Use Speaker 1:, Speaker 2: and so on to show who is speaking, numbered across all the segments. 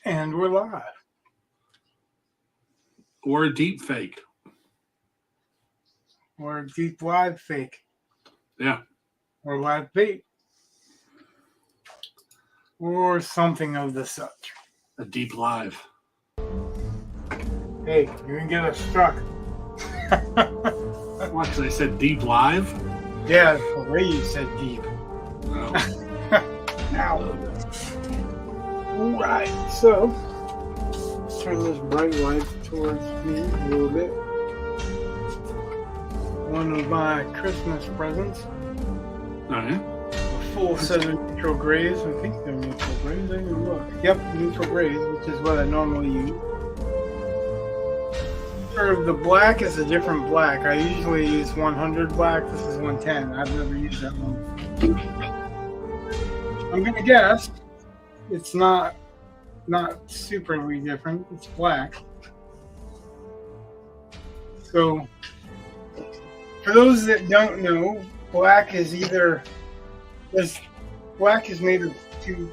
Speaker 1: And we're live.
Speaker 2: Or a deep fake.
Speaker 1: Or a deep live fake.
Speaker 2: Yeah.
Speaker 1: Or live bait. Or something of the such.
Speaker 2: A deep live.
Speaker 1: Hey, you can get us struck.
Speaker 2: What, because I said deep live?
Speaker 1: Yeah, the way you said deep.
Speaker 2: Oh.
Speaker 1: Ow. Alright, so let's turn this bright light towards me a little bit. One of my Christmas presents.
Speaker 2: Alright.
Speaker 1: A full set of neutral grays. I think they're neutral grays. I didn't look. Yep, neutral grays, which is what I normally use. For the black is a different black. I usually use 100 black. This is 110. I've never used that one. I'm gonna guess it's not superly different. It's black. So, for those that don't know, black is black is made of two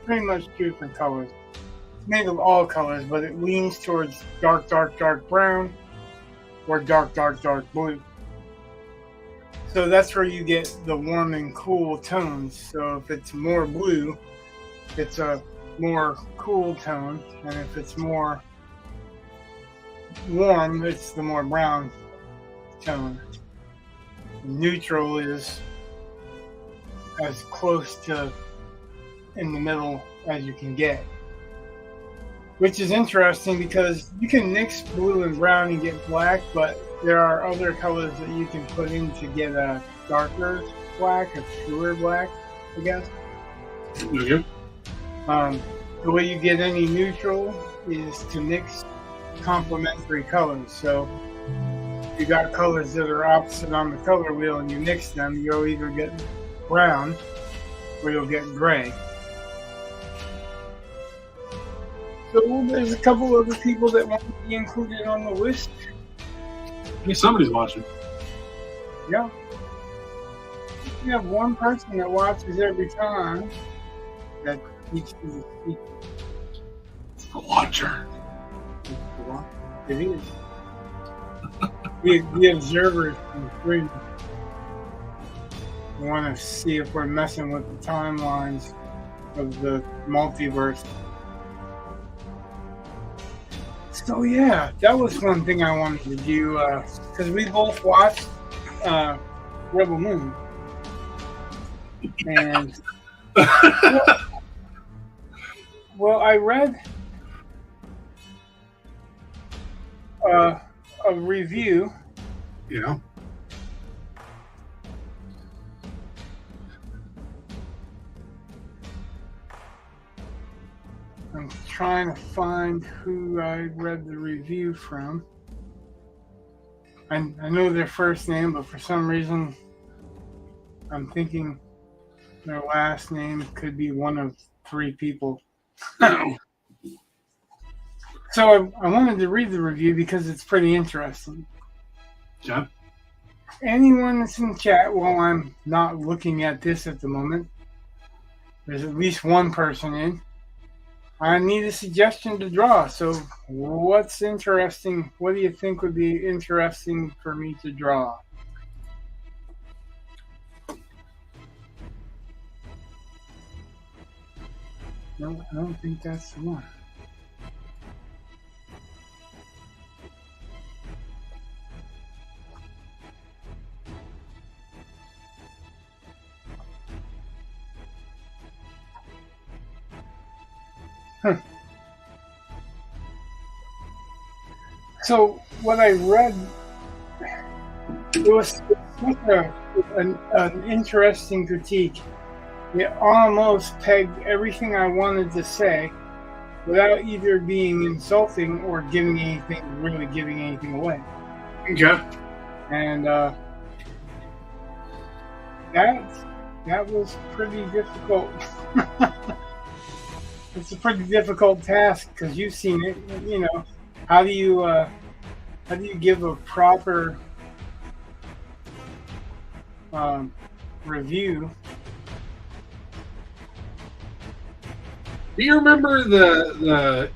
Speaker 1: pretty much two different colors. It's made of all colors, but it leans towards dark brown or dark blue. So that's where you get the warm and cool tones. So if it's more blue, it's a more cool tone, and if it's more warm, it's the more brown tone. Neutral is as close to in the middle as you can get, which is interesting because you can mix blue and brown and get black, but there are other colors that you can put in to get a darker black, a truer black, I guess.
Speaker 2: Mm-hmm.
Speaker 1: The way you get any neutral is to mix complementary colors. So if you got colors that are opposite on the color wheel and you mix them, you'll either get brown or you'll get gray. So there's a couple other people that want to be included on the list.
Speaker 2: Hey, somebody's watching.
Speaker 1: Yeah. You have one person that watches every time that teaches the speaker.
Speaker 2: A watcher.
Speaker 1: It is. The observers from the screen. We want to see if we're messing with the timelines of the multiverse. So yeah, that was one thing I wanted to do because we both watched Rebel Moon, and well, I read a review.
Speaker 2: Yeah.
Speaker 1: I'm trying to find who I read the review from. I know their first name, but for some reason I'm thinking their last name could be one of three people. So I wanted to read the review because it's pretty interesting.
Speaker 2: Yeah.
Speaker 1: Anyone that's in chat while I'm not looking at this at the moment, there's at least one person in. I need a suggestion to draw. So what's interesting? What do you think would be interesting for me to draw? No, I don't think that's the one. So what I read, it was such an interesting critique. It almost pegged everything I wanted to say without either being insulting or giving anything away.
Speaker 2: Okay.
Speaker 1: And that was pretty difficult. It's a pretty difficult task because you've seen it. You know, how do you give a proper review
Speaker 2: Do you remember the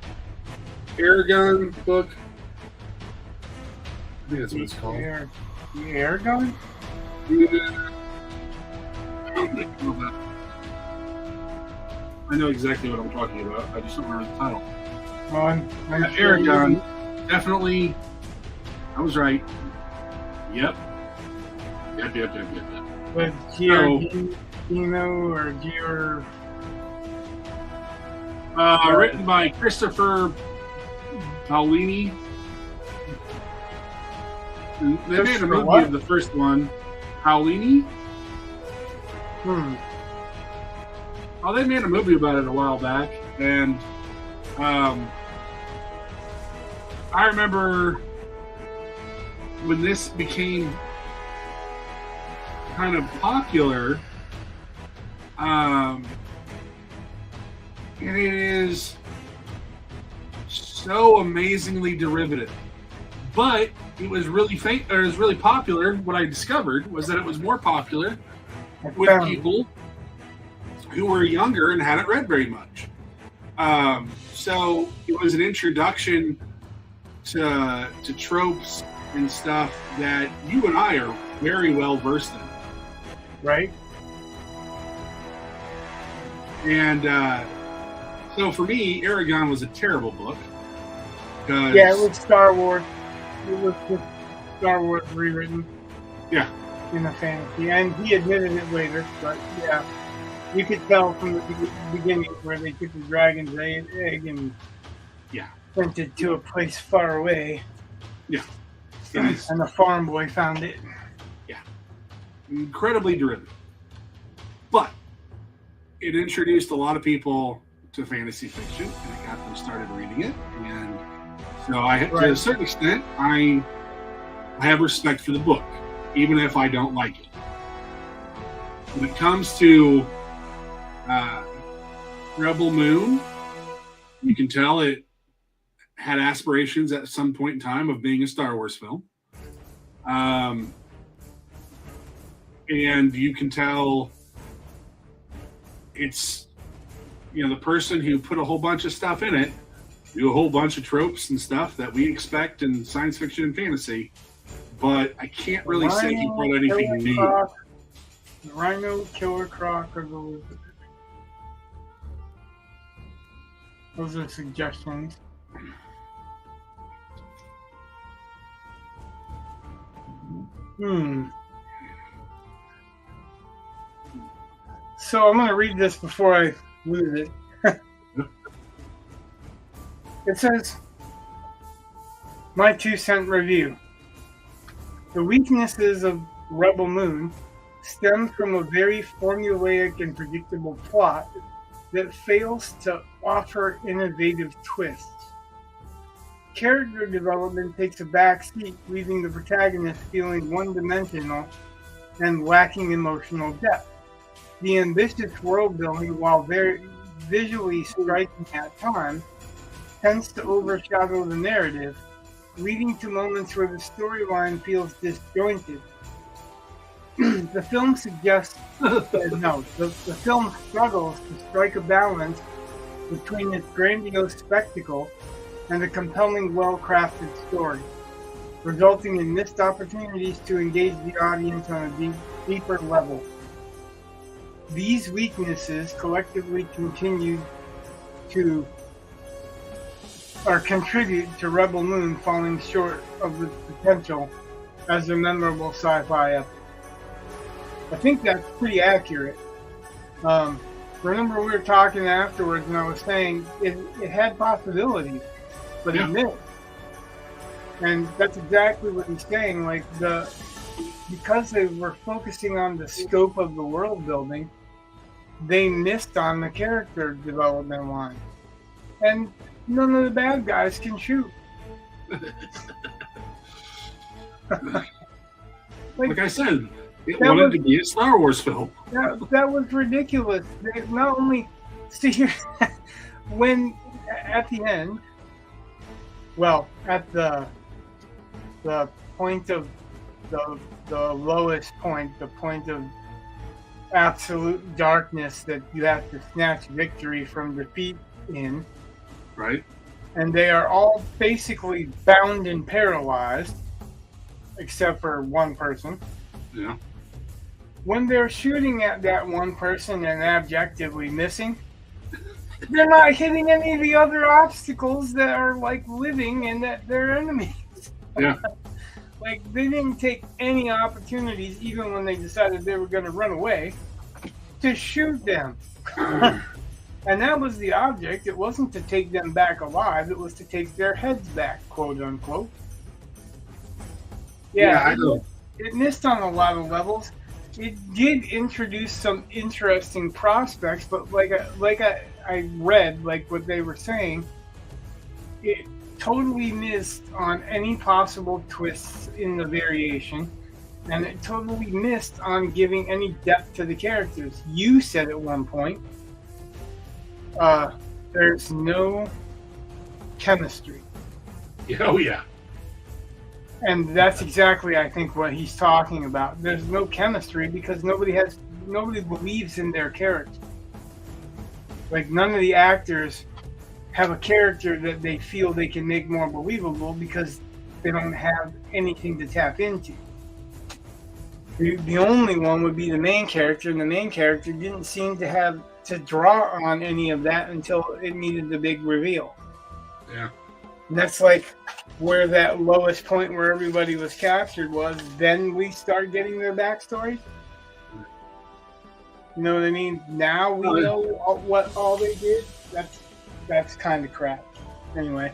Speaker 2: Aragon book? I think that's what it's called.
Speaker 1: The air gun?
Speaker 2: I know exactly what I'm talking about. I just don't remember the title.
Speaker 1: I'm
Speaker 2: Aragon, definitely. I was right. Yep. Yep.
Speaker 1: With Giordino or Gior.
Speaker 2: Written by Christopher Paolini. They made a movie of the first one. Paolini? Oh, they made a movie about it a while back, and I remember when this became kind of popular, and it is so amazingly derivative. But it was really popular. What I discovered was that it was more popular with people who were younger and hadn't read very much. So it was an introduction to tropes and stuff that you and I are very well versed in.
Speaker 1: Right?
Speaker 2: And so for me, Aragon was a terrible book.
Speaker 1: Yeah, it was Star Wars. It was just Star Wars rewritten.
Speaker 2: Yeah.
Speaker 1: In a fantasy. And he admitted it later, but yeah. You could tell from the beginning where they took the dragon's egg and sent it to a place far away.
Speaker 2: Yeah.
Speaker 1: And the farm boy found it.
Speaker 2: Yeah. Incredibly derivative. But it introduced a lot of people to fantasy fiction, and it got them started reading it. And so to a certain extent, I have respect for the book, even if I don't like it. When it comes to Rebel Moon, you can tell it had aspirations at some point in time of being a Star Wars film. And you can tell it's, the person who put a whole bunch of stuff in it, do a whole bunch of tropes and stuff that we expect in science fiction and fantasy, but I can't really say he brought anything new.
Speaker 1: The Rhino, Killer Croc, or the Lizard. Those are suggestions. So I'm going to read this before I lose it. It says, my 2-cent review. The weaknesses of Rebel Moon stem from a very formulaic and predictable plot that fails to offer innovative twists. Character development takes a back seat, leaving the protagonist feeling one-dimensional and lacking emotional depth. The ambitious world building, while very visually striking at times, tends to overshadow the narrative, leading to moments where the storyline feels disjointed. The film suggests the film struggles to strike a balance between its grandiose spectacle and a compelling, well-crafted story, resulting in missed opportunities to engage the audience on a deeper level. These weaknesses collectively contribute to Rebel Moon falling short of its potential as a memorable sci-fi epic. I think that's pretty accurate. Remember we were talking afterwards and I was saying it had possibilities, but it missed. And that's exactly what he's saying. Like because they were focusing on the scope of the world building, they missed on the character development line. And none of the bad guys can shoot.
Speaker 2: like I said, it wanted to be a Star Wars film.
Speaker 1: That was ridiculous. They not only see when at the end, well, at the point of the lowest point, the point of absolute darkness that you have to snatch victory from defeat in.
Speaker 2: Right.
Speaker 1: And they are all basically bound and paralyzed, except for one person.
Speaker 2: Yeah.
Speaker 1: When they're shooting at that one person and objectively missing, they're not hitting any of the other obstacles that are like living and that they're enemies.
Speaker 2: Yeah.
Speaker 1: Like, they didn't take any opportunities, even when they decided they were going to run away, to shoot them. And that was the object. It wasn't to take them back alive. It was to take their heads back, quote unquote. Yeah, it missed on a lot of levels. It did introduce some interesting prospects, but like I read, like what they were saying, it totally missed on any possible twists in the variation, and it totally missed on giving any depth to the characters. You said at one point, there's no chemistry.
Speaker 2: Oh yeah.
Speaker 1: And that's exactly, I think, what he's talking about. There's no chemistry because nobody believes in their character. Like, none of the actors have a character that they feel they can make more believable because they don't have anything to tap into. The only one would be the main character, and the main character didn't seem to have to draw on any of that until it needed the big reveal.
Speaker 2: Yeah.
Speaker 1: And that's like where that lowest point where everybody was captured was. Then we start getting their backstory. You know what I mean? Now we know what all they did. That's kind of crap. Anyway,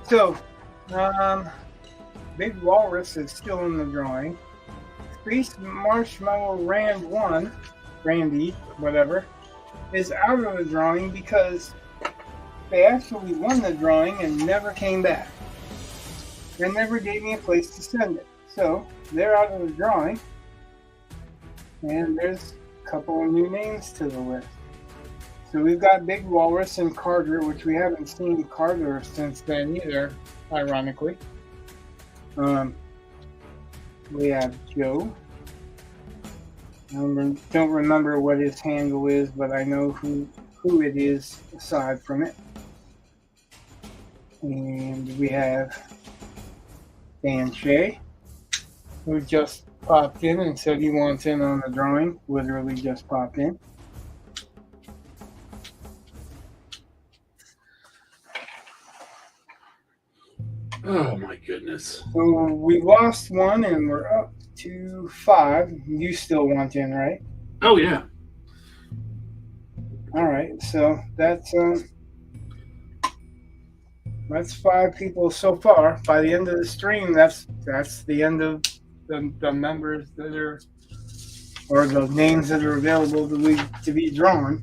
Speaker 1: so Big Walrus is still in the drawing. Space Marshmallow Randy, whatever, is out of the drawing because they actually won the drawing and never came back. They never gave me a place to send it. So they're out of the drawing. And there's a couple of new names to the list. So we've got Big Walrus and Carter, which we haven't seen Carter since then either, ironically. We have Joe. I don't remember what his handle is, but I know who it is aside from it. And we have Dan Shea, who just popped in and said he wants in on the drawing. Literally just popped in.
Speaker 2: Oh my goodness.
Speaker 1: So we lost one and we're up to 5. You still want in, right?
Speaker 2: Oh yeah.
Speaker 1: All right. So that's 5 people so far. By the end of the stream, that's the end of the members that are, or the names that are available to be drawn.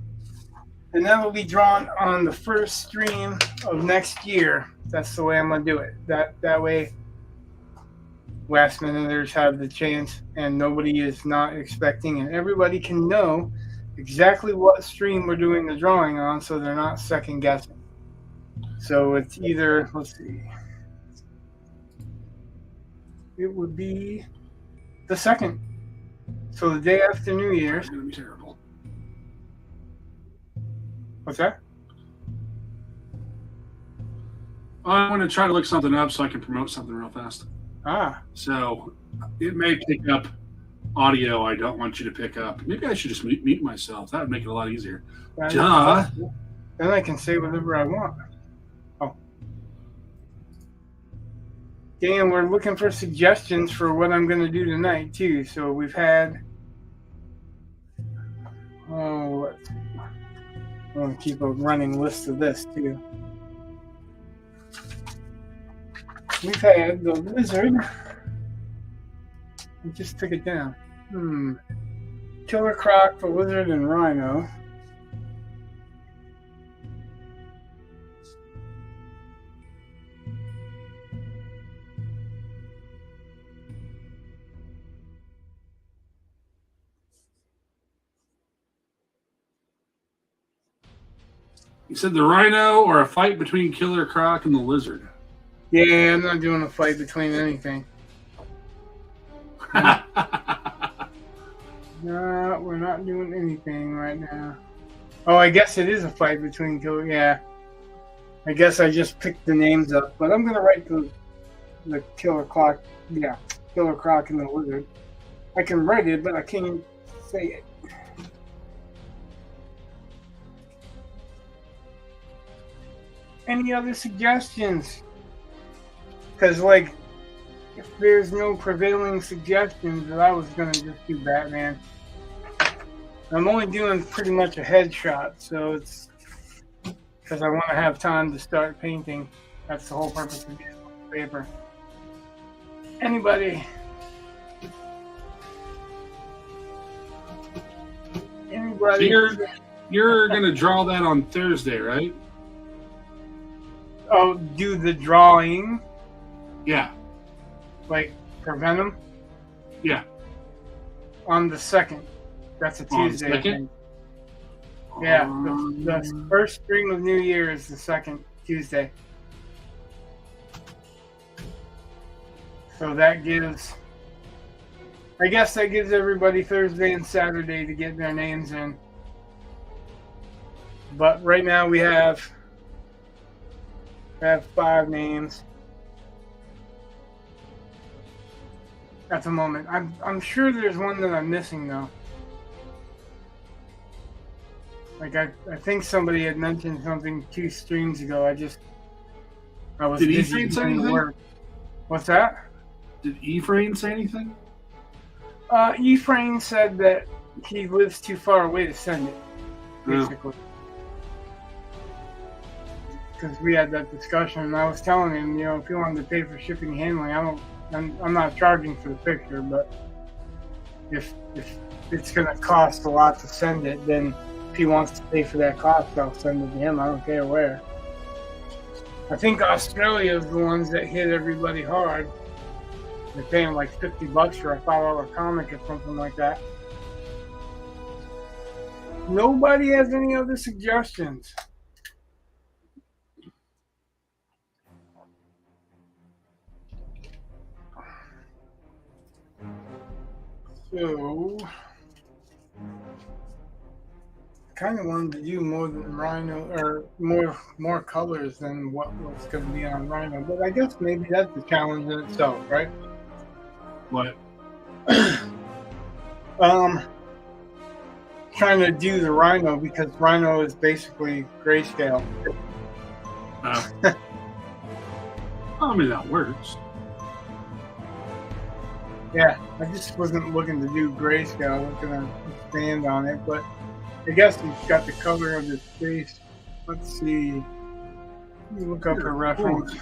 Speaker 1: And that will be drawn on the first stream of next year. That's the way I'm gonna do it. That way, last minuters have the chance, and nobody is not expecting, and everybody can know exactly what stream we're doing the drawing on, so they're not second guessing. So it's either, let's see, it would be the 2nd. So the day after New Year's.
Speaker 2: It's gonna be terrible.
Speaker 1: What's that?
Speaker 2: I'm going to try to look something up so I can promote something real fast. So it may pick up audio I don't want you to pick up. Maybe I should just mute myself. That would make it a lot easier. Duh.
Speaker 1: Then I can say whatever I want. Oh. Dan, we're looking for suggestions for what I'm going to do tonight, too. So we've had... let's see. I want to keep a running list of this, too. We've had the Lizard. I just took it down. Killer Croc, the Lizard, and Rhino.
Speaker 2: You said the Rhino or a fight between Killer Croc and the Lizard.
Speaker 1: Yeah, I'm not doing a fight between anything. No, we're not doing anything right now. Oh, I guess it is a fight between Killer. Yeah. I guess I just picked the names up, but I'm gonna write the Killer Croc. Yeah, Killer Croc and the Lizard. I can write it, but I can't say it. Any other suggestions? Because, like, if there's no prevailing suggestions, then I was gonna just do Batman. I'm only doing pretty much a headshot, so it's because I want to have time to start painting. That's the whole purpose of using paper. Anybody? Anybody?
Speaker 2: So you're gonna draw that on Thursday, right?
Speaker 1: Oh, do the drawing,
Speaker 2: Yeah.
Speaker 1: like for Venom,
Speaker 2: Yeah.
Speaker 1: on the 2nd. That's a
Speaker 2: On
Speaker 1: Tuesday. I
Speaker 2: 2nd?
Speaker 1: think. Yeah, the first stream of New Year is the 2nd Tuesday. So that gives, I guess that gives everybody Thursday and Saturday to get their names in. But right now we have 5 names at the moment. I'm sure there's one that I'm missing though. Like I think somebody had mentioned something 2 streams ago. I was
Speaker 2: Did
Speaker 1: busy
Speaker 2: Ephraim say
Speaker 1: doing the
Speaker 2: anything?
Speaker 1: work. What's that?
Speaker 2: Did Ephraim say anything?
Speaker 1: Ephraim said that he lives too far away to send it,
Speaker 2: Yeah.
Speaker 1: basically. Because we had that discussion, and I was telling him, if you wanted to pay for shipping and handling, I'm not charging for the picture, but if it's going to cost a lot to send it, then if he wants to pay for that cost, I'll send it to him. I don't care where. I think Australia is the ones that hit everybody hard. They're paying like $50 for a $5 comic or something like that. Nobody has any other suggestions. So, kind of wanted to do more than Rhino, or more colors than what was going to be on Rhino, but I guess maybe that's the challenge in itself, right?
Speaker 2: What?
Speaker 1: Trying to do the Rhino because Rhino is basically grayscale.
Speaker 2: I mean, that works.
Speaker 1: Yeah, I just wasn't looking to do grayscale. I was going to expand on it, but I guess it's got the color of his face. Let's see. Let me look up a reference.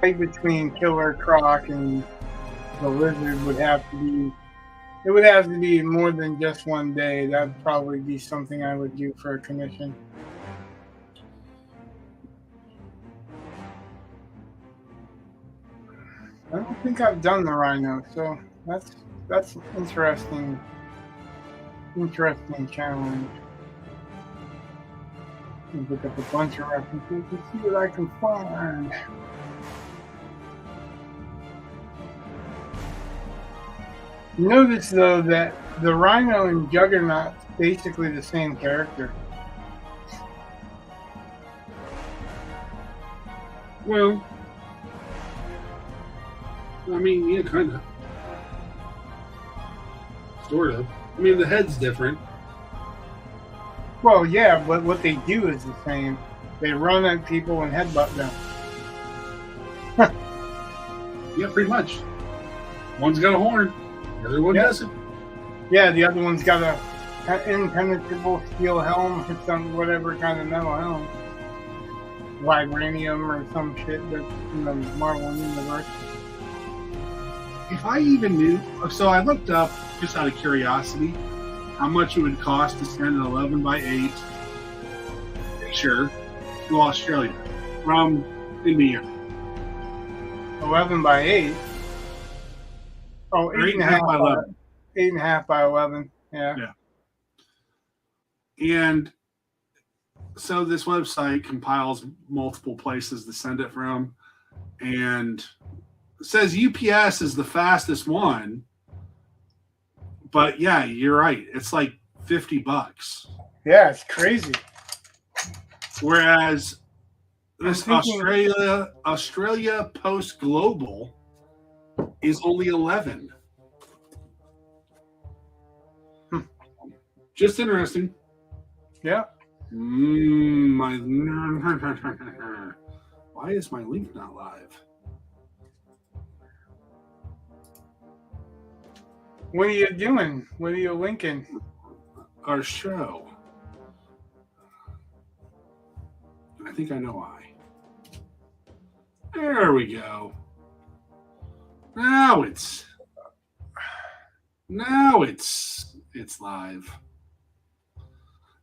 Speaker 1: Between Killer Croc and the Lizard would have to be more than just one day. That would probably be something I would do for a commission. I don't think I've done the Rhino, so that's interesting challenge. I'll look up a bunch of references and see what I can find. Notice though that the Rhino and Juggernaut's basically the same character.
Speaker 2: Well, I mean, yeah, kind of. Sort of. I mean, the head's different.
Speaker 1: Well, yeah, but what they do is the same. They run at people and headbutt them.
Speaker 2: Yeah, pretty much. One's got a horn. The other one doesn't.
Speaker 1: Yeah, the other one's got a impenetrable steel helm or some whatever kind of metal helm. Vibranium or some shit that's in the Marvel universe.
Speaker 2: If I even knew, so I looked up, just out of curiosity, how much it would cost to send an 11x8 picture to Australia from India.
Speaker 1: 11x8. Oh, 8.5
Speaker 2: by 11.
Speaker 1: 8.5 by 11. Yeah.
Speaker 2: And So this website compiles multiple places to send it from, and it says UPS is the fastest one. But yeah, you're right. It's like $50.
Speaker 1: Yeah, it's crazy.
Speaker 2: Whereas this
Speaker 1: thinking-
Speaker 2: Australia Post Global is only 11. Just interesting.
Speaker 1: Yeah.
Speaker 2: Why is my link not live?
Speaker 1: What are you doing? What are you linking?
Speaker 2: Our show. I think I know why. There we go. Now it's live.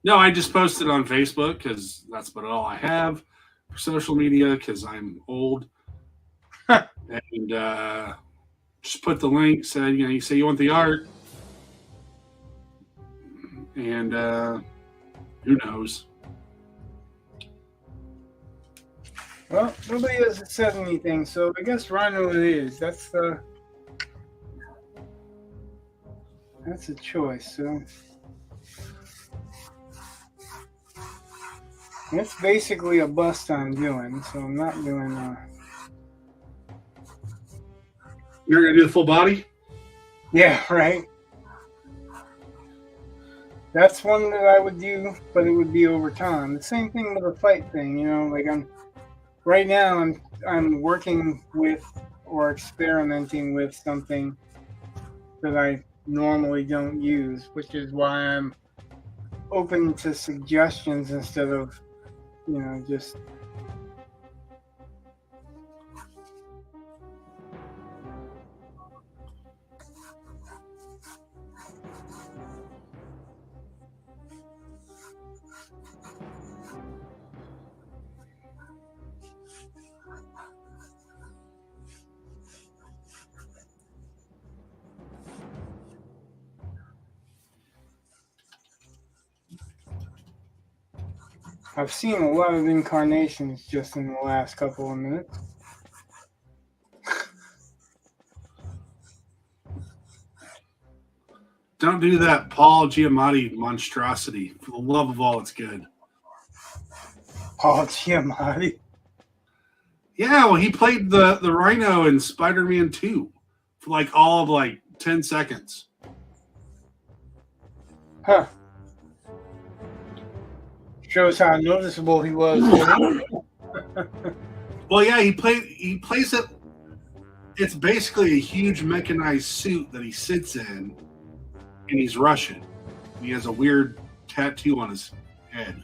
Speaker 2: No, I just posted on Facebook because that's about all I have for social media because I'm old. And just put the link, said, you say you want the art. And who knows?
Speaker 1: Well, nobody has said anything, so I guess Rhino it is. That's a choice. So it's basically a bust I'm doing, so I'm not doing.
Speaker 2: You're gonna do the full body?
Speaker 1: Yeah, right. That's one that I would do, but it would be over time. The same thing with a fight thing, like right now I'm working with or experimenting with something that I normally don't use, which is why I'm open to suggestions instead of, just I've seen a lot of incarnations just in the last couple of minutes.
Speaker 2: Don't do that Paul Giamatti monstrosity. For the love of all that's good.
Speaker 1: Paul Giamatti?
Speaker 2: Yeah, well, he played the Rhino in Spider-Man 2 for all of 10 seconds.
Speaker 1: Huh. Shows how noticeable he was.
Speaker 2: Well, yeah, he plays it. It's basically a huge mechanized suit that he sits in, and he's Russian. He has a weird tattoo on his head.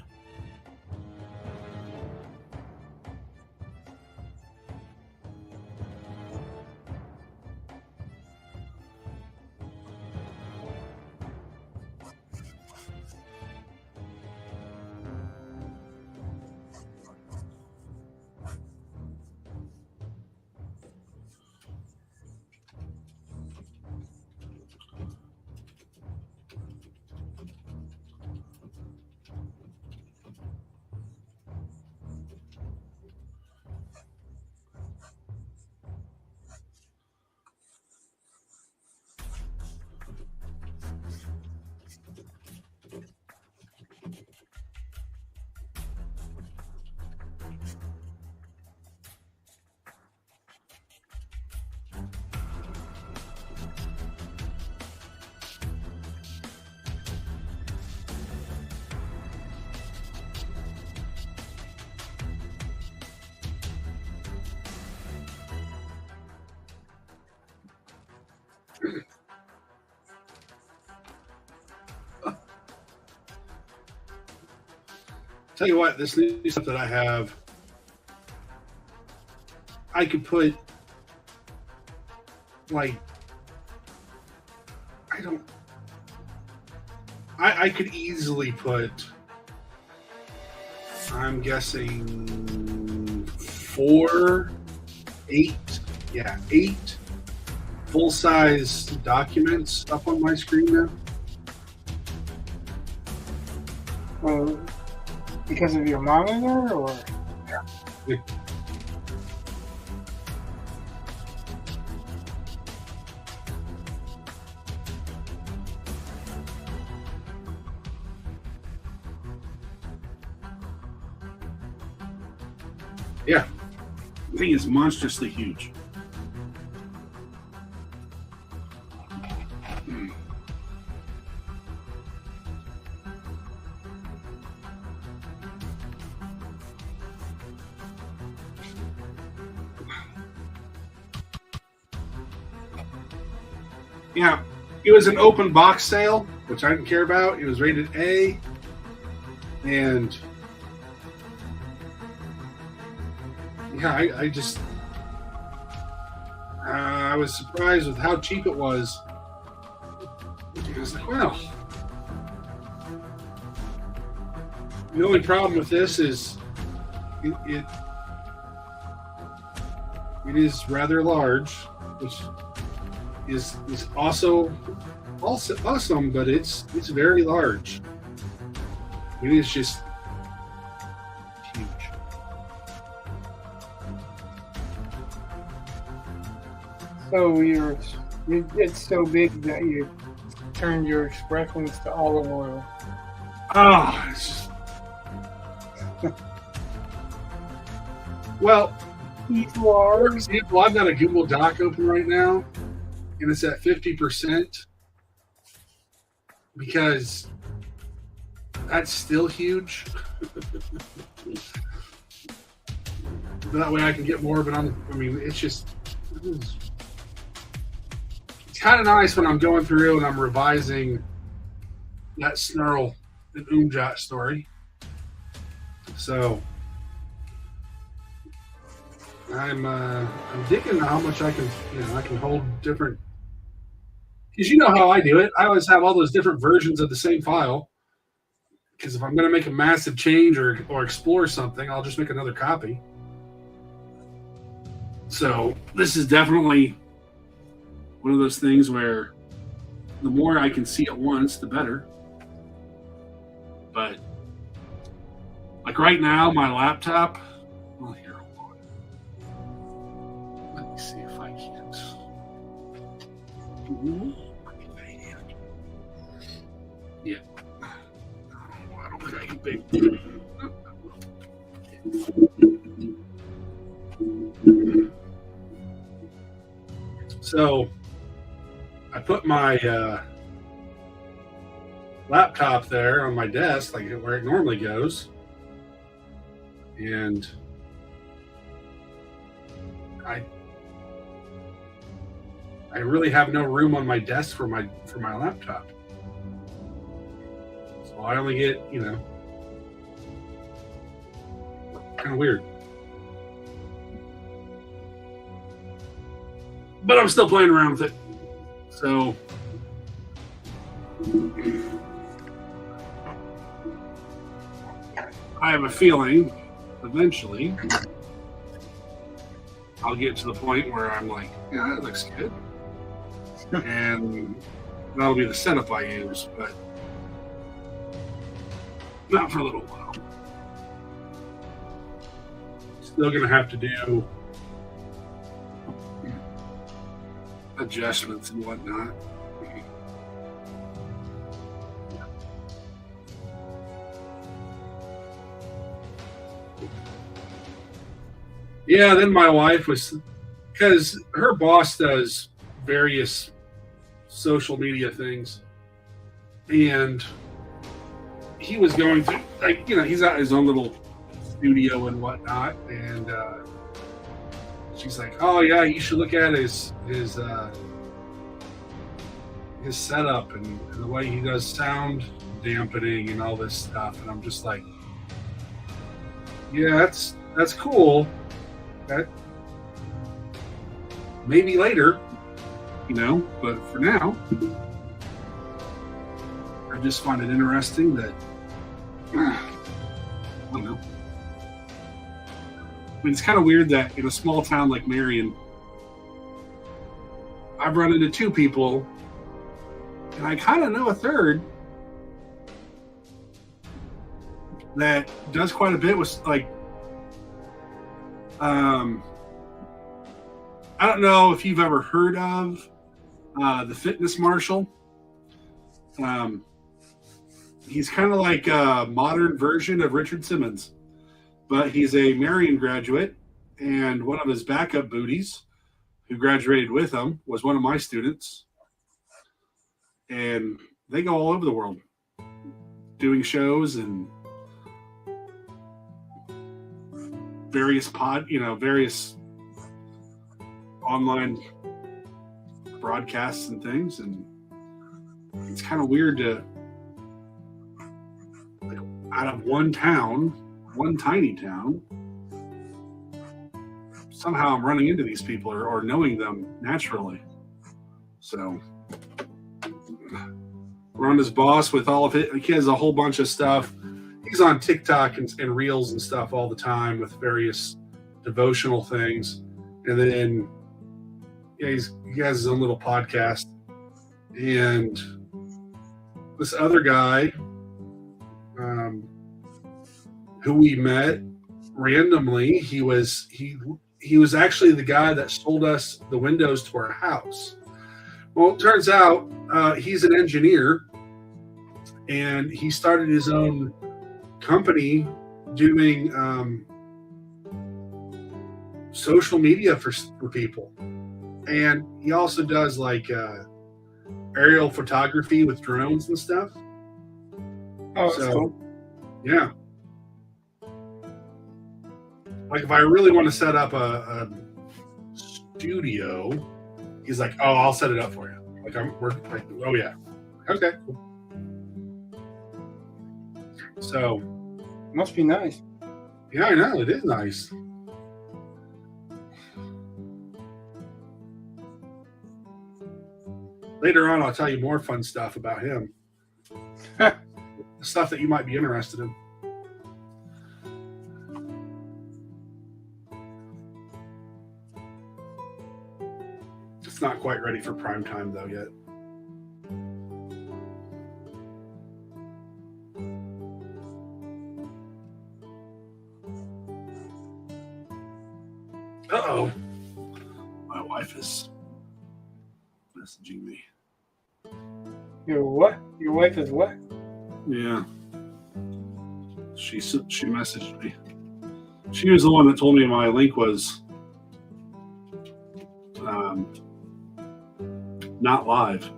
Speaker 2: Tell you what, this new stuff that I have, I could put I could easily put, I'm guessing 8 full-size documents up on my screen now.
Speaker 1: Well, Because of your monitor, or
Speaker 2: Yeah, the thing is monstrously huge. Yeah, it was an open box sale, which I didn't care about. It was rated A, and yeah, I just I was surprised with how cheap it was. I was like, wow. The only problem with this is it is rather large, which is also awesome, but it's very large. It is just huge.
Speaker 1: so it's so big that you turned your expressions to olive oil.
Speaker 2: Oh, it's just well. For example, I've got a Google Doc open right now, and it's at 50% because that's still huge. That way I can get more of it on. I mean, it's kind of nice when I'm going through and I'm revising that Snarl and Umjot story. So I'm digging how much I can hold different, because you know how I do it. I always have all those different versions of the same file, because if I'm going to make a massive change or explore something, I'll just make another copy. So this is definitely one of those things where the more I can see at once, the better. But like right now, my laptop, well, here, hold on. Let me see if I can't. Yeah. I don't think I can big. So I put my laptop there on my desk, like where it normally goes, and I really have no room on my desk for my laptop. So I only get, kind of weird. But I'm still playing around with it. So I have a feeling eventually I'll get to the point where I'm like, yeah, that looks good. And that'll be the setup I use, but not for a little while. Still going to have to do adjustments and whatnot. Yeah, then my wife was, because her boss does various social media things, and he was going through, like, he's got his own little studio and whatnot, and she's like, oh yeah, you should look at his setup and the way he does sound dampening and all this stuff. And I'm just like, yeah, that's cool. That maybe later, but for now, I just find it interesting that I don't know. I mean, it's kind of weird that in a small town like Marion, I've run into two people, and I kind of know a third, that does quite a bit with like I don't know if you've ever heard of the Fitness Marshal. He's kind of like a modern version of Richard Simmons, but he's a Marion graduate, and one of his backup booties who graduated with him was one of my students, and they go all over the world doing shows and various various online broadcasts and things. And it's kind of weird to, like, out of one tiny town, somehow I'm running into these people or knowing them naturally. So Rhonda's boss with all of it, he has a whole bunch of stuff. He's on TikTok and Reels and stuff all the time with various devotional things. And then he has his own little podcast. And this other guy who we met randomly, he was actually the guy that sold us the windows to our house. Well, it turns out he's an engineer, and he started his own company doing social media for people. And he also does like aerial photography with drones and stuff.
Speaker 1: Oh, so cool.
Speaker 2: Yeah. Like if I really want to set up a studio, he's like, "Oh, I'll set it up for you." Like we're like, "Oh yeah, okay, cool." So
Speaker 1: must be nice.
Speaker 2: Yeah, I know, it is nice. Later on, I'll tell you more fun stuff about him. Stuff that you might be interested in. It's not quite ready for prime time though yet. Uh-oh. My wife is messaging me.
Speaker 1: Your what? Your wife is what?
Speaker 2: Yeah. She messaged me. She was the one that told me my link was not live.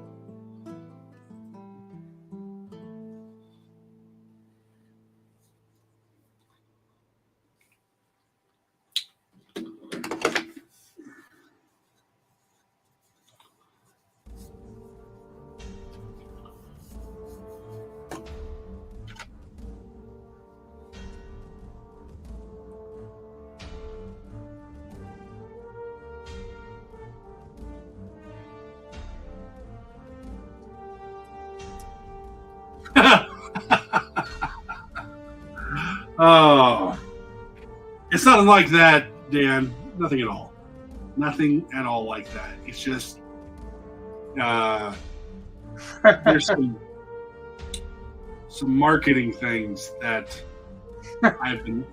Speaker 2: Oh, it's nothing like that, Dan. Nothing at all. Nothing at all like that. It's just there's some marketing things that I've been,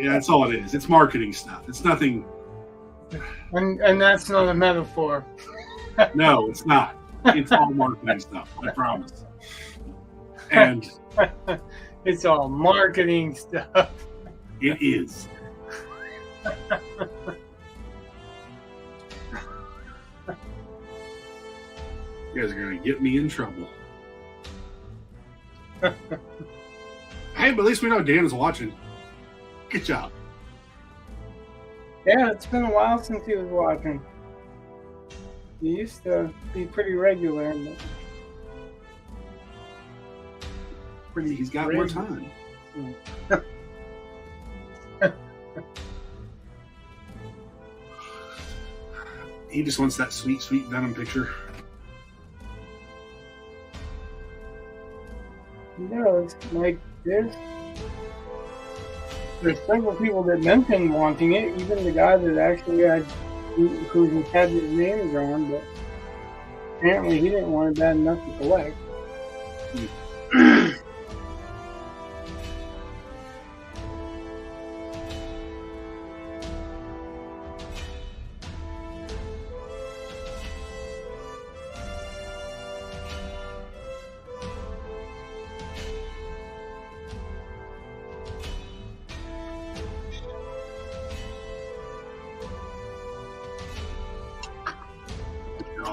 Speaker 2: that's all it is. It's marketing stuff. It's nothing.
Speaker 1: And that's not a metaphor.
Speaker 2: No, it's not. It's all marketing stuff. I promise. And
Speaker 1: it's all marketing stuff.
Speaker 2: It is. You guys are going to get me in trouble. Hey, but at least we know Dan is watching. Good job.
Speaker 1: Yeah, it's been a while since he was watching. He used to be pretty regular.
Speaker 2: He's got more time. He just wants that sweet, sweet Venom picture.
Speaker 1: No, it's like there's several people that mentioned wanting it. Even the guy that actually had his name drawn, but apparently he didn't want it bad enough to collect.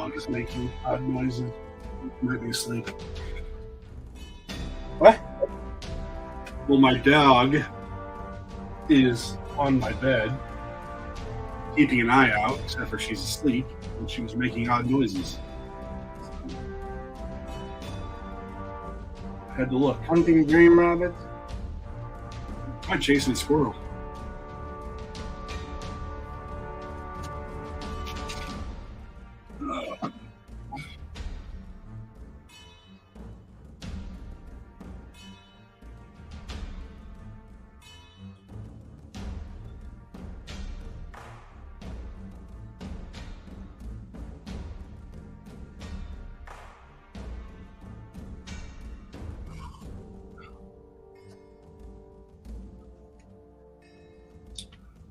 Speaker 2: dog is making odd noises. Might be asleep.
Speaker 1: What?
Speaker 2: Well, my dog is on my bed, keeping an eye out, except for she's asleep, and she was making odd noises. I had to look.
Speaker 1: Hunting dream rabbits?
Speaker 2: I'm chasing a squirrel.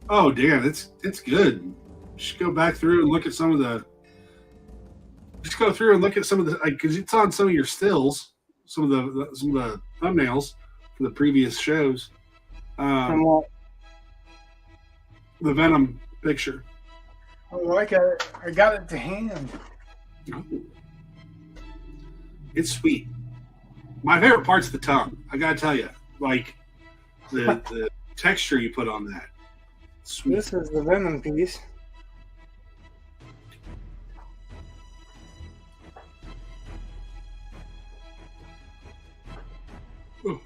Speaker 2: Oh, damn, it's good. Just go back through and look at some of the. Just go through and look at some of the, because it's on some of your stills, some of the thumbnails for the previous shows.
Speaker 1: From what?
Speaker 2: The Venom picture.
Speaker 1: Oh, I got it to hand.
Speaker 2: Oh. It's sweet. My favorite part's the tongue. I gotta tell you, like the texture you put on that. Sweet.
Speaker 1: This is the Venom piece.
Speaker 2: Oh.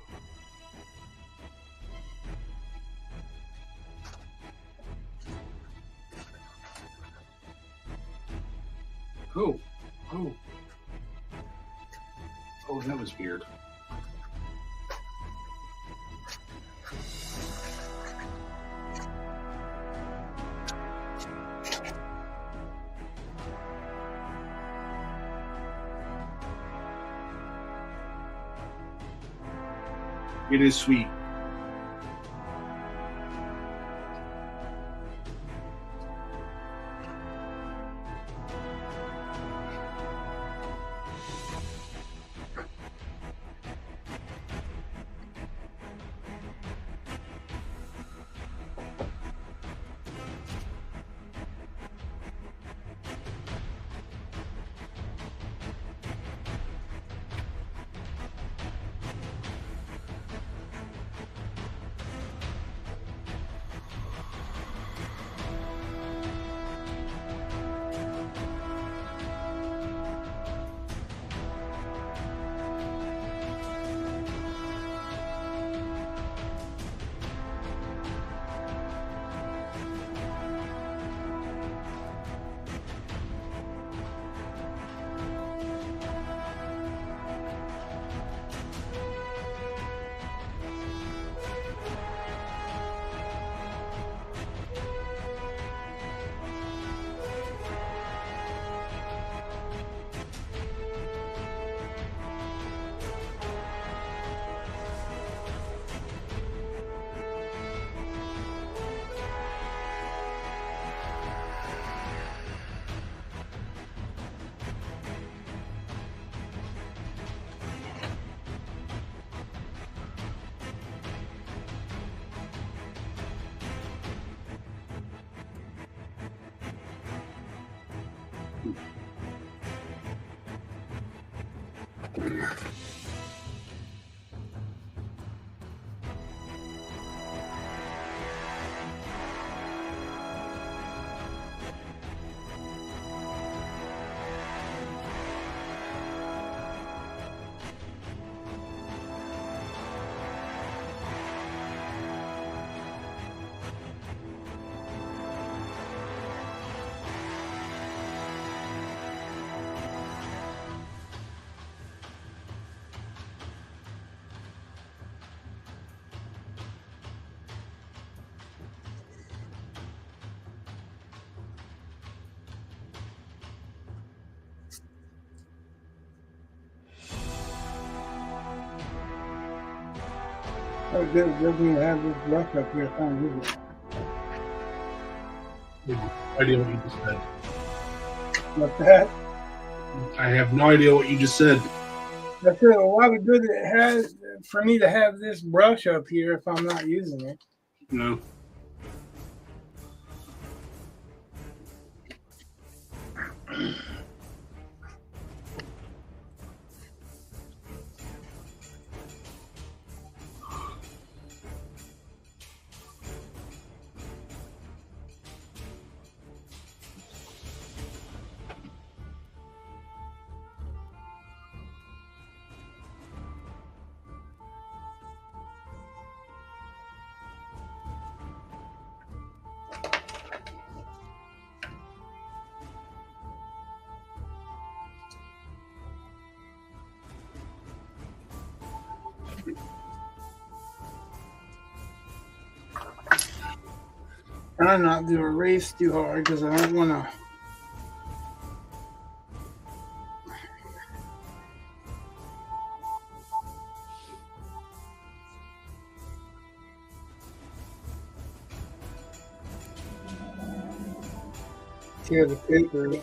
Speaker 2: Oh. Oh. Oh, that was weird. It is sweet.
Speaker 1: Oh, good. Doesn't have this brush up here. I can't use it.
Speaker 2: I have no idea what you just said.
Speaker 1: What's that?
Speaker 2: I have no idea what you just said.
Speaker 1: I said, well, why would good it has for me to have this brush up here if I'm not using it?
Speaker 2: No.
Speaker 1: Try not to erase too hard because I don't want to. Tear the paper.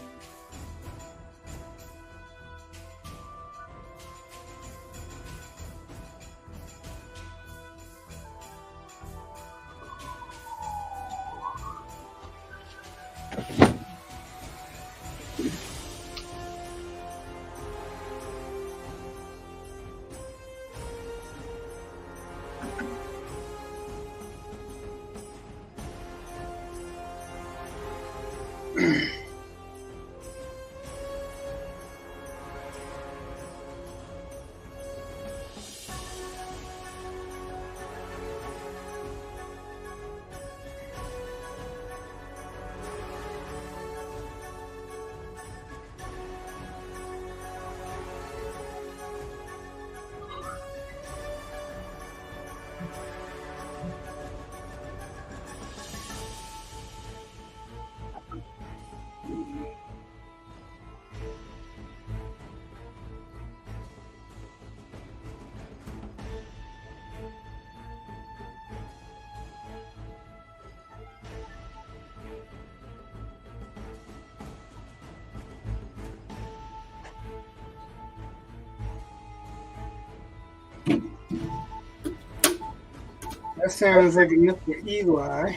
Speaker 1: That sounds like a Mr. Eli.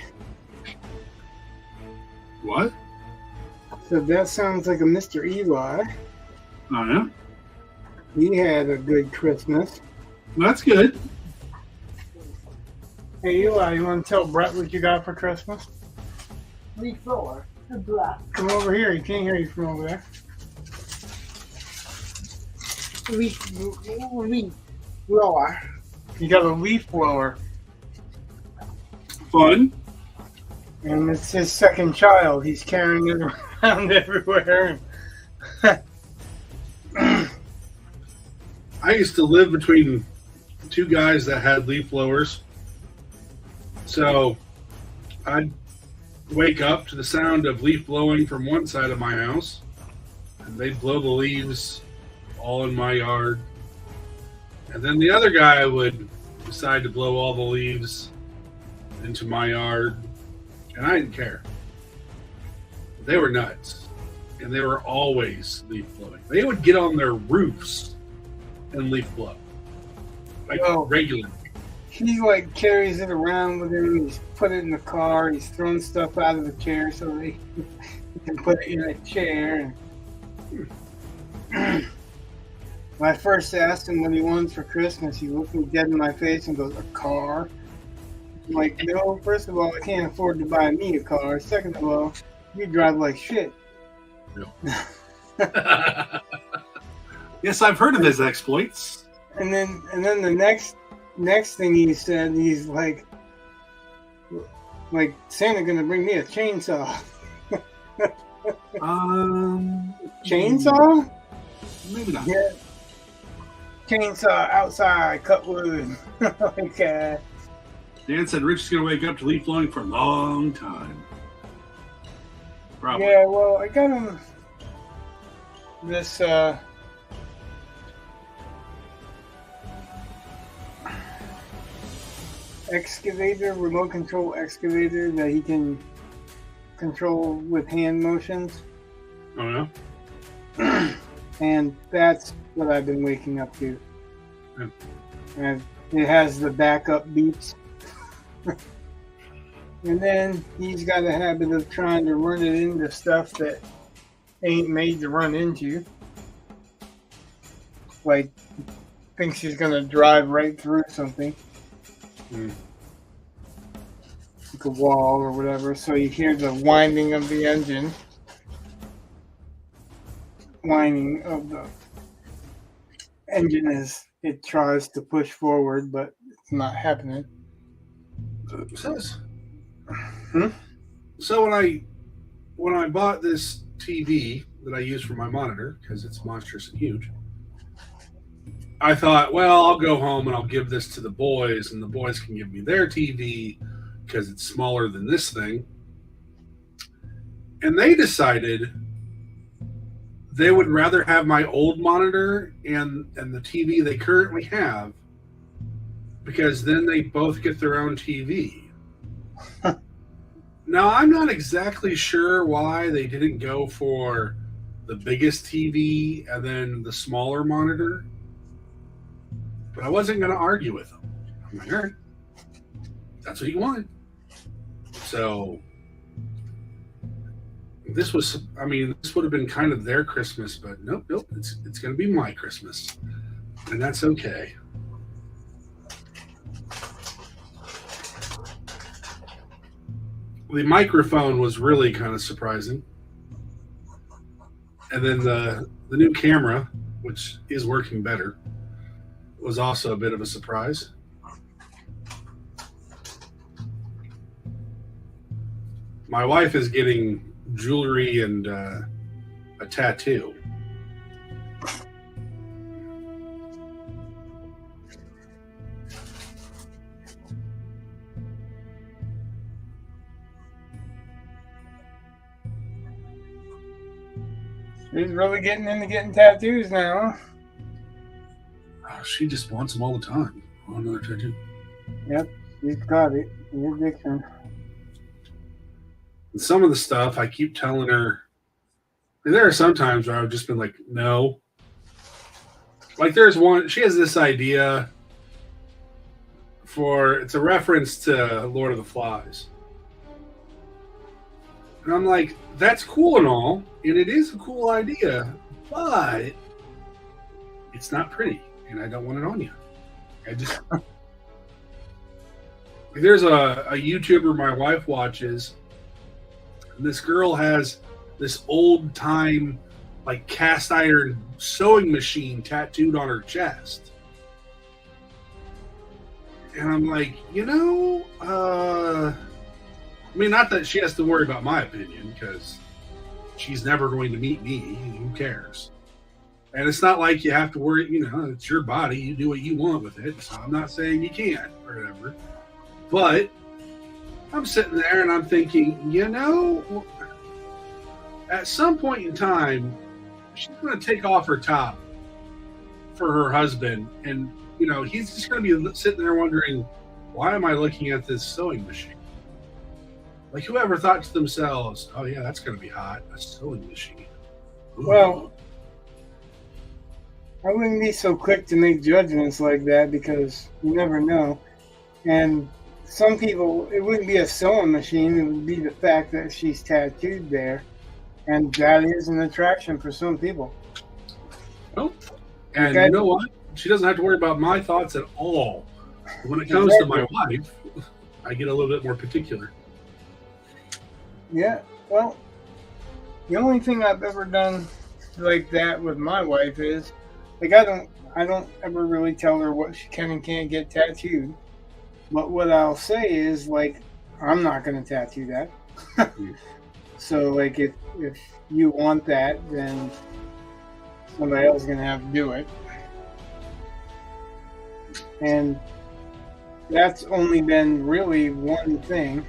Speaker 2: What?
Speaker 1: So that sounds like a Mr. Eli.
Speaker 2: Oh, yeah?
Speaker 1: He had a good Christmas.
Speaker 2: That's good.
Speaker 1: Hey, Eli, you want to tell Brett what you got for Christmas?
Speaker 3: Leaf blower. Black.
Speaker 1: Come over here. He can't hear you from over there.
Speaker 3: Leaf blower.
Speaker 1: You got a leaf blower.
Speaker 2: Fun.
Speaker 1: And it's his second child. He's carrying it around everywhere.
Speaker 2: I used to live between two guys that had leaf blowers. So I'd wake up to the sound of leaf blowing from one side of my house, and they'd blow the leaves all in my yard. And then the other guy would decide to blow all the leaves into my yard, and I didn't care. They were nuts, and they were always leaf blowing. They would get on their roofs and leaf blow, like regularly.
Speaker 1: He like carries it around with him. He's put it in the car. He's thrown stuff out of the chair so he can put it in a chair. When I first asked him what he wanted for Christmas, he looked me dead in my face and goes, "A car." I'm like, no, first of all, I can't afford to buy me a car. Second of all, you drive like shit.
Speaker 2: Yes, I've heard of his exploits.
Speaker 1: And then the next thing he said, he's like Santa gonna bring me a chainsaw. Chainsaw?
Speaker 2: Maybe not.
Speaker 1: Yeah. Chainsaw outside, cut wood. Like,
Speaker 2: Dan said Rich is going to wake up to leaf blowing for a long time. Probably.
Speaker 1: yeah, well, I got him this excavator, remote control excavator that he can control with hand motions.
Speaker 2: Oh, yeah?
Speaker 1: And that's what I've been waking up to.
Speaker 2: Yeah.
Speaker 1: And it has the backup beeps. And then he's got a habit of trying to run it into stuff that ain't made to run into. Like, thinks he's going to drive right through something. Like a wall or whatever. So you hear the whining of the engine. Whining of the engine as it tries to push forward, but it's not happening.
Speaker 2: So when I bought this TV that I use for my monitor, because it's monstrous and huge, I thought, well, I'll go home and I'll give this to the boys, and the boys can give me their TV because it's smaller than this thing. And they decided they would rather have my old monitor and the TV they currently have, because then they both get their own TV. Now, I'm not exactly sure why they didn't go for the biggest TV and then the smaller monitor, but I wasn't going to argue with them. I'm like, all right, that's what you want. So this would have been kind of their Christmas, but nope, it's going to be my Christmas, and that's okay. The microphone was really kind of surprising. And then the new camera, which is working better, was also a bit of a surprise. My wife is getting jewelry and a tattoo.
Speaker 1: She's really getting into getting tattoos now.
Speaker 2: She just wants them all the time. I want another tattoo.
Speaker 1: Yep, she's got it. The addiction.
Speaker 2: And some of the stuff I keep telling her. And there are some times where I've just been like, no. Like there's one, she has this idea it's a reference to Lord of the Flies. And I'm like, that's cool and all, and it is a cool idea, but it's not pretty, and I don't want it on you. I just there's a YouTuber my wife watches, and this girl has this old time like cast iron sewing machine tattooed on her chest. And I'm like, I mean, not that she has to worry about my opinion, because she's never going to meet me. Who cares? And it's not like you have to worry, it's your body. You do what you want with it. So I'm not saying you can't or whatever. But I'm sitting there and I'm thinking, at some point in time, she's going to take off her top for her husband. And, he's just going to be sitting there wondering, why am I looking at this sewing machine? Like, whoever thought to themselves, oh, yeah, that's going to be hot, a sewing machine. Ooh.
Speaker 1: Well, I wouldn't be so quick to make judgments like that, because you never know. And some people, it wouldn't be a sewing machine, it would be the fact that she's tattooed there. And that is an attraction for some people.
Speaker 2: Oh, and you know what? She doesn't have to worry about my thoughts at all. When it comes to my wife, I get a little bit more particular.
Speaker 1: Yeah, well, the only thing I've ever done like that with my wife is, like, I don't ever really tell her what she can and can't get tattooed. But what I'll say is, like, I'm not going to tattoo that. So, like, if you want that, then somebody else is going to have to do it. And that's only been really one thing.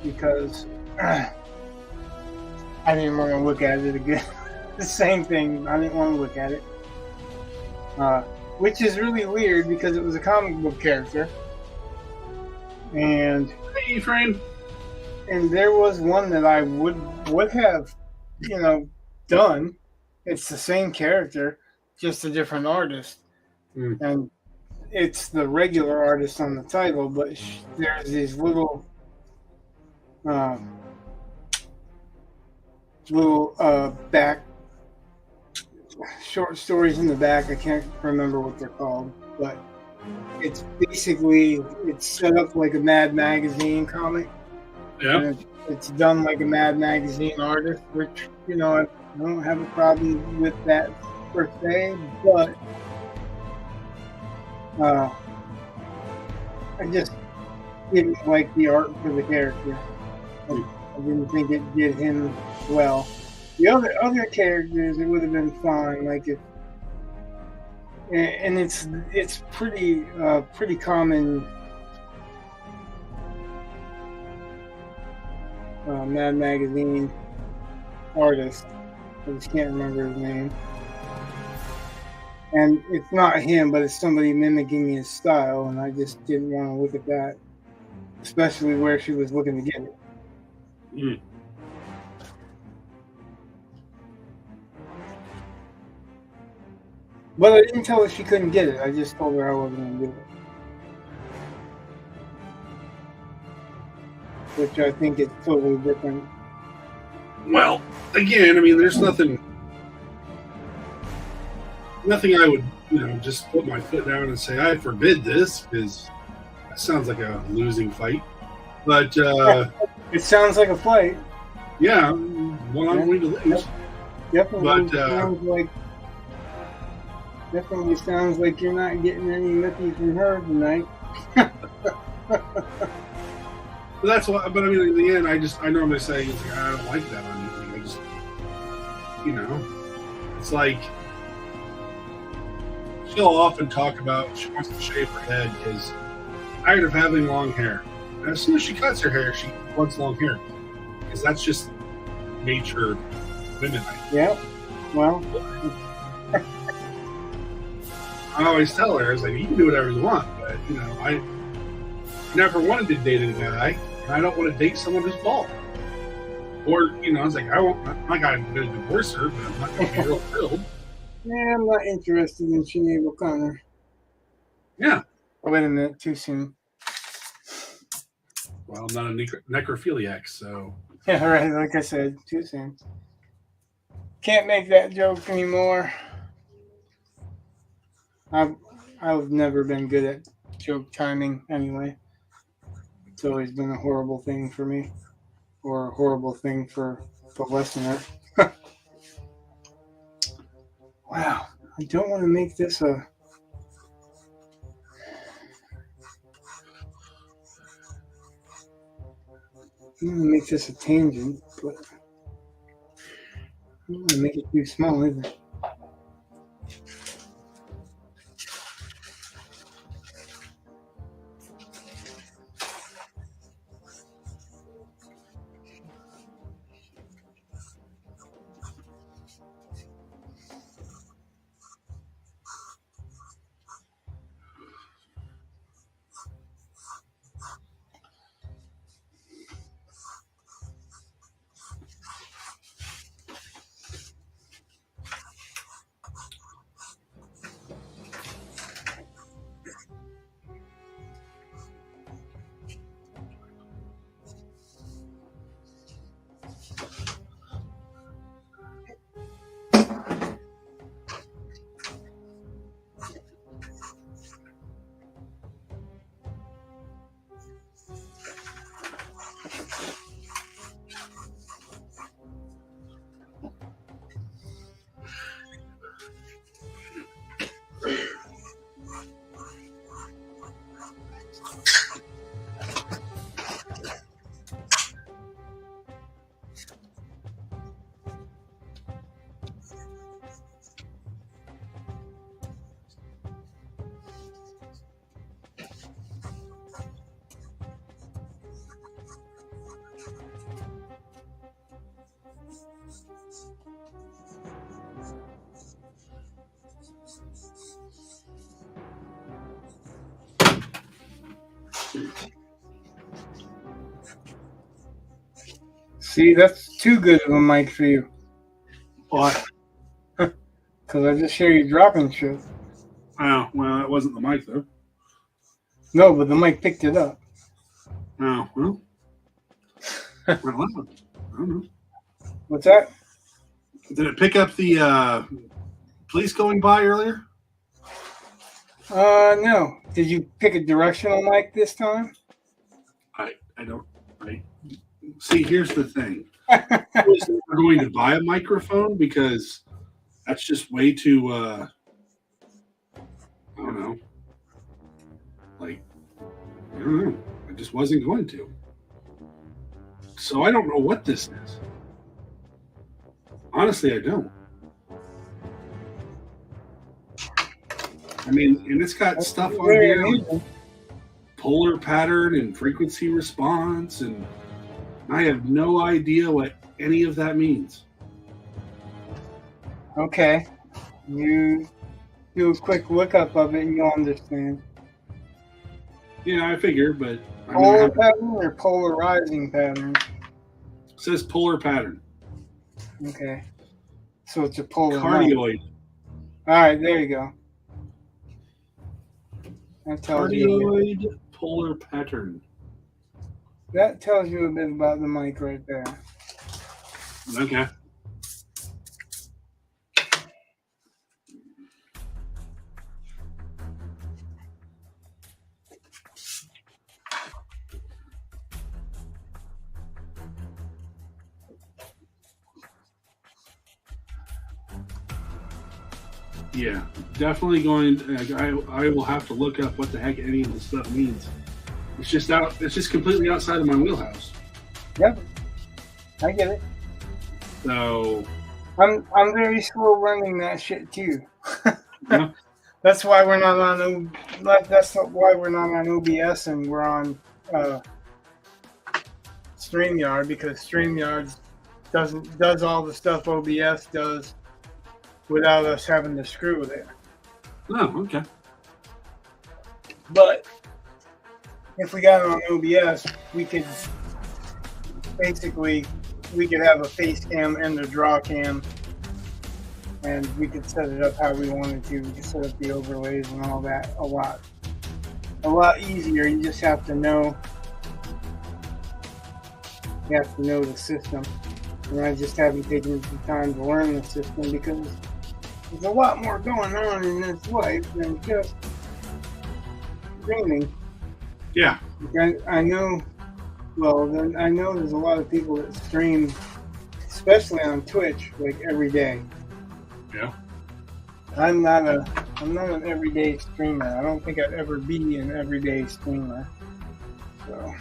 Speaker 1: Because I didn't want to look at it again. The same thing. I didn't want to look at it. Which is really weird, because it was a comic book character. And
Speaker 2: hey, friend.
Speaker 1: And there was one that I would have, done. It's the same character, just a different artist. And it's the regular artist on the title, but there's these little back short stories in the back. I can't remember what they're called, but it's basically, it's set up like a Mad Magazine comic.
Speaker 2: Yeah.
Speaker 1: It's done like a Mad Magazine artist, which, I don't have a problem with that per se, but I just didn't like the art for the character. I didn't think it did him well. The other characters, it would have been fine. Like if, and it's pretty common. Mad Magazine artist. I just can't remember his name. And it's not him, but it's somebody mimicking his style, and I just didn't want to look at that, especially where she was looking to get it.
Speaker 2: Mm.
Speaker 1: But I didn't tell her she couldn't get it. I just told her I wasn't going to do it. Which I think is totally different.
Speaker 2: Well, again, I mean, there's nothing I would, just put my foot down and say, I forbid this, because that sounds like a losing fight. But,
Speaker 1: it sounds like a fight.
Speaker 2: Yeah, one I'm going to lose.
Speaker 1: Definitely sounds like you're not getting any nookie from her tonight.
Speaker 2: But that's why. But I mean, in the end, I normally say, it's like, I don't like that on you. I just, it's like she'll often talk about she wants to shave her head because tired of having long hair. And as soon as she cuts her hair, she wants long hair because that's just nature, women.
Speaker 1: Yeah. Well,
Speaker 2: I always tell her, it's like, you can do whatever you want, but I never wanted to date a guy. I don't want to date someone who's bald. Or, it's like, I'm not going to divorce her, but I'm not going to be real thrilled.
Speaker 1: Yeah, I'm not interested in Sinead O'Connor.
Speaker 2: Yeah.
Speaker 1: Oh, wait a minute, too soon.
Speaker 2: Well, I'm not a necrophiliac, so.
Speaker 1: Yeah, right, like I said, too soon. Can't make that joke anymore. I've never been good at joke timing anyway. It's always been a horrible thing for me, or a horrible thing for the listener. Wow, I don't want to make this a... I'm going to make this a tangent, but I don't want to make it too small either. See, that's too good of a mic for you.
Speaker 2: What?
Speaker 1: Because I just hear you dropping shit.
Speaker 2: Oh, well, that wasn't the mic, though.
Speaker 1: No, but the mic picked it up.
Speaker 2: Oh, well. I don't know.
Speaker 1: What's that?
Speaker 2: Did it pick up the police going by earlier?
Speaker 1: No. Did you pick a directional mic this time?
Speaker 2: I don't. See, here's the thing. I was never going to buy a microphone because that's just way too, I don't know. Like, I don't know. I just wasn't going to. So I don't know what this is. Honestly, I don't. I mean, and it's got stuff on
Speaker 1: Very
Speaker 2: here like
Speaker 1: amusing.
Speaker 2: polar pattern and frequency response, and I have no idea what any of that means.
Speaker 1: Okay. You do a quick lookup of it and you'll understand.
Speaker 2: Yeah, I figure, but I'm gonna
Speaker 1: Polar
Speaker 2: have to,
Speaker 1: pattern or polarizing pattern?
Speaker 2: it says polar pattern.
Speaker 1: Okay. So it's a polar knife.
Speaker 2: Cardioid.
Speaker 1: Alright, there you go. That tells you
Speaker 2: Cardioid polar pattern.
Speaker 1: a bit about the mic right there.
Speaker 2: Okay. Yeah, definitely going. I will have to look up what the heck any of this stuff means. It's just out. It's just completely outside of my wheelhouse.
Speaker 1: Yep. I get it.
Speaker 2: So
Speaker 1: I'm very slow learning that shit too.
Speaker 2: yeah,
Speaker 1: That's why we're not on. That's why we're not on OBS and we're on StreamYard, because StreamYard does all the stuff OBS does without us having to screw with it.
Speaker 2: oh, okay.
Speaker 1: But if we got it on OBS, we could have a face cam and a draw cam, and we could set it up how we wanted to. We could set up the overlays and all that a lot easier. You just have to know. You have to know the system, and I just haven't taken the time to learn the system because there's a lot more going on in this life than just streaming.
Speaker 2: Yeah,
Speaker 1: I know. Well, then I know there's a lot of people that stream, especially on Twitch, like every day.
Speaker 2: yeah.
Speaker 1: I'm not an everyday streamer. I don't think I'd ever be an everyday streamer. So.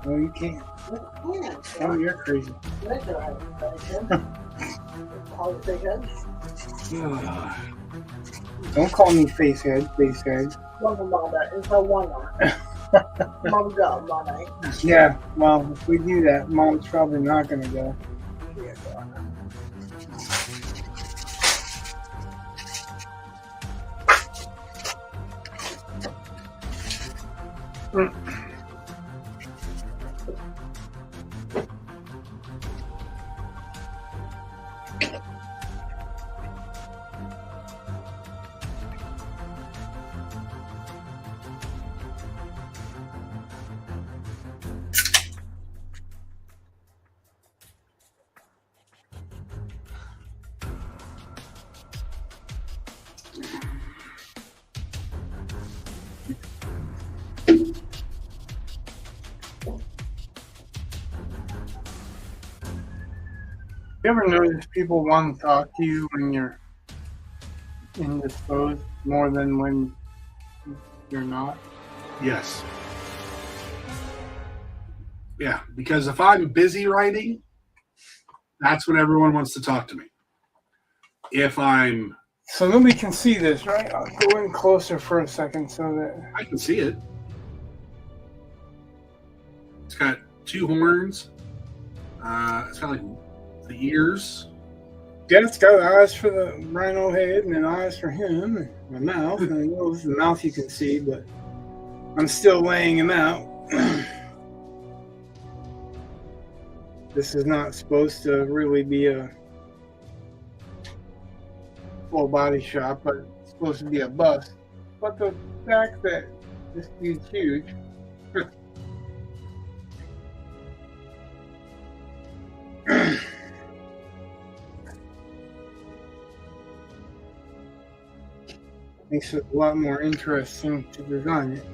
Speaker 1: Oh, you can't. Oh, you're crazy. Don't call me facehead. Yeah, well, if we do that, Mom's probably not going to go. You ever notice people want to talk to you when you're indisposed more than when you're not?
Speaker 2: Yes. Yeah, because if I'm busy writing, that's when everyone wants to talk to me. If I'm...
Speaker 1: So nobody can see this, right? I'll go in closer for a second so that...
Speaker 2: I can see it. It's got two horns. It's got like the ears.
Speaker 1: Yeah, it's got eyes for the rhino head and then eyes for him, and the mouth. And I know the mouth you can see, but I'm still laying him out. This is not supposed to really be a full body shot, but it's supposed to be a bust. But the fact that this dude's huge. Makes it a lot more interesting to design it.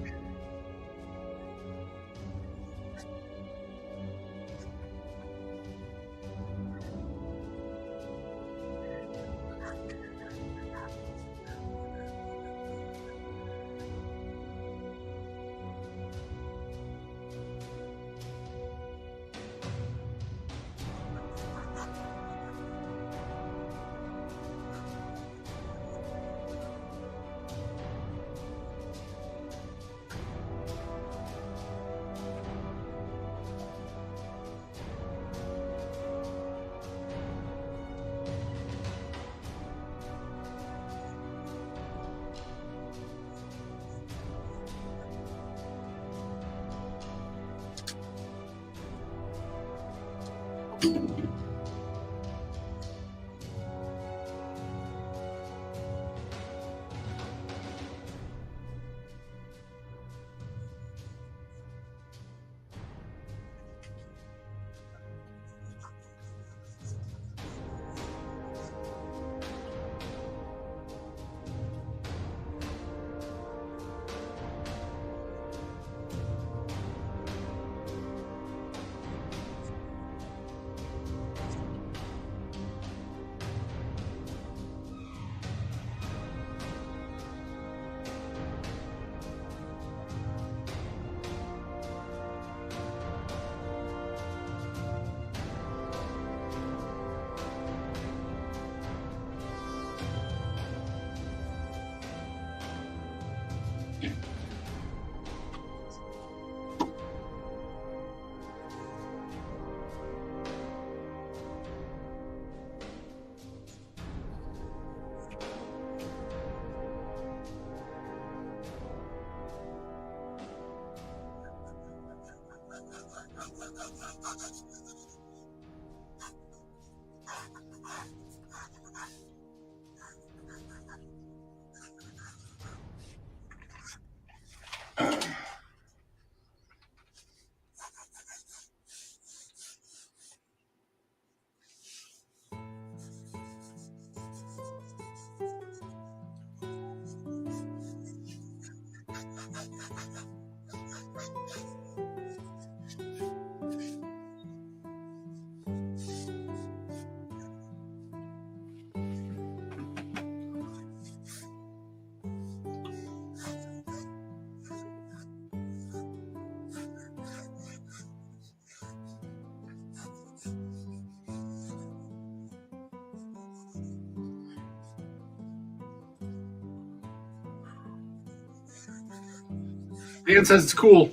Speaker 2: Dan says it's cool.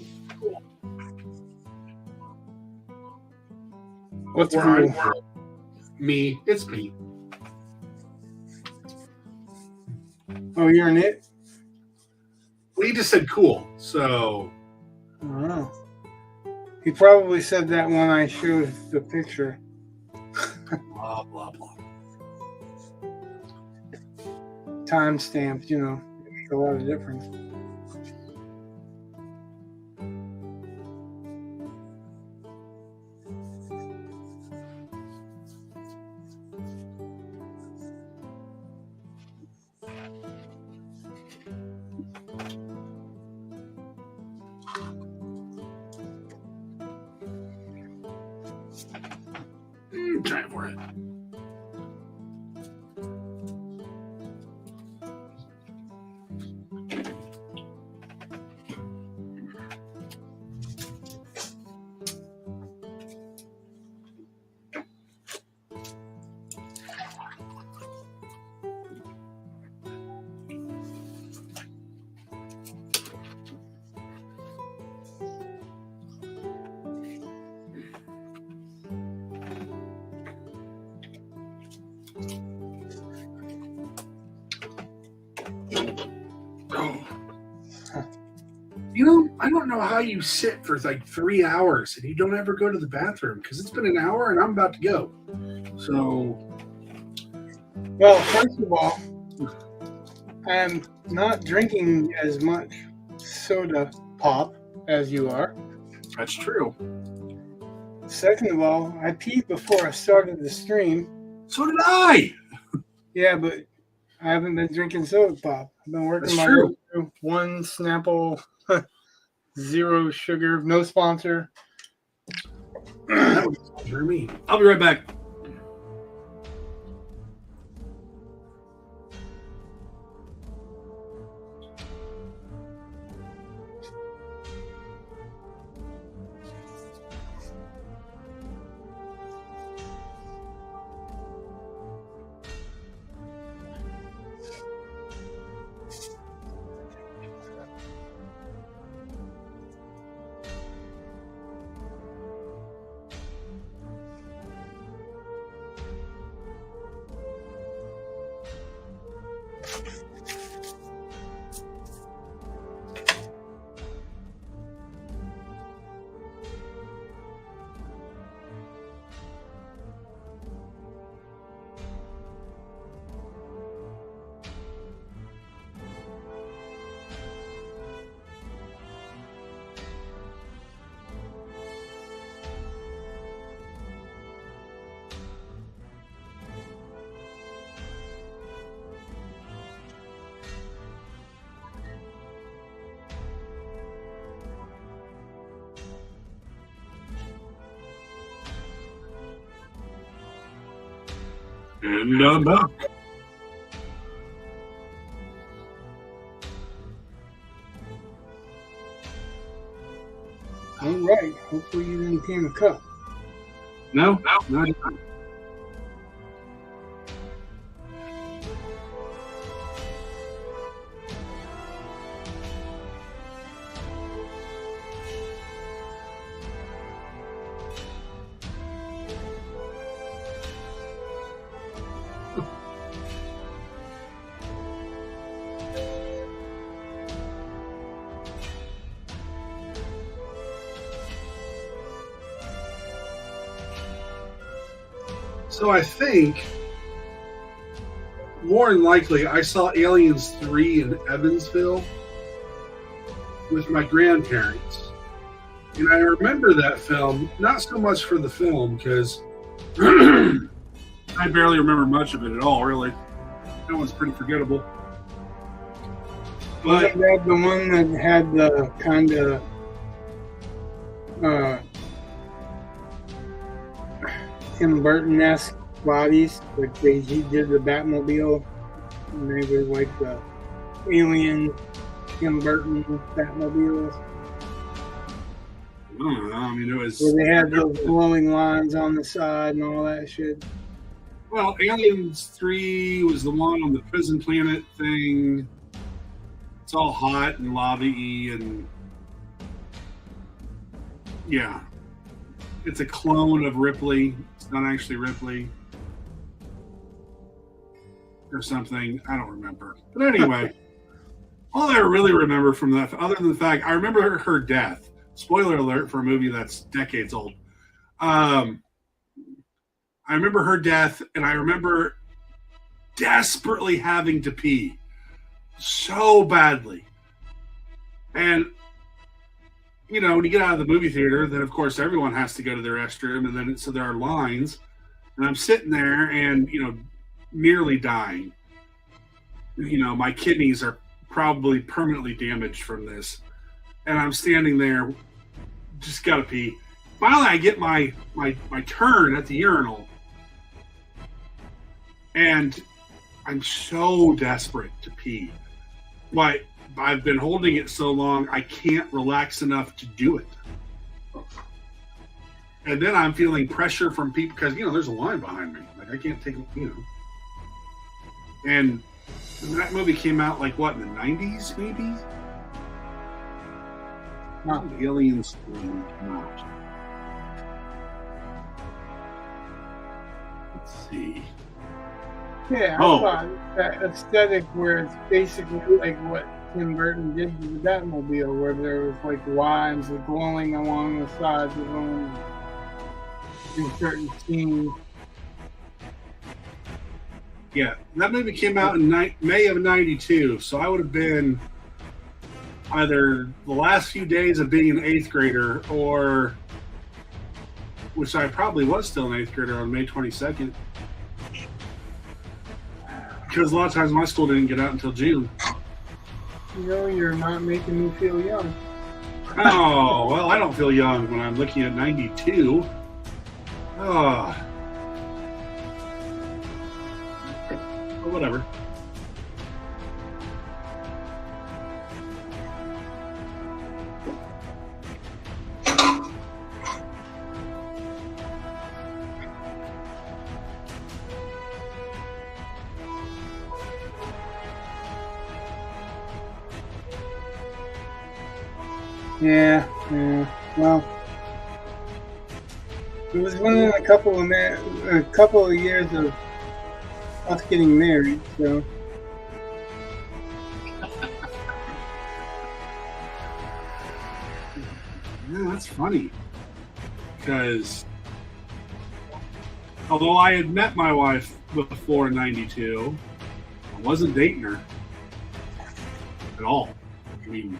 Speaker 1: What's
Speaker 2: We're
Speaker 1: cool?
Speaker 2: on me. It's me.
Speaker 1: Oh, you're in it?
Speaker 2: Well, you just said cool, so
Speaker 1: Oh. He probably said that when I showed the picture.
Speaker 2: blah blah blah.
Speaker 1: Timestamps, you know, make a lot of difference.
Speaker 2: Try for it. You know, I don't know how you sit for like 3 hours and you don't ever go to the bathroom because it's been an hour and I'm about to go. So,
Speaker 1: Well, first of all, I'm not drinking as much soda pop as you are.
Speaker 2: that's true.
Speaker 1: Second of all, I peed before I started the stream.
Speaker 2: So did I.
Speaker 1: Yeah, but I haven't been drinking soda pop. I've been working
Speaker 2: That's
Speaker 1: my
Speaker 2: true.
Speaker 1: way through one Snapple, zero sugar, no sponsor.
Speaker 2: That was for me. I'll be right back. And back.
Speaker 1: All right. Hopefully you didn't can a cup.
Speaker 2: No, not even. So I think, more than likely, I saw Aliens 3 in Evansville with my grandparents. And I remember that film, not so much for the film, because I barely remember much of it at all, really. That one's pretty forgettable. But
Speaker 1: Wasn't that the one that had the kind of Tim Burton-esque bodies? Like he did the Batmobile, and they were like the alien Tim Burton Batmobiles.
Speaker 2: I don't know. I mean, it was.
Speaker 1: Where they had those glowing lines on the side and all that shit.
Speaker 2: Well, Aliens 3 was the one on the prison planet thing. It's all hot and lava-y and. Yeah. It's a clone of Ripley. It's not actually Ripley. Or something. I don't remember. But anyway, all I really remember from that, other than the fact, I remember her death. Spoiler alert for a movie that's decades old. I remember her death, and I remember desperately having to pee so badly. And, you know, when you get out of the movie theater, then of course everyone has to go to their restroom, and then so there are lines. And I'm sitting there and, you know, nearly dying. You know, my kidneys are probably permanently damaged from this. And I'm standing there, just gotta pee. Finally, I get my turn at the urinal. And I'm so desperate to pee. But I've been holding it so long, I can't relax enough to do it. And then I'm feeling pressure from people, because, you know, there's a line behind me. Like, I can't take, you know. And that movie came out, like, what, in the 90s, maybe? Not Aliens 3 came out. Let's see.
Speaker 1: Yeah, I thought that aesthetic where it's basically like what Tim Burton did to the Batmobile, where there was like lines of glowing along the sides of them in certain scenes.
Speaker 2: Yeah, that movie came out in May of '92, so I would have been either the last few days of being an 8th grader, or, which I probably was still an 8th grader on May 22nd. Because a lot of times my school didn't get out until June.
Speaker 1: You know, you're not making me feel young.
Speaker 2: Oh, well, I don't feel young when I'm looking at 92. Oh. But whatever.
Speaker 1: Yeah, well, it was within a couple of years of us getting married, so.
Speaker 2: Yeah, that's funny. Because although I had met my wife before '92, I wasn't dating her at all. I mean,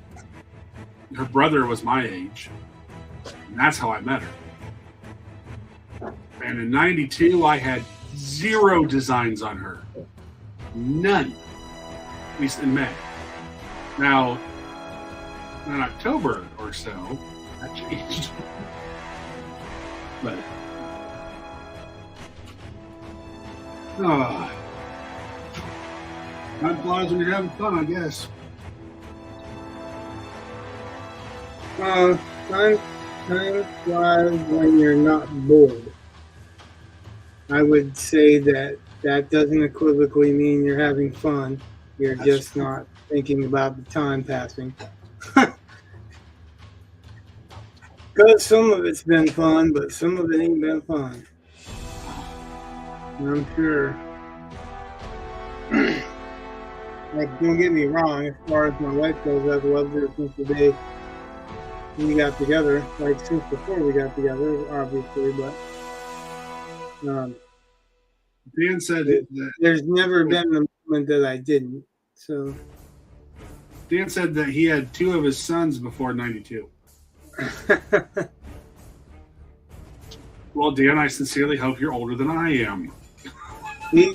Speaker 2: her brother was my age, and that's how I met her. And in '92, I had 0 designs on her. None. At least in May. Now, in October or so, that changed. But Oh. Time flies when you're having fun, I guess.
Speaker 1: Time flies when you're not bored. I would say that doesn't equivocally mean you're having fun. You're
Speaker 2: That's
Speaker 1: just
Speaker 2: true.
Speaker 1: not thinking about the time passing. Because some of it's been fun, but some of it ain't been fun. And I'm sure. Like, don't get me wrong, as far as my wife goes, I've loved her since the day we got together. Like, since before we got together, obviously, but
Speaker 2: Dan said that
Speaker 1: there's never been a moment that I didn't. So,
Speaker 2: Dan said that he had 2 of his sons before 92. Well, Dan, I sincerely hope you're older than I am.
Speaker 1: he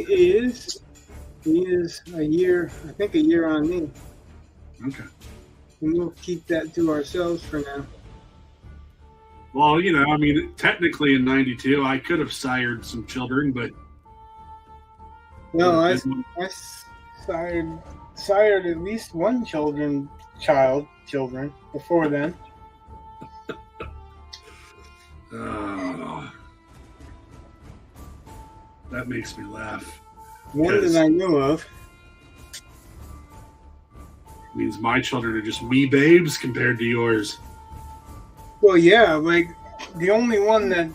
Speaker 1: is a year, I think a year on me.
Speaker 2: Okay.
Speaker 1: And we'll keep that to ourselves for now.
Speaker 2: Well, you know, I mean, technically in 92, I could have sired some children, but...
Speaker 1: No, I sired at least one children before then.
Speaker 2: That makes me laugh.
Speaker 1: One that I know of.
Speaker 2: Means my children are just wee babes compared to yours.
Speaker 1: Well, yeah, like the only one that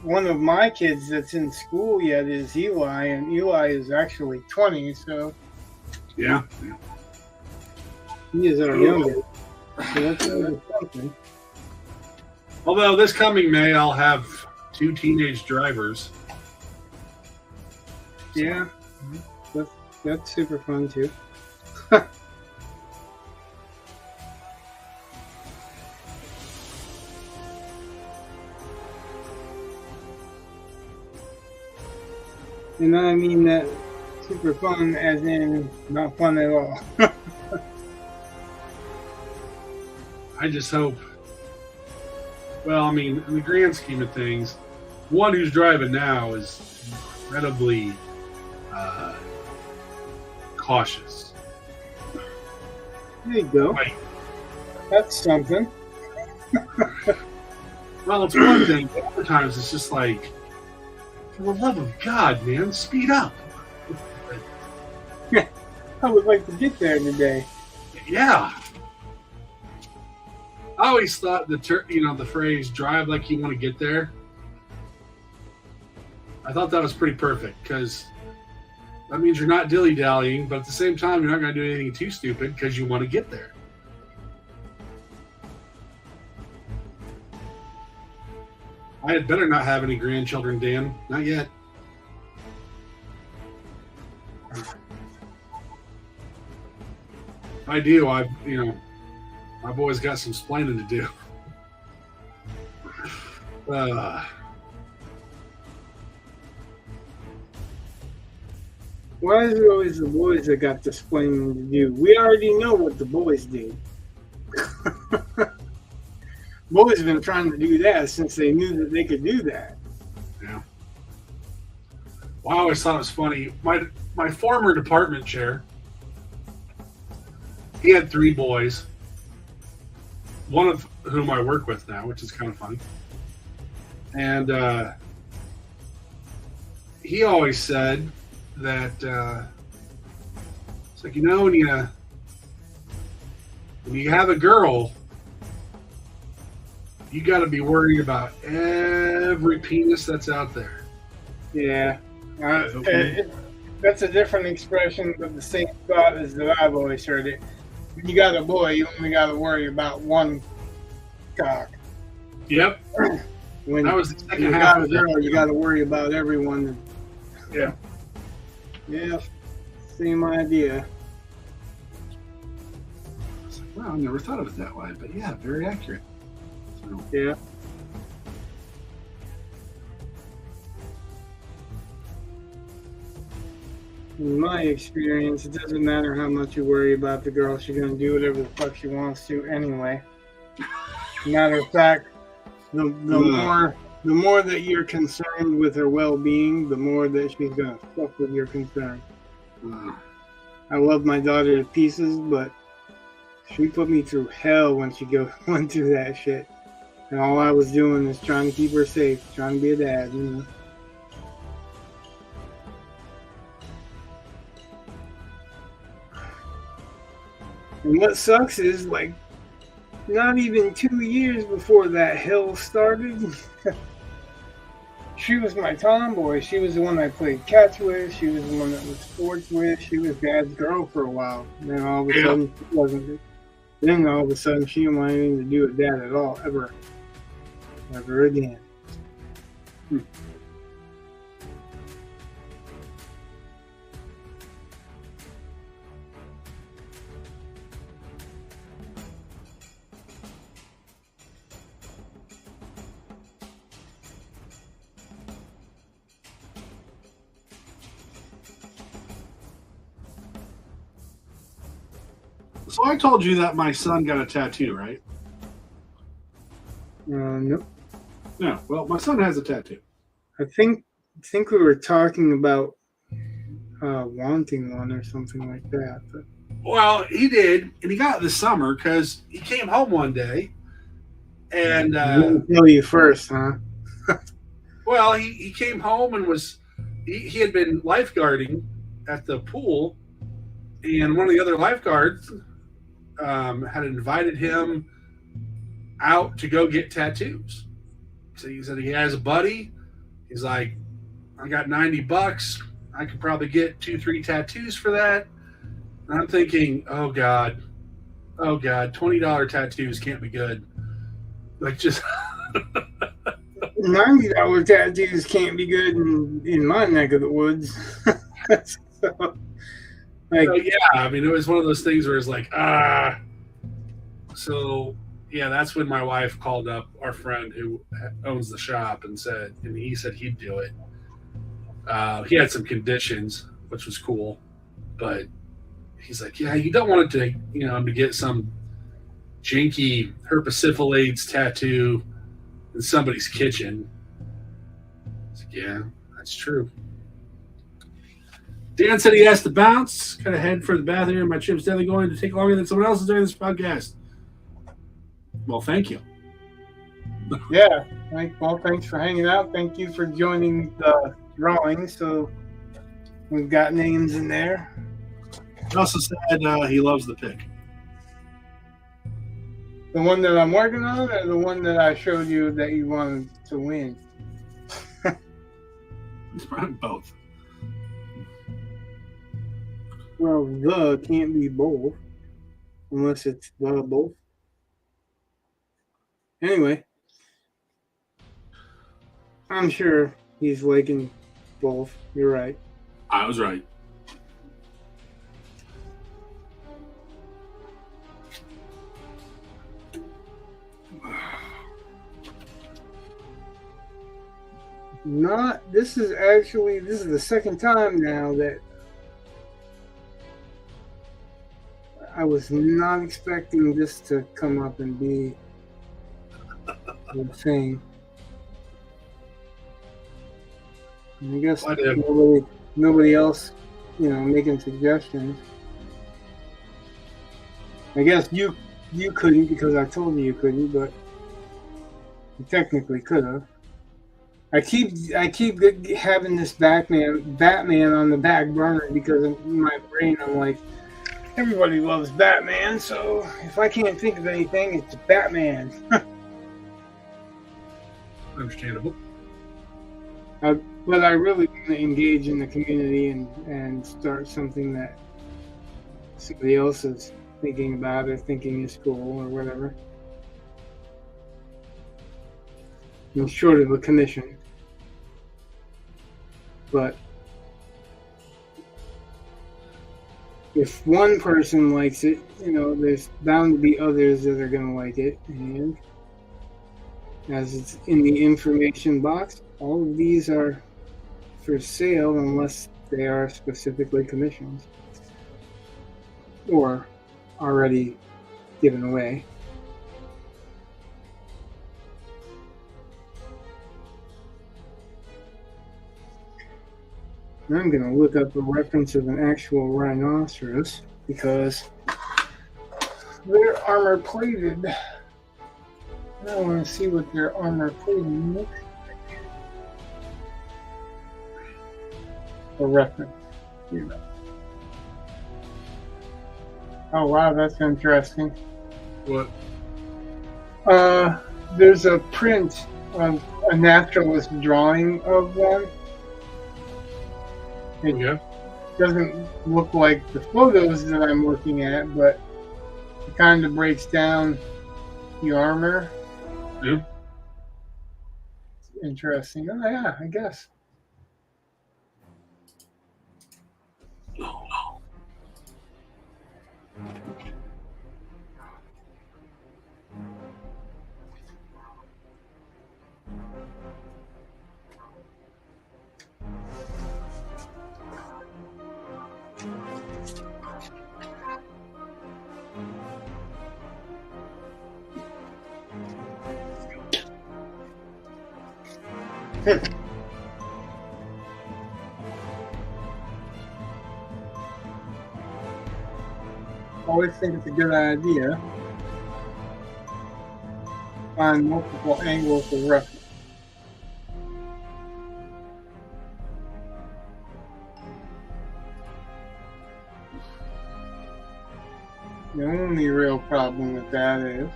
Speaker 1: one of my kids that's in school yet is Eli, and Eli is actually 20, so
Speaker 2: Yeah.
Speaker 1: he is our youngest. So that's something.
Speaker 2: Although this coming May, I'll have 2 teenage drivers.
Speaker 1: Yeah, that's super fun too. And I mean that super fun as in not fun at all.
Speaker 2: I just hope. Well, I mean, in the grand scheme of things, one who's driving now is incredibly cautious.
Speaker 1: There you go.
Speaker 2: Like,
Speaker 1: That's something.
Speaker 2: well, it's one thing, but other times it's just like, for the love of God, man, speed up.
Speaker 1: I would like to get there today.
Speaker 2: Yeah. I always thought the phrase "drive like you want to get there." I thought that was pretty perfect because that means you're not dilly-dallying, but at the same time, you're not going to do anything too stupid because you want to get there. I had better not have any grandchildren, Dan. Not yet. If I do, I've always got some splaining to do.
Speaker 1: Why is it always the boys that got the explaining to do? We already know what the boys do. Boys have been trying to do that since they knew that they could do that.
Speaker 2: Yeah. Well, I always thought it was funny. My former department chair, he had 3 boys, one of whom I work with now, which is kind of funny. And he always said that it's like, when you have a girl, you got to be worried about every penis that's out there.
Speaker 1: Yeah. That's a different expression, but the same thought as that I've always heard it. When you got a boy, you only got to worry about one cock.
Speaker 2: Yep.
Speaker 1: When
Speaker 2: that was the second
Speaker 1: you
Speaker 2: half
Speaker 1: got a
Speaker 2: of
Speaker 1: girl,
Speaker 2: that.
Speaker 1: you got to worry about everyone.
Speaker 2: Yeah.
Speaker 1: Yeah. Same idea.
Speaker 2: I was like, wow, I never thought of it that way, but yeah, very accurate. So,
Speaker 1: Yeah. In my experience, it doesn't matter how much you worry about the girl. She's going to do whatever the fuck she wants to anyway. Matter of fact, the The more that you're concerned with her well-being, the more that she's gonna fuck with your concern. I love my daughter to pieces, but she put me through hell when she went through that shit. And all I was doing is trying to keep her safe, trying to be a dad, you know. And what sucks is, like, not even 2 years before that hell started, she was my tomboy. She was the one I played catch with. She was the one that was sports with. She was dad's girl for a while. And then all of a sudden, she wasn't. Then all of a sudden, she didn't want anything to do with dad at all, ever. Never again.
Speaker 2: So I told you that my son got a tattoo, right?
Speaker 1: Nope.
Speaker 2: No. Well, my son has a tattoo.
Speaker 1: I think we were talking about wanting one or something like that. But
Speaker 2: Well, he did, and he got it this summer because he came home one day, and
Speaker 1: I didn't tell you first, huh?
Speaker 2: well, he came home and he had been lifeguarding at the pool, and one of the other lifeguards had invited him out to go get tattoos. So he said he has a buddy. He's like, I got $90. I could probably get 2-3 tattoos for that. And I'm thinking, oh God, $20 tattoos can't be good. Like just
Speaker 1: $90 tattoos can't be good in my neck of the woods. So, like,
Speaker 2: so, yeah, I mean, it was one of those things where it's like, So, yeah, that's when my wife called up our friend who owns the shop and he said he'd do it. He had some conditions, which was cool, but he's like, yeah, you don't want it to get some janky herpesiphilates tattoo in somebody's kitchen. Like, yeah, that's true. Dan said he has to bounce. Got to head for the bathroom. My trip's definitely going to take longer than someone else's during this podcast. Well, thank you.
Speaker 1: yeah. Thanks for hanging out. Thank you for joining the drawing. So we've got names in there.
Speaker 2: He also said he loves the pick.
Speaker 1: The one that I'm working on, or the one that I showed you that you wanted to win?
Speaker 2: It's probably both.
Speaker 1: Well, the can't be both, unless it's the both. Anyway, I'm sure he's liking both. You're right.
Speaker 2: I was right.
Speaker 1: This is the second time now that I was not expecting this to come up and be the thing. And I guess nobody else, making suggestions. I guess you couldn't because I told you couldn't, but you technically could have. I keep having this Batman on the back burner because in my brain I'm like, everybody loves Batman, so if I can't think of anything, it's Batman.
Speaker 2: Understandable.
Speaker 1: But I really want to engage in the community and start something that somebody else is thinking about or thinking is cool or whatever. I'm short of a commission. But if one person likes it, there's bound to be others that are going to like it. And as it's in the information box, all of these are for sale unless they are specifically commissioned or already given away. I'm going to look up a reference of an actual rhinoceros because they're armor plated. I want to see what their armor plating looks like. A reference. Here. Oh wow, that's interesting.
Speaker 2: What?
Speaker 1: There's a print of a naturalist drawing of them. It
Speaker 2: Yeah.
Speaker 1: doesn't look like the photos that I'm looking at, but it kind of breaks down the armor.
Speaker 2: Yeah.
Speaker 1: It's interesting. Oh yeah, I guess. Always think it's a good idea to find multiple angles of reference. The only real problem with that is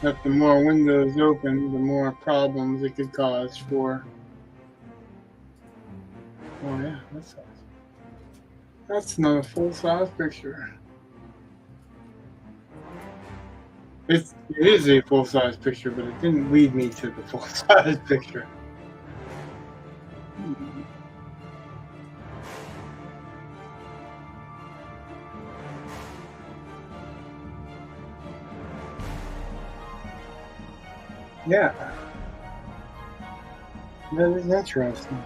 Speaker 1: that the more windows open, the more problems it could cause for. Oh yeah, that's not a full-size picture. It is a full-size picture, but it didn't lead me to the full-size picture. Yeah, that is interesting.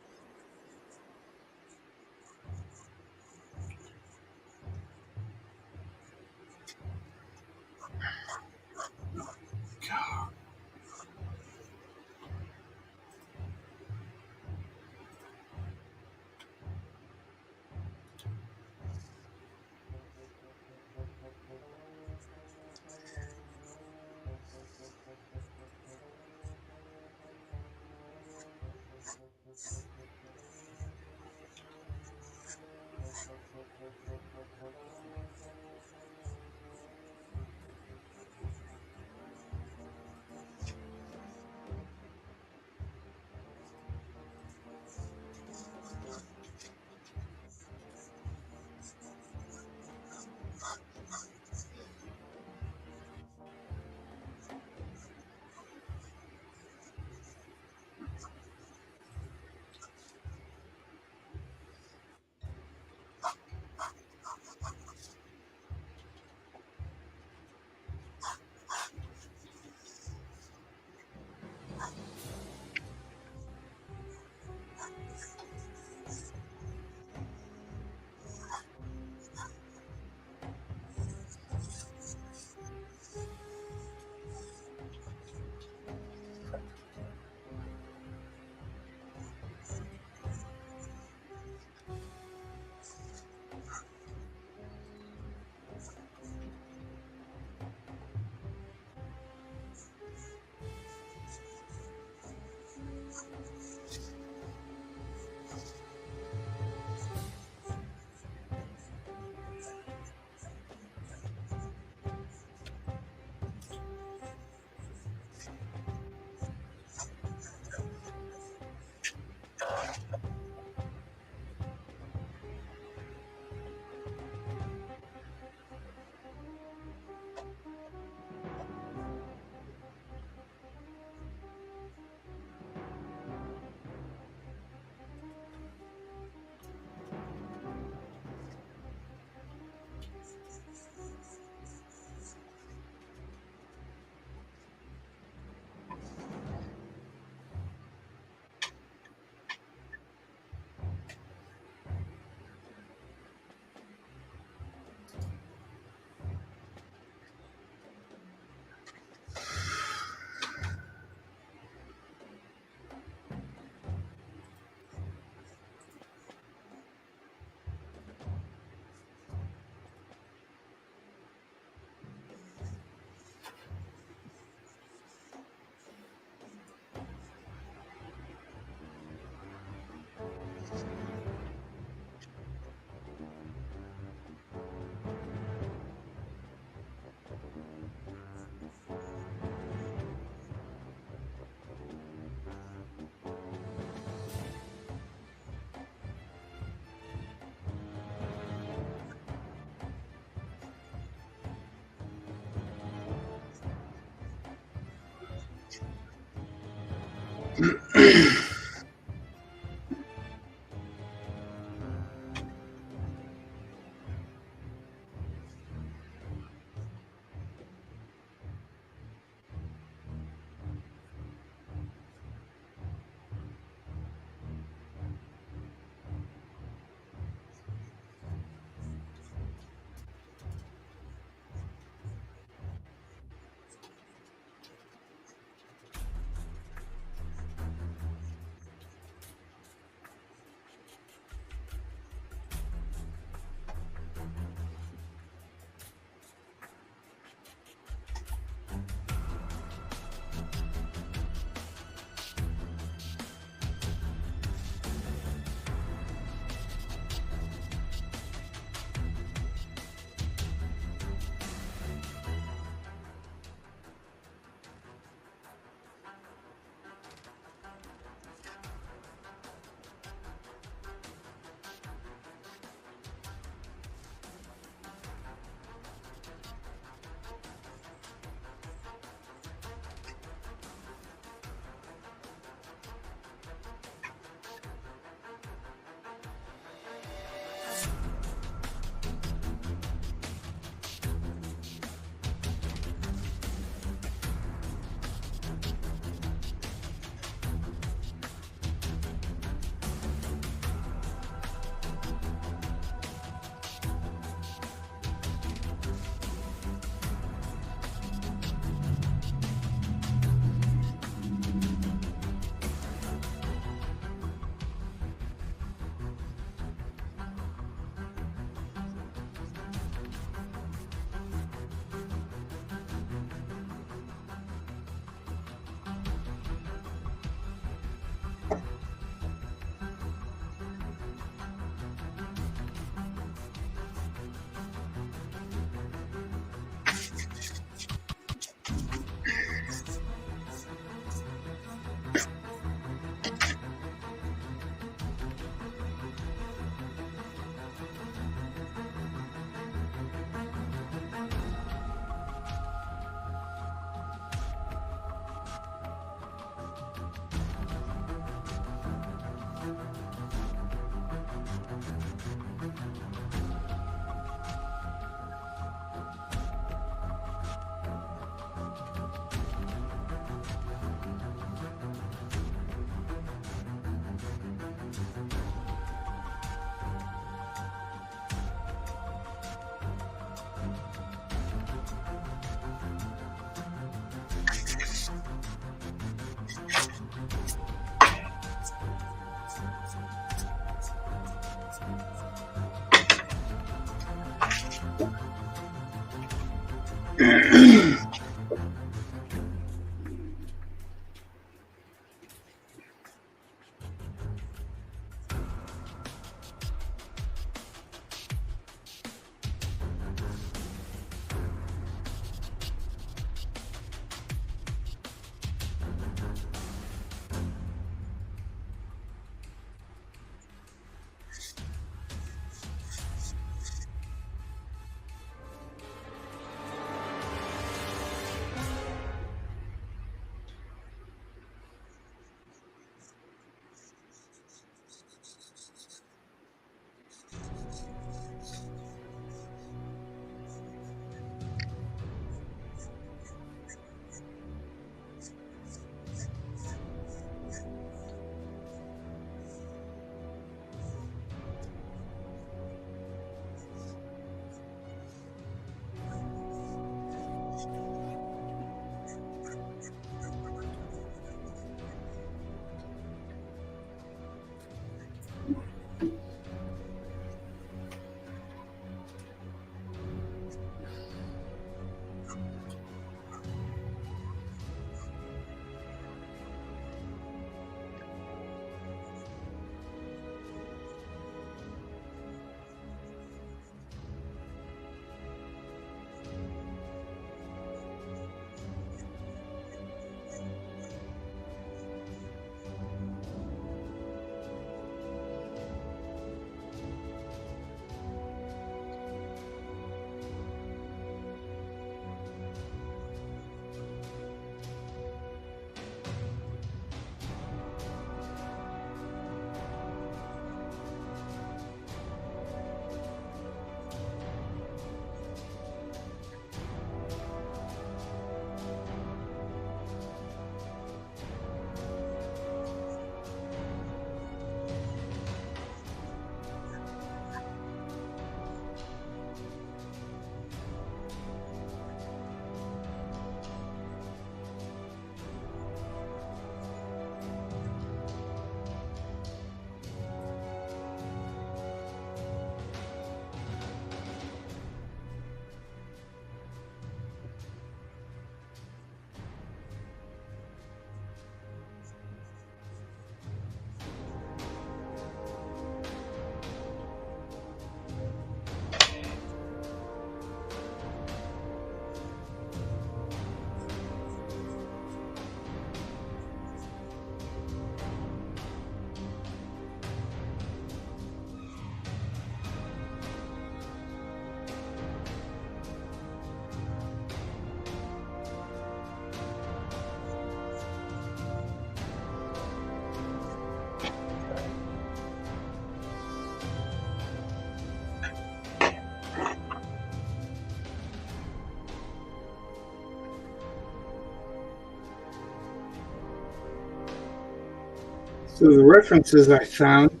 Speaker 1: So the references I found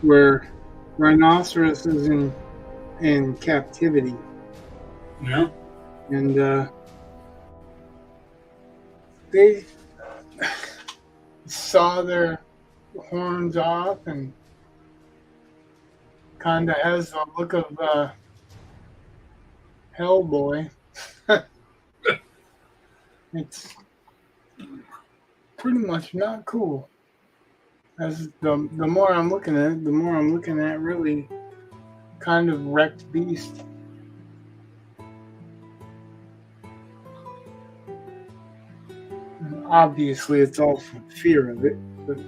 Speaker 1: were rhinoceroses in captivity,
Speaker 2: Yeah.
Speaker 1: and they saw their horns off and kind of has the look of Hellboy. It's pretty much not cool. As the more I'm looking at it, the more I'm looking at really kind of wrecked beast. And obviously, it's all from fear of it. But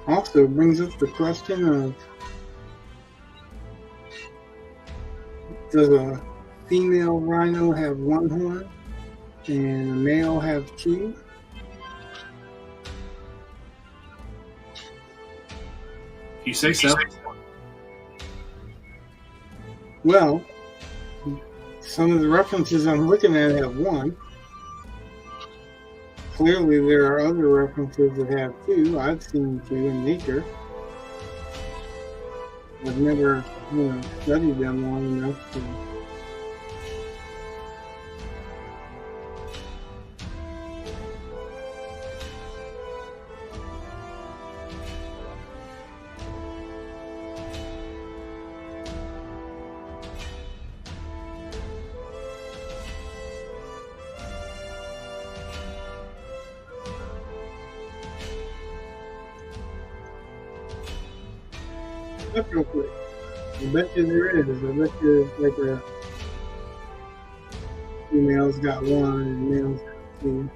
Speaker 1: also brings up the question of, does a female rhino have one horn and a male have two?
Speaker 2: You say so?
Speaker 1: Well, some of the references I'm looking at have one. Clearly, there are other references that have two. I've seen two in nature. I've never, studied them long enough to. up real quick. I bet you there is. I bet you like a female's got one and male's got two.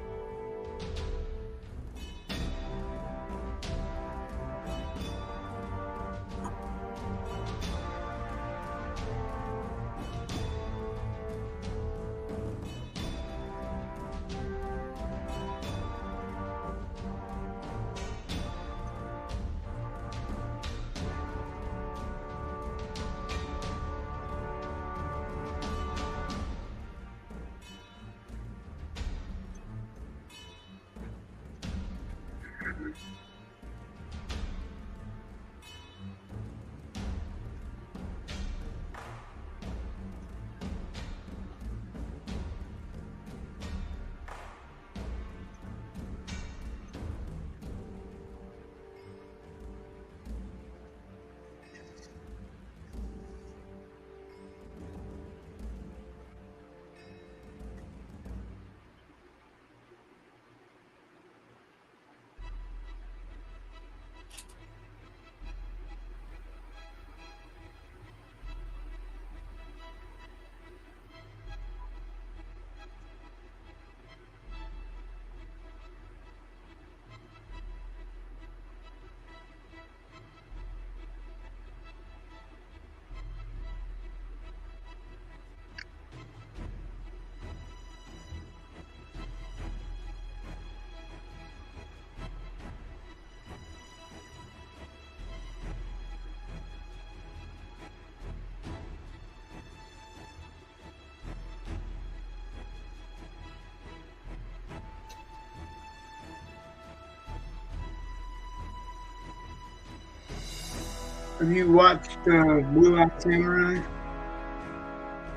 Speaker 1: Have you watched Blue Eye Samurai?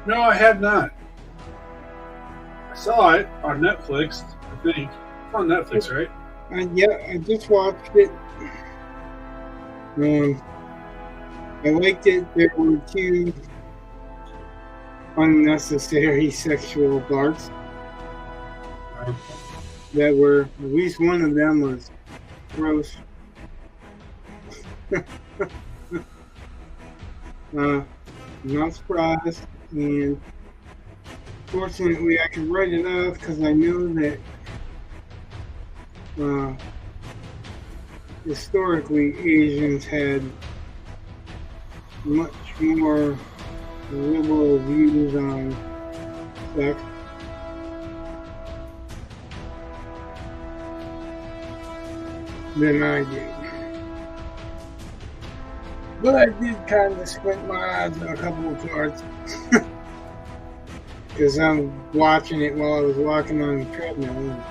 Speaker 2: No, I have not. I saw it on Netflix, I think. It's on Netflix, right?
Speaker 1: Yeah, I just watched it. I liked it. There were two unnecessary sexual parts that were, at least one of them was gross. Not surprised, and fortunately I can write it off because I know that historically Asians had much more liberal views on sex. Than I do. But I did kind of squint my eyes on a couple of parts. Because I'm watching it while I was walking on the treadmill.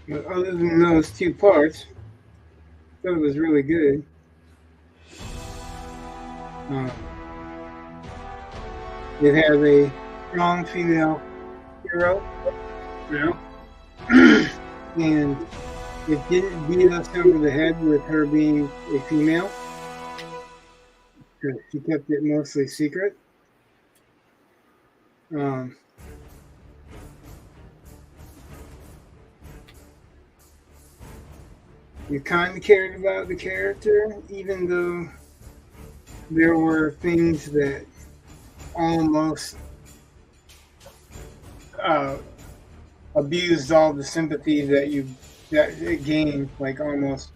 Speaker 1: But other than those two parts, I thought it was really good. It has a strong female hero.
Speaker 2: Yeah.
Speaker 1: And it didn't beat us over the head with her being a female. Because she kept it mostly secret. You kind of cared about the character, even though there were things that almost abused all the sympathy that it gained, like almost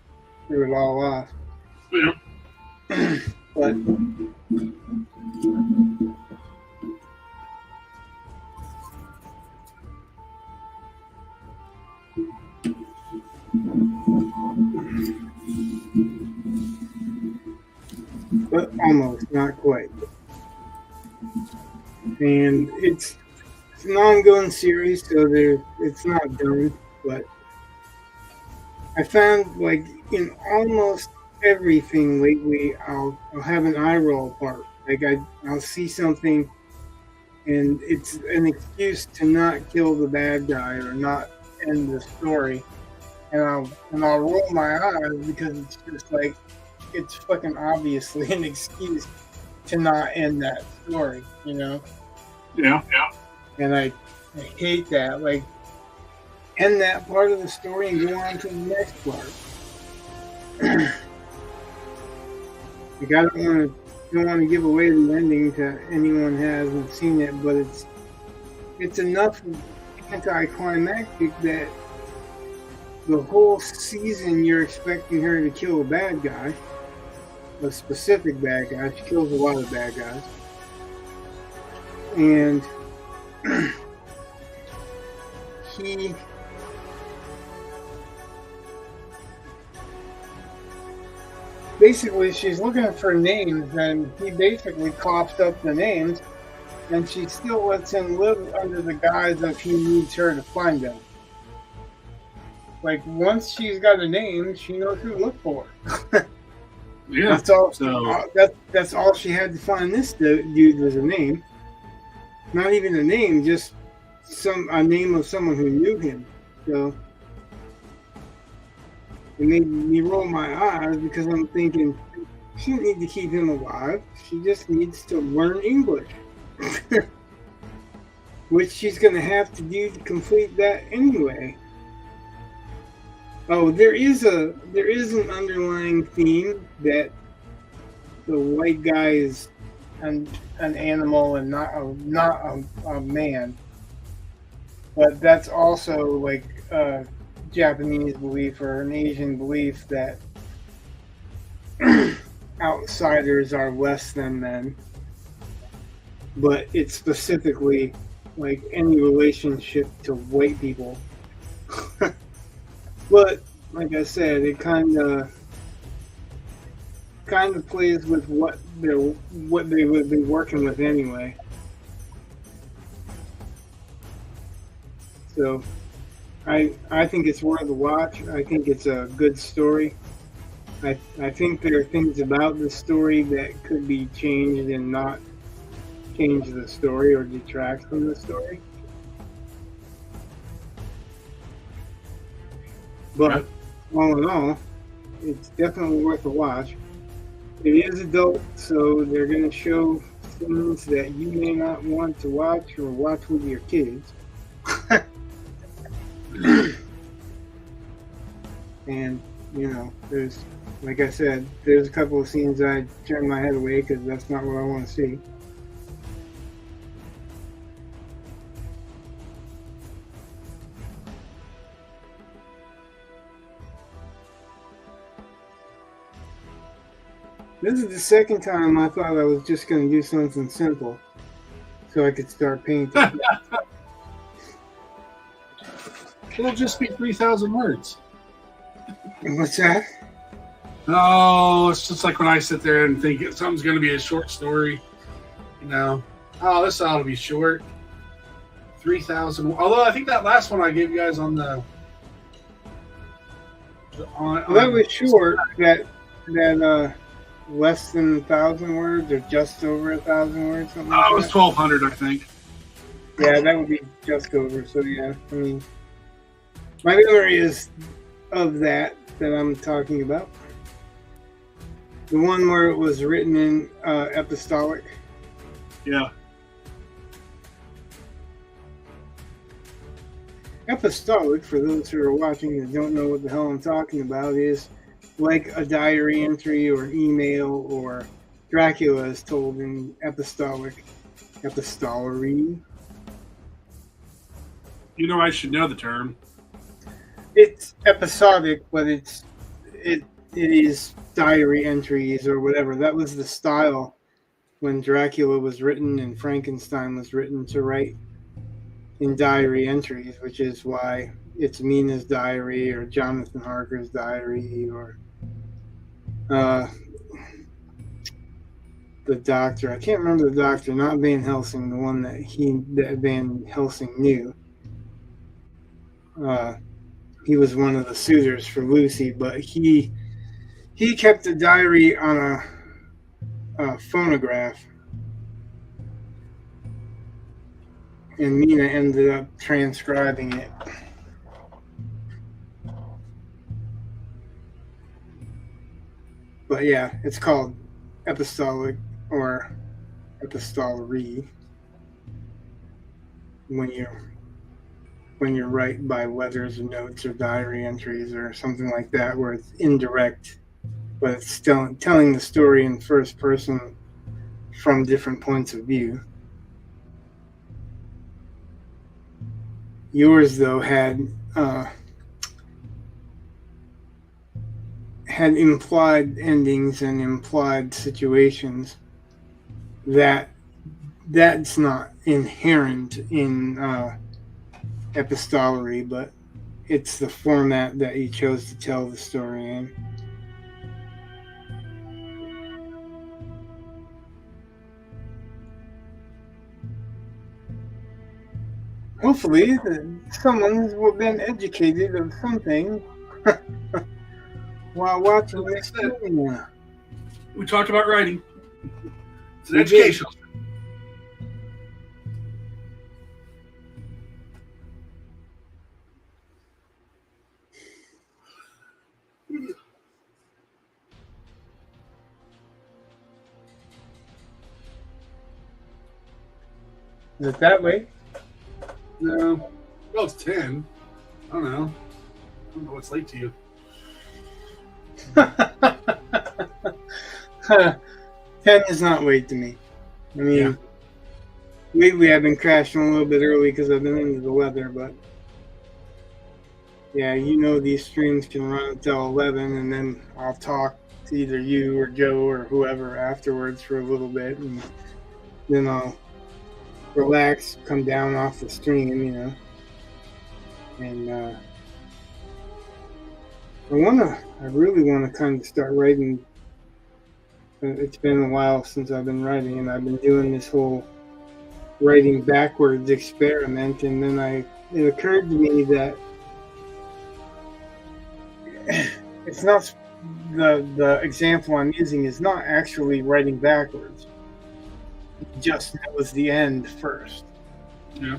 Speaker 1: threw it all off.
Speaker 2: Yeah.
Speaker 1: But almost, not quite. And it's an ongoing series, so it's not done. But I found, like, in almost everything lately, I'll have an eye roll part. Like I'll see something, and it's an excuse to not kill the bad guy or not end the story, and I'll roll my eyes because it's just like it's fucking obviously an excuse to not end that story, you know?
Speaker 2: Yeah.
Speaker 1: And I hate that. Like, end that part of the story and go on to the next part. Like, I don't want to give away the ending to anyone who hasn't seen it, but it's enough anticlimactic that the whole season you're expecting her to kill a bad guy, a specific bad guy. She kills a lot of bad guys, and he basically, she's looking for names, and he basically coughs up the names, and she still lets him live under the guise of he needs her to find them. Like, once she's got a name, she knows who to look for.
Speaker 2: Yeah.
Speaker 1: That's all.
Speaker 2: So
Speaker 1: That's all she had to find this dude was a name. Not even a name, just a name of someone who knew him. So it made me roll my eyes because I'm thinking she doesn't need to keep him alive. She just needs to learn English, which she's going to have to do to complete that anyway. Oh, there is an underlying theme that the white guy is an animal and not a man, but that's also like a Japanese belief or an Asian belief that outsiders are less than men. But it's specifically like any relationship to white people. But like I said, it kind of plays with what they would be working with anyway. So I think it's worth a watch. I think it's a good story. I think there are things about the story that could be changed and not change the story or detract from the story. But all in all, it's definitely worth a watch. It is adult, so they're going to show things that you may not want to watch or watch with your kids. And, you know, there's, like I said, there's a couple of scenes I turn my head away because that's not what I want to see. This is the second time I thought I was just going to do something simple so I could start painting.
Speaker 2: It'll just be 3,000 words.
Speaker 1: What's that?
Speaker 2: Oh, it's just like when I sit there and think something's going to be a short story. You know, oh, this ought to be short. 3,000. Although I think that last one I gave you guys on the.
Speaker 1: That was short. That less than 1,000 words or just over 1,000 words, something like
Speaker 2: it was 1,200, I think.
Speaker 1: Yeah, that would be just over. So yeah, I mean, my memory is of that I'm talking about. The one where it was written in epistolic.
Speaker 2: Yeah.
Speaker 1: Epistolic, for those who are watching that don't know what the hell I'm talking about, is like a diary entry or email, or Dracula is told in epistolary.
Speaker 2: You know, I should know the term.
Speaker 1: It's episodic, but it is diary entries or whatever. That was the style when Dracula was written and Frankenstein was written, to write in diary entries, which is why it's Mina's diary or Jonathan Harker's diary or the doctor. I can't remember the doctor, not Van Helsing, the one that Van Helsing knew. He was one of the suitors for Lucy, but he kept a diary on a phonograph, and Mina ended up transcribing it. But yeah, it's called epistolic or epistolary when you write by letters or notes or diary entries or something like that, where it's indirect, but it's still telling the story in first person from different points of view. Yours, though, had implied endings and implied situations that's not inherent in epistolary, but it's the format that you chose to tell the story in. Hopefully, someone's been educated of something while watching this movie.
Speaker 2: We talked about writing. It's an educational.
Speaker 1: Is it that way?
Speaker 2: No. Well, it's 10. I don't know. I don't know what's late to you.
Speaker 1: 10 is not late to me. I mean, lately I've been crashing a little bit early because I've been into the weather, but yeah, these streams can run until 11, and then I'll talk to either you or Joe or whoever afterwards for a little bit, and then I'll relax, come down off the stream, and I really want to kind of start writing. It's been a while since I've been writing, and I've been doing this whole writing backwards experiment, and then it occurred to me that it's not, the example I'm using is not actually writing backwards. It just knows the end first.
Speaker 2: Yeah.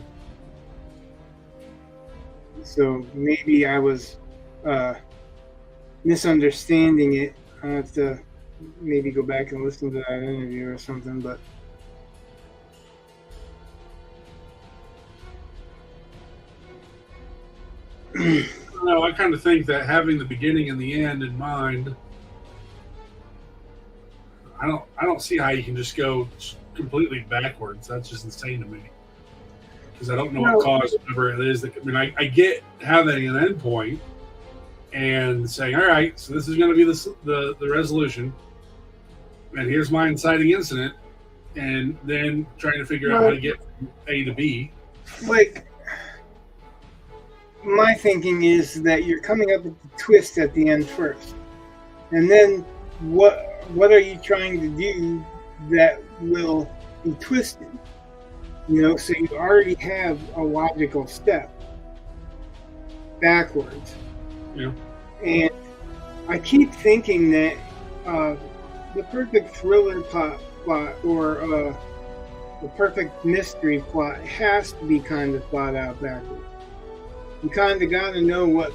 Speaker 1: So maybe I was misunderstanding it. I have to maybe go back and listen to that interview or something, but
Speaker 2: No, I kind of think that having the beginning and the end in mind, I don't see how you can just go completely backwards. That's just insane to me. Because I don't know what caused whatever it is. I get having an end point and saying, all right, so this is going to be the resolution, and here's my inciting incident, and then trying to figure out how to get from A to B.
Speaker 1: Like, my thinking is that you're coming up with the twist at the end first, and then what are you trying to do that will be twisted? So you already have a logical step backwards.
Speaker 2: Yeah.
Speaker 1: And I keep thinking that the perfect thriller plot or the perfect mystery plot has to be kind of thought out backwards. You kind of got to know what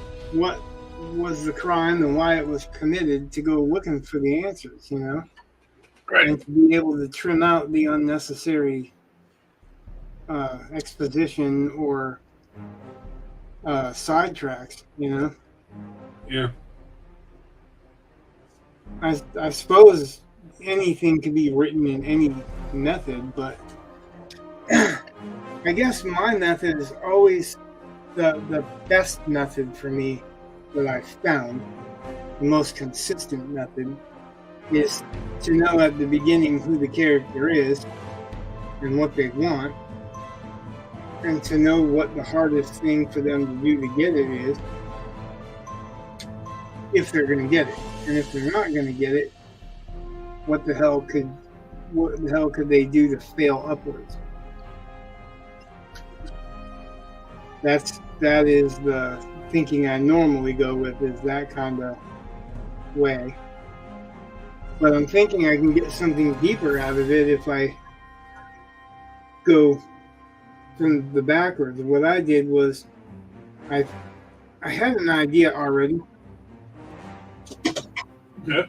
Speaker 1: was the crime and why it was committed to go looking for the answers,
Speaker 2: Right.
Speaker 1: And to be able to trim out the unnecessary exposition or sidetracks.
Speaker 2: Yeah.
Speaker 1: I suppose anything can be written in any method, but I guess my method is always the best method for me that I've found. The most consistent method is to know at the beginning who the character is and what they want, and to know what the hardest thing for them to do to get it is, if they're going to get it. And if they're not going to get it, what the hell could they do to fail upwards? That is the thinking I normally go with, is that kind of way. But I'm thinking I can get something deeper out of it if I go from the backwards. What I did was I had an idea already.
Speaker 2: Yeah.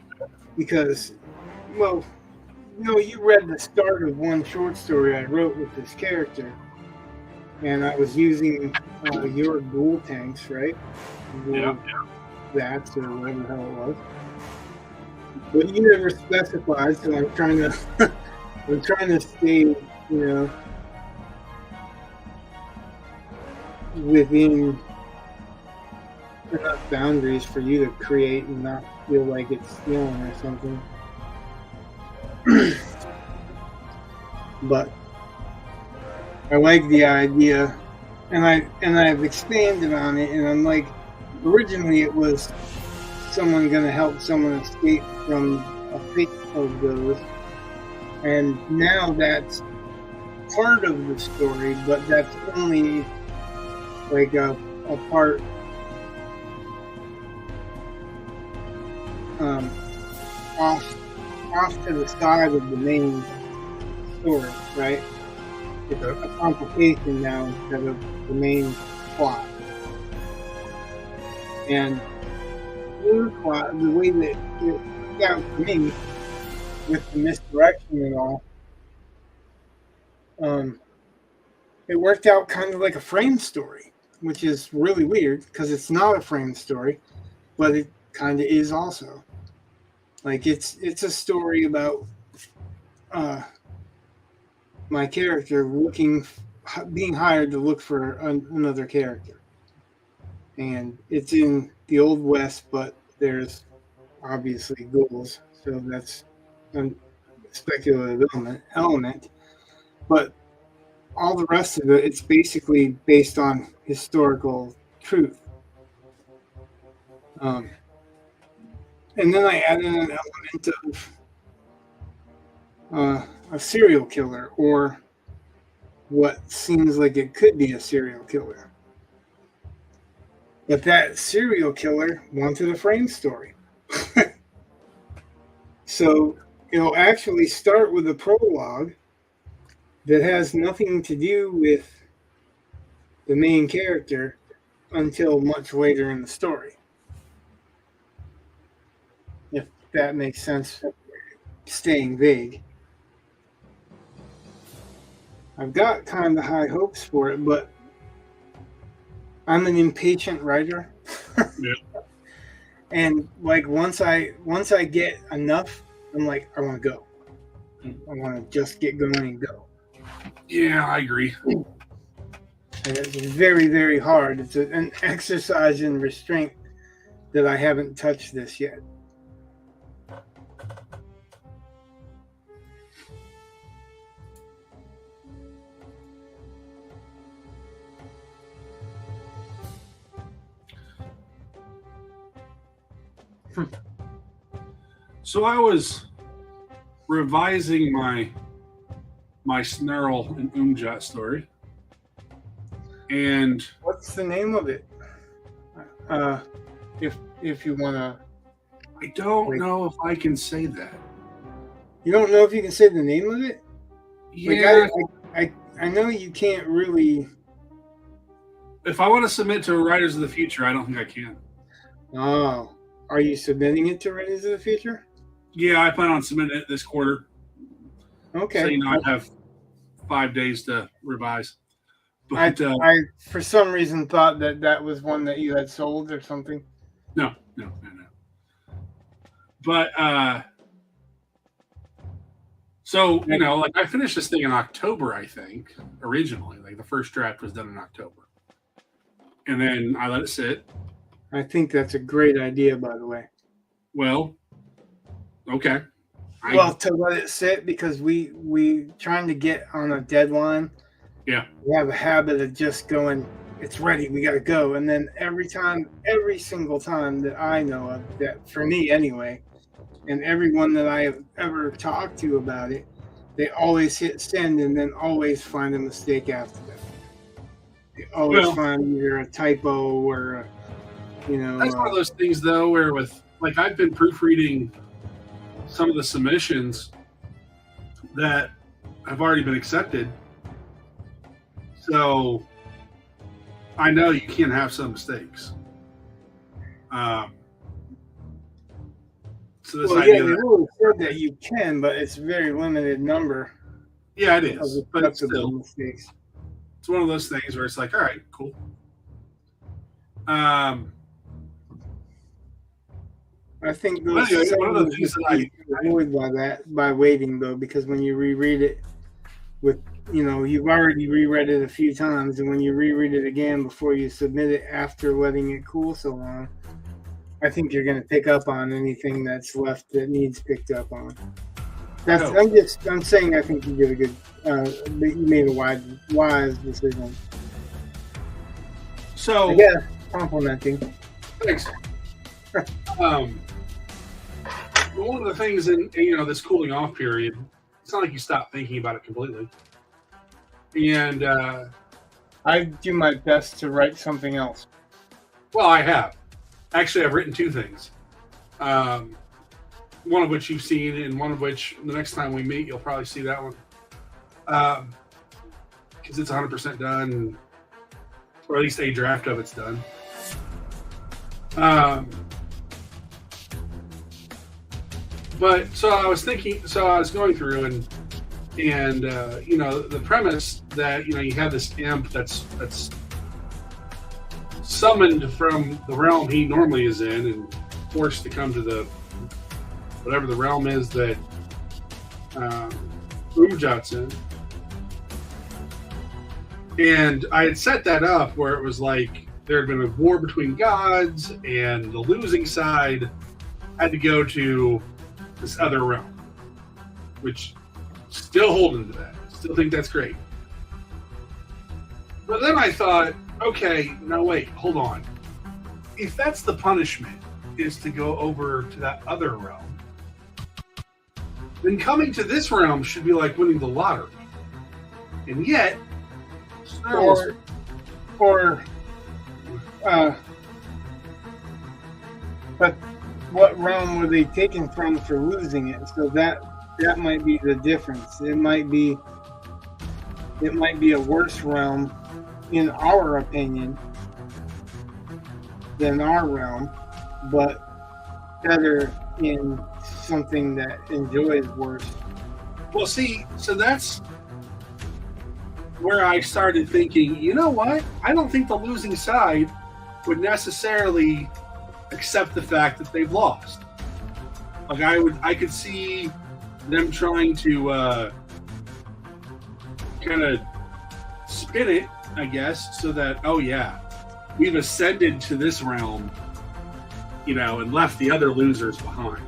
Speaker 1: Because, well, you read the start of one short story I wrote with this character, and I was using your dual tanks, right?
Speaker 2: Yeah.
Speaker 1: That's or whatever the hell it was. But you never specified, so I'm trying to stay, within enough boundaries for you to create and not feel like it's stealing or something. But I like the idea, and I've expanded on it, and I'm like, originally it was someone gonna help someone escape from a fate of those, and now that's part of the story, but that's only like a part off to the side of the main story, right? It's a complication now instead of the main plot. And the plot, the way that it worked out for me, with the misdirection and all, it worked out kind of like a frame story, which is really weird because it's not a frame story, but it kind of is also. Like it's a story about my character being hired to look for another character, and it's in the Old West, but there's obviously ghouls, so that's a speculative element. But all the rest of it, it's basically based on historical truth. And then I added an element of a serial killer, or what seems like it could be a serial killer. But that serial killer wanted a frame story. So it'll actually start with a prologue that has nothing to do with the main character until much later in the story. If that makes sense, staying vague. I've got kind of high hopes for it, but I'm an impatient writer.
Speaker 2: Yeah.
Speaker 1: And like once I get enough, I'm like, I want to go. I want to just get going and go.
Speaker 2: Yeah, I agree.
Speaker 1: And it's very, very hard. It's an exercise in restraint that I haven't touched this yet.
Speaker 2: So I was revising my Snarl and Umjat story, and
Speaker 1: What's the name of it? If you wanna,
Speaker 2: I don't know if I can say that.
Speaker 1: you don't know if you can say the name of it.
Speaker 2: Yeah,
Speaker 1: Like I know you can't really.
Speaker 2: if I want to submit to Writers of the Future, I don't think I can.
Speaker 1: Oh, are you submitting it to Writers of the Future?
Speaker 2: Yeah, I plan on submitting it this quarter.
Speaker 1: Okay.
Speaker 2: So I have 5 days to revise. But
Speaker 1: I for some reason thought that was one that you had sold or something.
Speaker 2: no. But so like I finished this thing in October, I think, originally. Like the first draft was done in October, and then I let it sit.
Speaker 1: I think that's a great idea, by the way.
Speaker 2: Well, okay.
Speaker 1: To let it sit because we trying to get on a deadline.
Speaker 2: Yeah.
Speaker 1: We have a habit of just going, it's ready, we got to go. And then every single time that I know of, that for me anyway, and everyone that I have ever talked to about it, they always hit send and then always find a mistake after that. They always find either a typo or,
Speaker 2: That's one of those things, though, where I've been proofreading some of the submissions that have already been accepted. So I know you can have some mistakes. So this idea
Speaker 1: they really said that you can, but it's a very limited number.
Speaker 2: Yeah, it is. But still,
Speaker 1: mistakes.
Speaker 2: It's one of those things where it's like, all right, cool.
Speaker 1: I think one of the things that I avoid by waiting though, because when you reread it you've already reread it a few times, and when you reread it again before you submit it after letting it cool so long, I think you're going to pick up on anything that's left that needs picked up on. I'm saying I think you did a good, you made a wise decision.
Speaker 2: So
Speaker 1: yeah, complimenting.
Speaker 2: Thanks. One of the things in this cooling off period, it's not like you stop thinking about it completely. And
Speaker 1: I do my best to write something else.
Speaker 2: Well, I have. Actually, I've written two things. One of which you've seen, and one of which the next time we meet, you'll probably see that one. Because it's 100% done, or at least a draft of it's done. But so I was going through and the premise that you have this imp that's summoned from the realm he normally is in and forced to come to the whatever the realm is that Umjat's in. And I had set that up where it was like there had been a war between gods, and the losing side had to go to this other realm, which still holding to that. Still think that's great. But then I thought, okay, no, wait, hold on. If that's the punishment, is to go over to that other realm, then coming to this realm should be like winning the lottery. And yet,
Speaker 1: but what realm were they taken from for losing it? So that might be the difference. It might be a worse realm, in our opinion, than our realm, but better in something that enjoys worse.
Speaker 2: Well, see, so that's where I started thinking, you know what? I don't think the losing side would necessarily accept the fact that they've lost. Like I could see them trying to kind of spin it, I guess, so that, oh yeah, we've ascended to this realm, and left the other losers behind.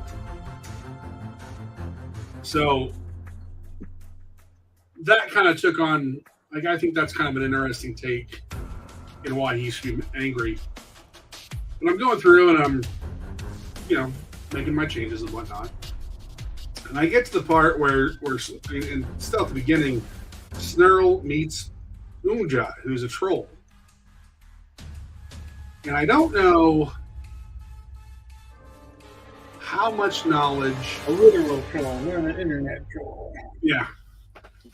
Speaker 2: So that kind of took on, I think that's kind of an interesting take in why he should be angry. And I'm going through and I'm, making my changes and whatnot. And I get to the part where and still at the beginning, Snurl meets Umjat, who's a troll. And I don't know how much knowledge...
Speaker 1: A literal troll, not an internet troll.
Speaker 2: Yeah.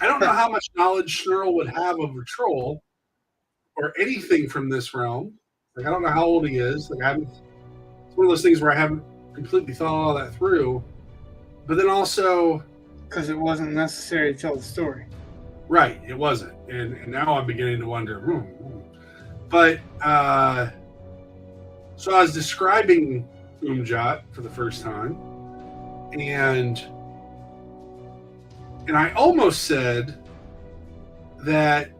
Speaker 2: I don't know how much knowledge Snurl would have of a troll or anything from this realm. I don't know how old he is. It's one of those things where I haven't completely thought all that through. But then also...
Speaker 1: Because it wasn't necessary to tell the story.
Speaker 2: Right, it wasn't. And now I'm beginning to wonder. But so I was describing Umjot for the first time, and I almost said that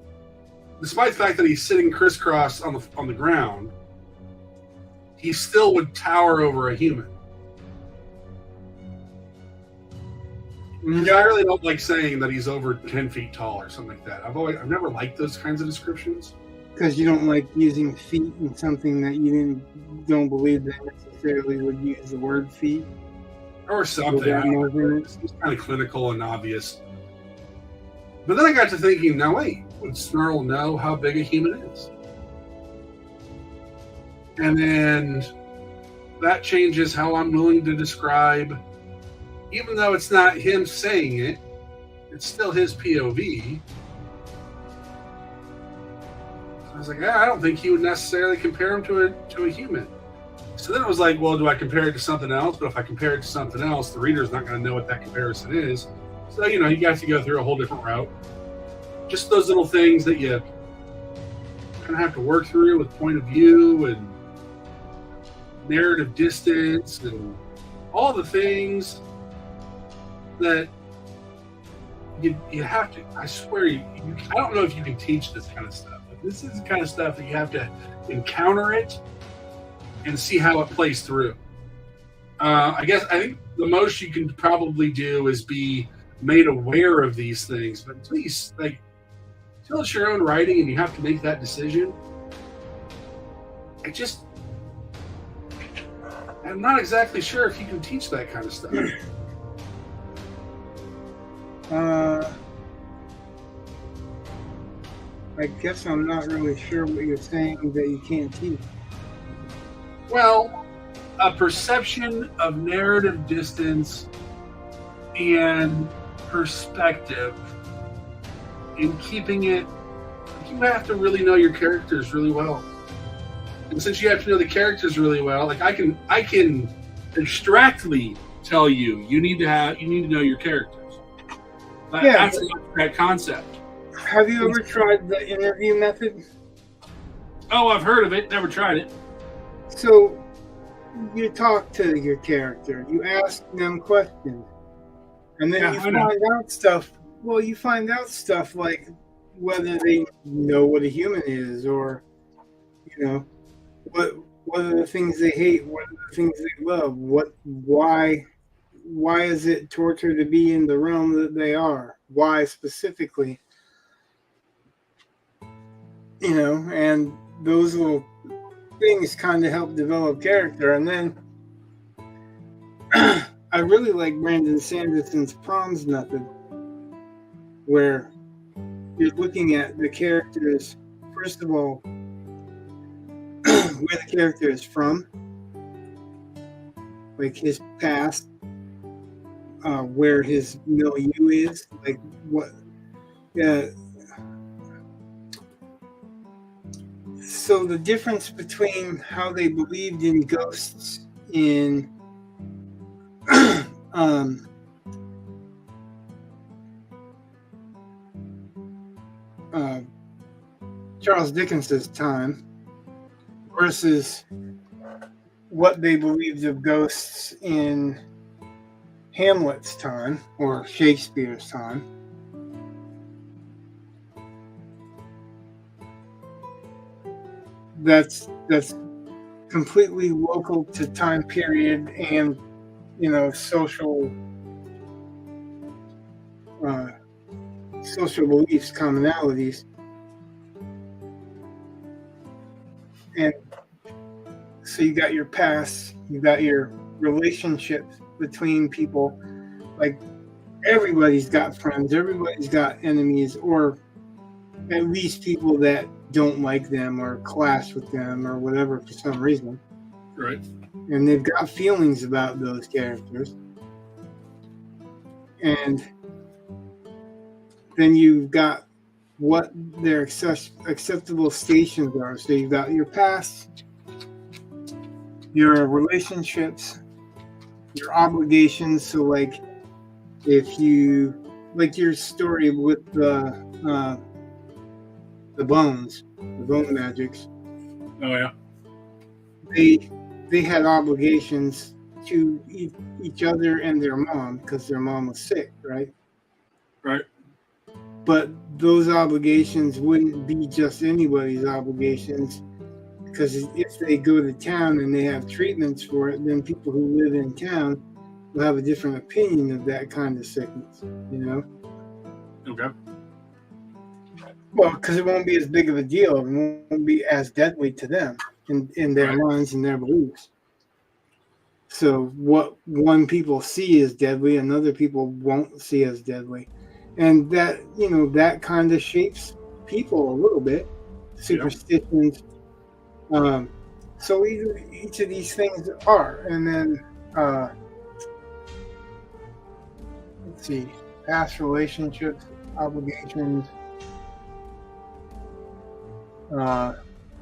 Speaker 2: despite the fact that he's sitting crisscross on the ground, he still would tower over a human. Yeah, I really don't like saying that he's over 10 feet tall or something like that. I've never liked those kinds of descriptions.
Speaker 1: Because you don't like using feet in something that you don't believe they necessarily would use the word feet.
Speaker 2: Or something. It's kind of clinical and obvious. But then I got to thinking, now wait, would Snarl know how big a human is? And then that changes how I'm willing to describe, even though it's not him saying it, it's still his POV. I was like, I don't think he would necessarily compare him to a human. So then it was like, well, do I compare it to something else? But if I compare it to something else, the reader's not going to know what that comparison is. So, you got to go through a whole different route. Just those little things that you kind of have to work through with point of view and narrative distance and all the things that you have to, I swear, I don't know if you can teach this kind of stuff. This is the kind of stuff that you have to encounter it and see how it plays through. I think the most you can probably do is be made aware of these things, but until it's your own writing and you have to make that decision, I'm not exactly sure if you can teach that kind of stuff.
Speaker 1: I guess I'm not really sure what you're saying that you can't teach.
Speaker 2: Well, a perception of narrative distance and perspective in keeping it, you have to really know your characters really well. And since you have to know the characters really well, like I can abstractly tell you need to know your characters. That's an abstract concept.
Speaker 1: Have you ever tried the interview method?
Speaker 2: Oh, I've heard of it. Never tried it.
Speaker 1: So, you talk to your character. You ask them questions. And then you find out stuff. Well, you find out stuff like whether they know what a human is, or, what are the things they hate, what are the things they love, why is it torture to be in the realm that they are? Why specifically? And those little things kind of help develop character. And then I really like Brandon Sanderson's proms method, where you're looking at the characters, first of all, where the character is from, like his past, where his milieu is, like what. So the difference between how they believed in ghosts in Charles Dickens's time versus what they believed of ghosts in Hamlet's time or Shakespeare's time. That's completely local to time period and social beliefs, commonalities. And so you got your past, you got your relationships between people. Like, everybody's got friends, everybody's got enemies, or at least people that don't like them or clash with them or whatever for some reason.
Speaker 2: Right.
Speaker 1: And they've got feelings about those characters. And then you've got what their acceptable stations are. So you've got your past, your relationships, your obligations. So like if you like your story with the bones, the bone magics.
Speaker 2: Oh yeah.
Speaker 1: They had obligations to each other and their mom because their mom was sick, right?
Speaker 2: Right.
Speaker 1: But those obligations wouldn't be just anybody's obligations, because if they go to town and they have treatments for it, then people who live in town will have a different opinion of that kind of sickness, you know?
Speaker 2: Okay.
Speaker 1: Well, because it won't be as big of a deal. It won't be as deadly to them in their
Speaker 2: Right.
Speaker 1: minds and their beliefs. So what one people see as deadly, another people won't see as deadly. And that, you know, that kind of shapes people a little bit. Superstitions. So each of these things are. And then, let's see, past relationships, obligations,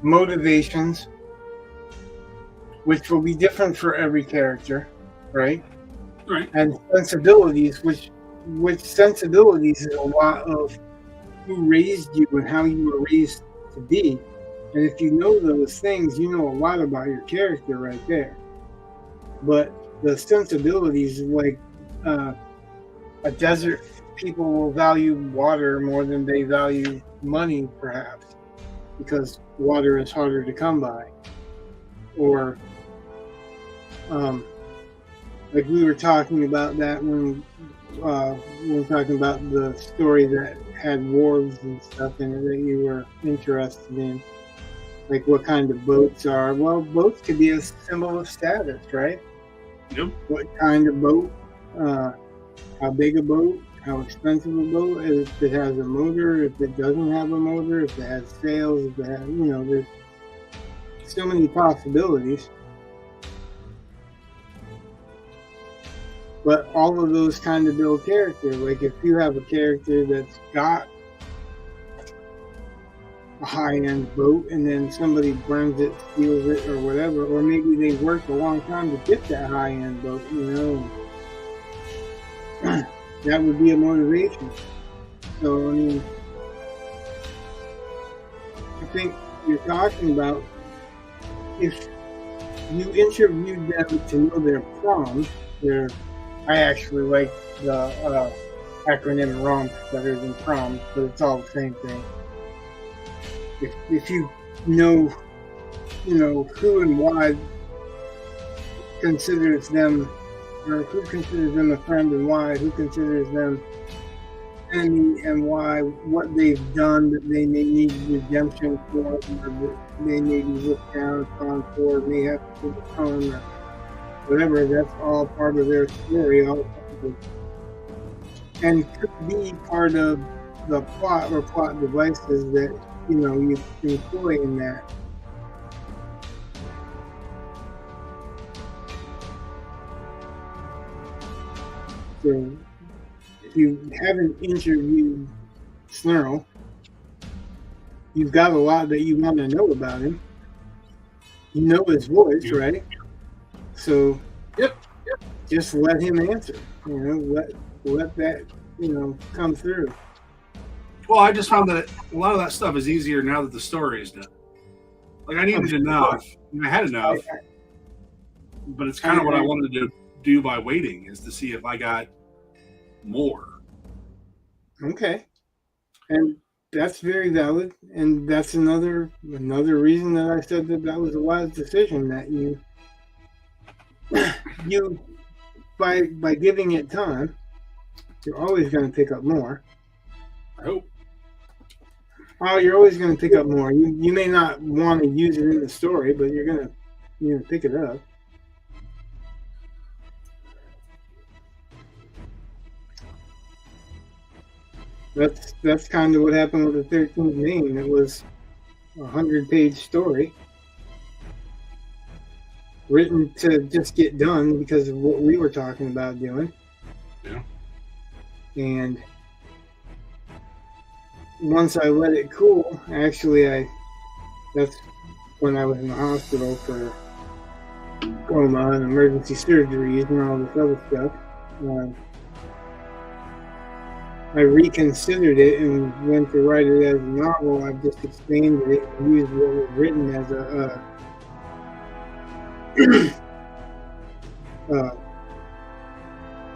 Speaker 1: motivations, which will be different for every character, right?
Speaker 2: Right.
Speaker 1: And sensibilities, which sensibilities is a lot of who raised you and how you were raised to be. And if you know those things, you know a lot about your character right there. But the sensibilities, like a desert, people will value water more than they value money, perhaps, because water is harder to come by. Or like we were talking about that when we were talking about the story that had wharves and stuff in it that you were interested in, like what kind of boats are. Well, boats could be a symbol of status, right?
Speaker 2: Yep.
Speaker 1: What kind of boat, how big a boat, how expensive a boat, if it has a motor, if it doesn't have a motor, if it has sails, if it has, you know, there's so many possibilities. But all of those kind of build character. Like if you have a character that's got a high-end boat and then somebody burns it, steals it, or whatever, or maybe they worked a long time to get that high-end boat, you know, that would be a motivation. So, I mean, I think you're talking about if you interviewed them to know their prom, I actually like the acronym ROM better than prom, but it's all the same thing. If you know who and why considers them, or who considers them a friend and why, who considers them enemy and why, what they've done that they may need redemption for, or that they may be looked down upon for, may have to overcome, or whatever, that's all part of their story, and could be part of the plot or plot devices that, you know, you employ in that. So, if you haven't interviewed Snarl, you've got a lot that you want to know about him. You know his voice, right? So,
Speaker 2: Yep.
Speaker 1: just let him answer. You know, let that, you know, come through.
Speaker 2: Well, I just found that a lot of that stuff is easier now that the story is done. Like I needed enough, and I had enough, but it's kind of what I wanted to do by waiting, is to see if I got more.
Speaker 1: Okay, and that's very valid, and that's another reason that I said that was a wise decision, that you by giving it time, you're always going to pick up more.
Speaker 2: I hope.
Speaker 1: Oh, you're always going to pick up more. You may not want to use it in the story, but you're going to pick it up. That's kind of what happened with the 13th Name. It was a 100-page story written to just get done because of what we were talking about doing.
Speaker 2: Yeah.
Speaker 1: And once I let it cool, actually, that's when I was in the hospital for coma and emergency surgeries and all this other stuff. I reconsidered it and went to write it as a novel. I've just expanded it and used what was written as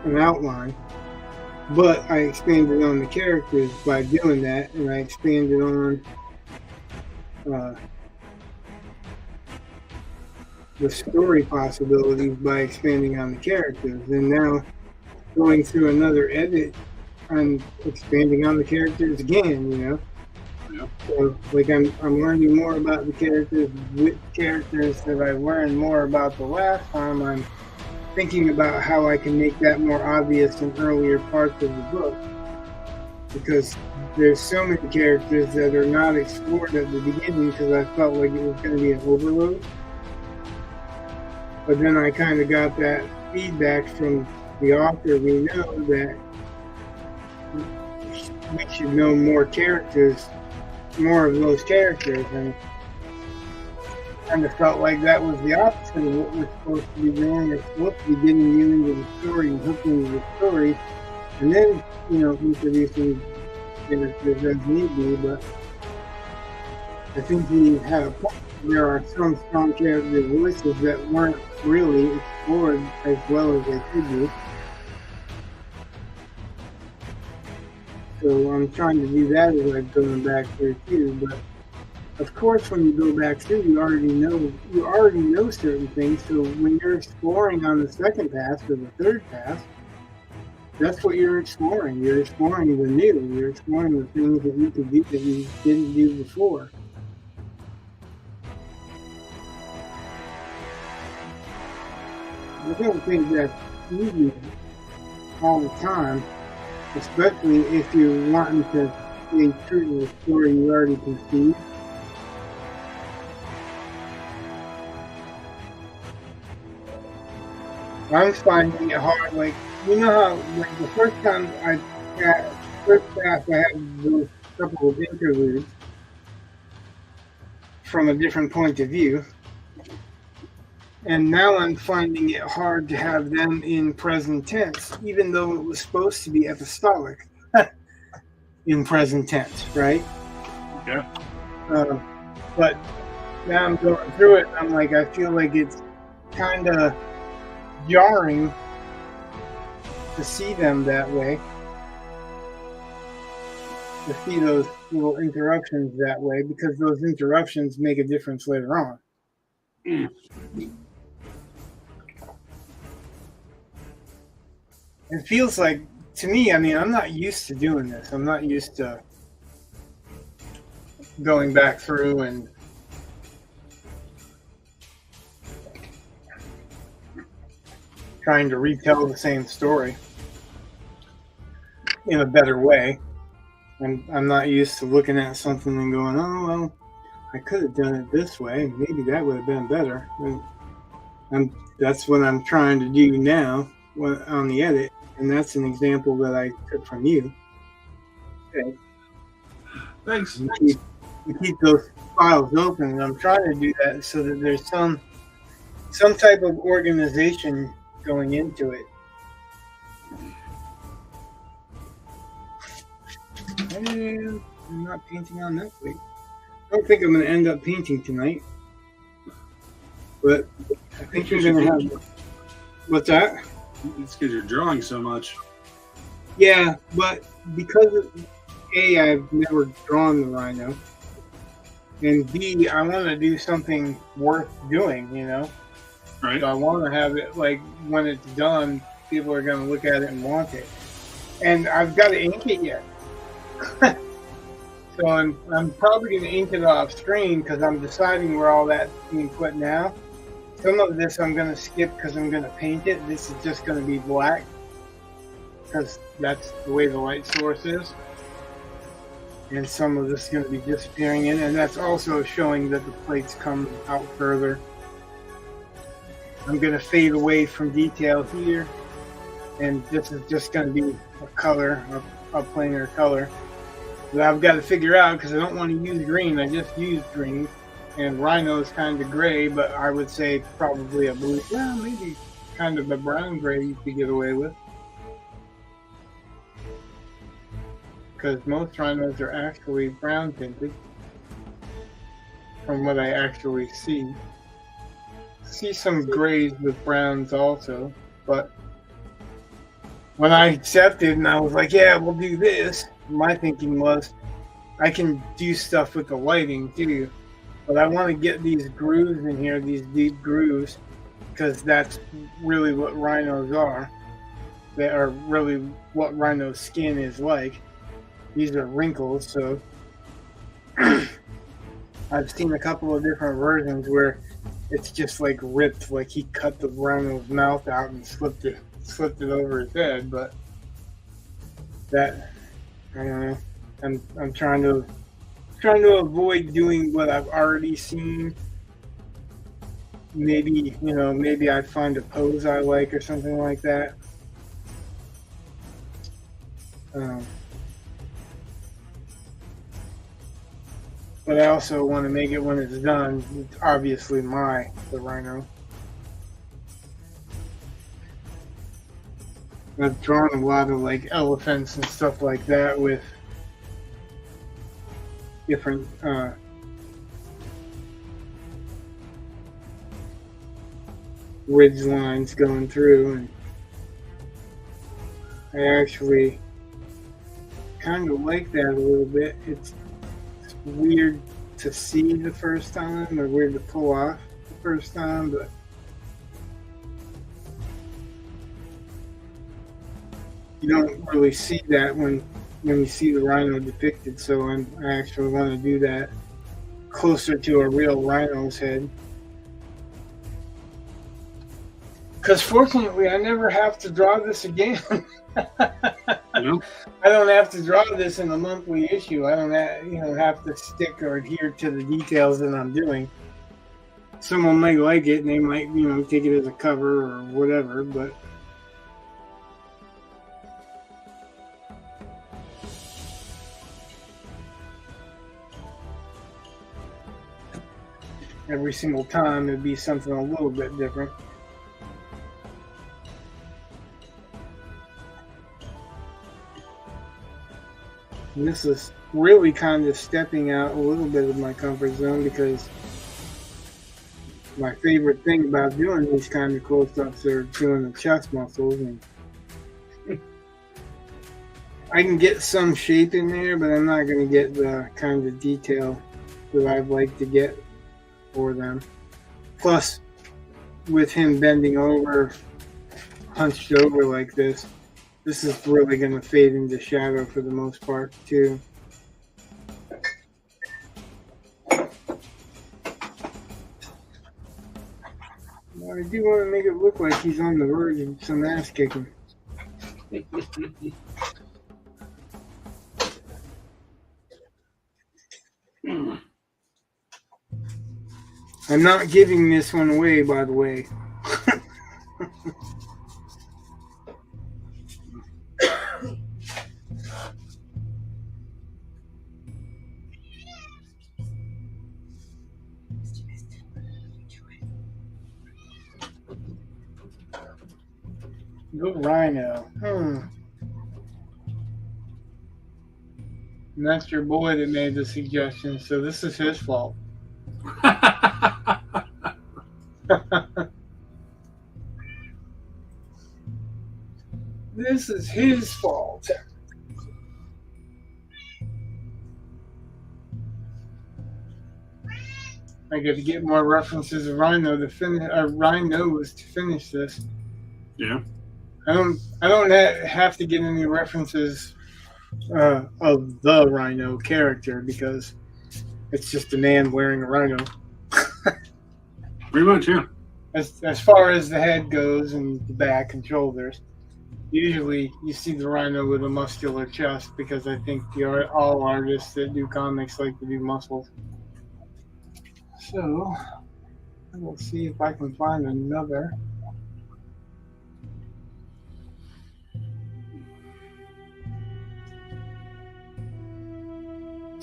Speaker 1: an outline. But I expanded on the characters by doing that, and I expanded on the story possibilities by expanding on the characters. And now, going through another edit, I'm expanding on the characters again, you know.
Speaker 2: Yeah.
Speaker 1: So, like, I'm learning more about the characters with characters that I learned more about the last time. I'm thinking about how I can make that more obvious in earlier parts of the book, because there's so many characters that are not explored at the beginning because I felt like it was going to be an overload. But then I kind of got that feedback from the author. We know that we should know more characters, more of those characters, and kind of felt like that was the opposite of what we're supposed to be doing. It's supposed to be getting you into the story and hooking you with the story, and then, you know, introducing characters as need be. But I think we had a point. There are some strong character voices that weren't really explored as well as they could be. So I'm trying to do that as I'm going back through too. But of course, when you go back through, you already know certain things. So when you're exploring on the second pass or the third pass, that's what you're exploring. You're exploring the new. You're exploring the things that you could do that you didn't do before. I don't think that's easy all the time, especially if you're wanting to stay true to the story you already conceived. I'm finding it hard. Like, you know how, like, the first pass I had those couple of interludes from a different point of view. And now I'm finding it hard to have them in present tense, even though it was supposed to be epistolic in present tense, right?
Speaker 2: Yeah.
Speaker 1: But now I'm going through it, and I'm like, I feel like it's kind of jarring to see them that way, to see those little interruptions that way, because those interruptions make a difference later on. It feels like, to me, I mean, I'm not used to doing this. I'm not used to going back through and trying to retell the same story in a better way. I'm not used to looking at something and going, oh, well, I could have done it this way. Maybe that would have been better. And that's what I'm trying to do now on the edit. And that's an example that I took from you. Okay.
Speaker 2: Thanks.
Speaker 1: You keep those files open, and I'm trying to do that so that there's some type of organization going into it. And I'm not painting on that week. I don't think I'm going to end up painting tonight. But I think you're going to have... What's that?
Speaker 2: It's because you're drawing so much.
Speaker 1: Yeah, but because I've never drawn the rhino, and B, I want to do something worth doing, you know?
Speaker 2: Right.
Speaker 1: So I want to have it, like, when it's done, people are going to look at it and want it. And I've got to ink it yet. So I'm probably going to ink it off screen because I'm deciding where all that's being put now. Some of this I'm going to skip because I'm going to paint it. This is just going to be black because that's the way the light source is. And some of this is going to be disappearing in, and that's also showing that the plates come out further. I'm going to fade away from detail here, and this is just going to be a color, a plainer color that I've got to figure out because I don't want to use green. I just used green. And rhino is kind of gray, but I would say probably a blue. Well, maybe kind of a brown gray you could get away with. because most rhinos are actually brown tinted, from what I actually see. See some grays with browns also, but when I accepted and I was like, yeah, we'll do this, my thinking was, I can do stuff with the lighting too, but I want to get these grooves in here, these deep grooves, because that's really what rhinos are. They are really what rhino skin is like. These are wrinkles, so I've seen a couple of different versions where it's just like ripped, like he cut the rhino's mouth out and slipped it over his head. But that, I don't know. I'm trying to avoid doing what I've already seen. Maybe maybe I find a pose I like or something like that. But I also want to make it when it's done. It's obviously the rhino. I've drawn a lot of like elephants and stuff like that with different ridge lines going through, and I actually kind of like that a little bit. It's weird to see the first time, or weird to pull off the first time, but you don't really see that when you see the rhino depicted. So I actually want to do that closer to a real rhino's head. Because fortunately, I never have to draw this again.
Speaker 2: No.
Speaker 1: I don't have to draw this in a monthly issue. I don't have to stick or adhere to the details that I'm doing. Someone might like it and they might take it as a cover or whatever, but every single time it'd be something a little bit different. And this is really kind of stepping out a little bit of my comfort zone, because my favorite thing about doing these kind of close-ups are doing the chest muscles, and I can get some shape in there, but I'm not going to get the kind of detail that I'd like to get for them. Plus, with him bending over, hunched over like this is really going to fade into shadow for the most part, too. Well, I do want to make it look like he's on the verge of some ass kicking. I'm not giving this one away, by the way. Good rhino. And that's your boy that made the suggestion, so this is his fault. This is his fault. I got to get more references of rhinos to finish this.
Speaker 2: Yeah.
Speaker 1: I don't have to get any references of the rhino character, because it's just a man wearing a rhino.
Speaker 2: Pretty much, yeah.
Speaker 1: As far as the head goes and the back and shoulders, usually you see the rhino with a muscular chest, because I think all artists that do comics like to do muscles. So I will see if I can find another.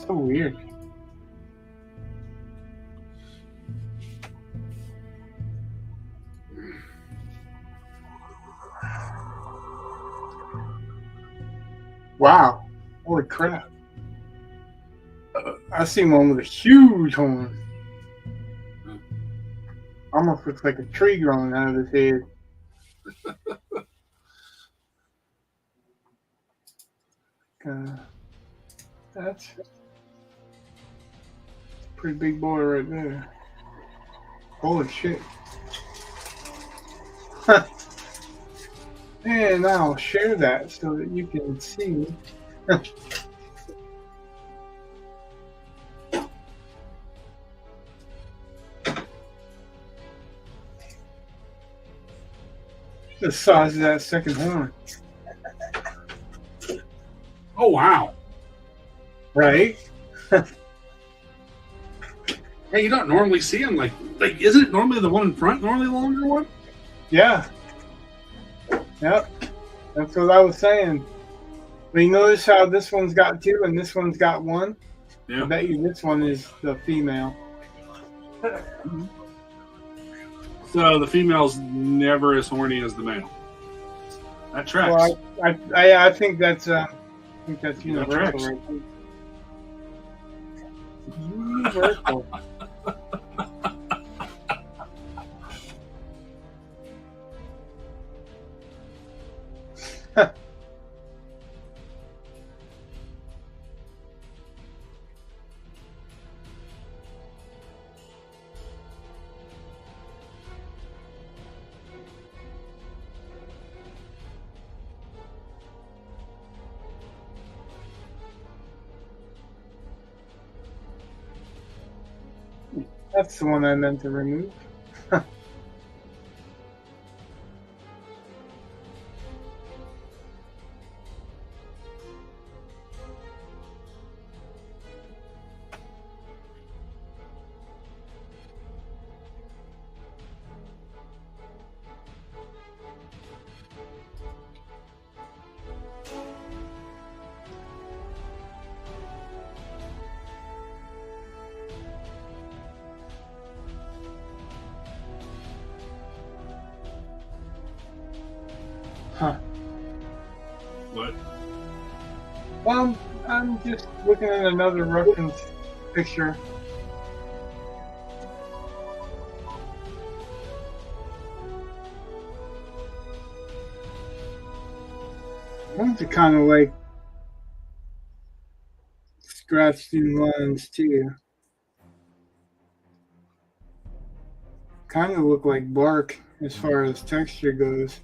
Speaker 1: So weird. Wow. Holy crap. I seen one with a huge horn. Almost looks like a tree growing out of his head. That's a pretty big boy right there. Holy shit. And I'll share that so that you can see. The size of that second horn.
Speaker 2: Oh wow!
Speaker 1: Right?
Speaker 2: Hey, you don't normally see them like isn't it normally the one in front normally the longer one?
Speaker 1: Yeah. Yep. That's what I was saying. But you notice how this one's got two and this one's got one?
Speaker 2: Yeah.
Speaker 1: I bet you this one is the female.
Speaker 2: So the female's never as horny as the male. That tracks.
Speaker 1: Well, I think that's universal.
Speaker 2: tracks.
Speaker 1: Right? Universal. That's the one I meant to remove. Huh.
Speaker 2: What?
Speaker 1: Well, I'm just looking at another reference picture. One's kind of like scratched in lines too. Kind of look like bark as far as texture goes.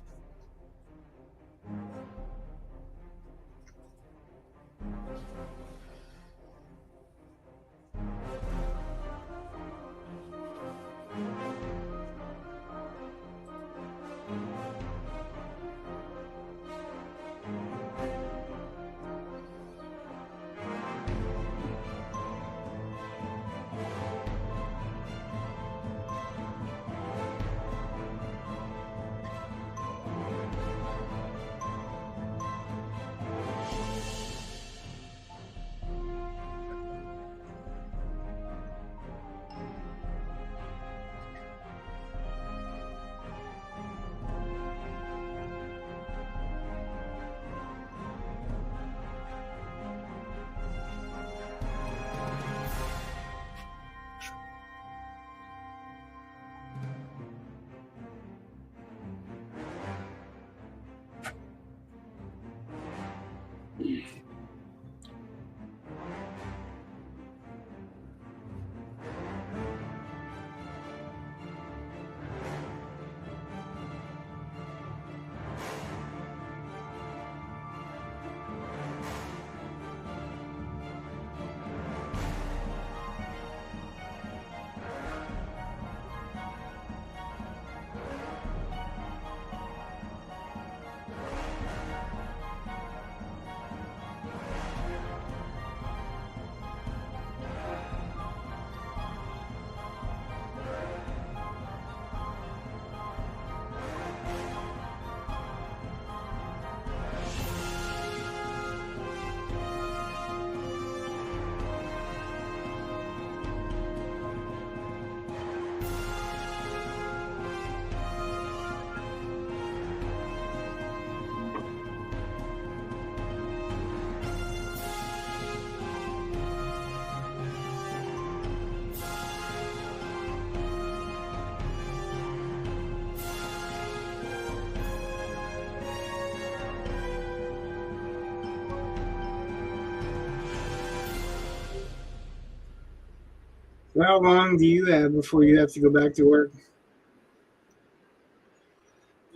Speaker 1: How long do you have before you have to go back to work?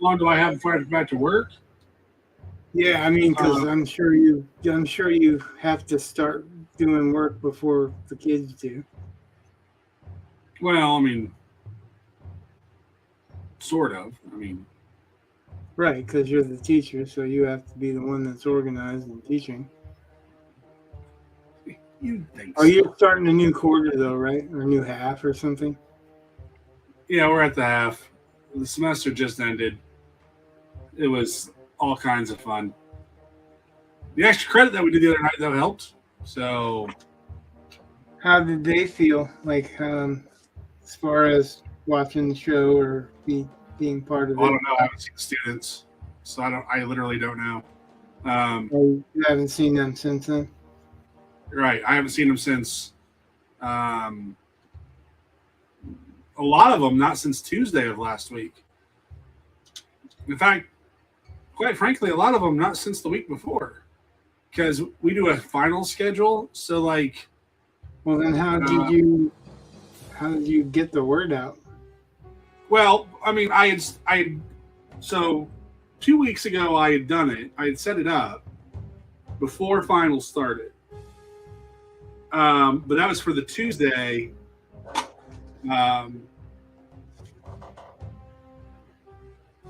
Speaker 2: How long do I have before I have to go back to work?
Speaker 1: Yeah, I mean, because I'm sure you have to start doing work before the kids do.
Speaker 2: Well, I mean, sort of. I mean,
Speaker 1: Right, because you're the teacher, so you have to be the one that's organized and teaching.
Speaker 2: you'd think
Speaker 1: Oh,
Speaker 2: so.
Speaker 1: you're starting a new quarter though, right? Or a new half or something?
Speaker 2: Yeah, we're at the half. The semester just ended. It was all kinds of fun. The extra credit that we did the other night, though, helped. So,
Speaker 1: How did they feel? Like, as far as watching the show or being part of
Speaker 2: I
Speaker 1: it?
Speaker 2: don't know. I haven't seen the students, so I literally don't know.
Speaker 1: Or you haven't seen them since then?
Speaker 2: Right, I haven't seen them since. A lot of them not since Tuesday of last week. In fact, quite frankly, a lot of them not since the week before, because we do a final schedule. So, like,
Speaker 1: Well, then how did you get the word out?
Speaker 2: well, I mean, so 2 weeks ago I had done it. I had set it up before finals started. But that was for the Tuesday.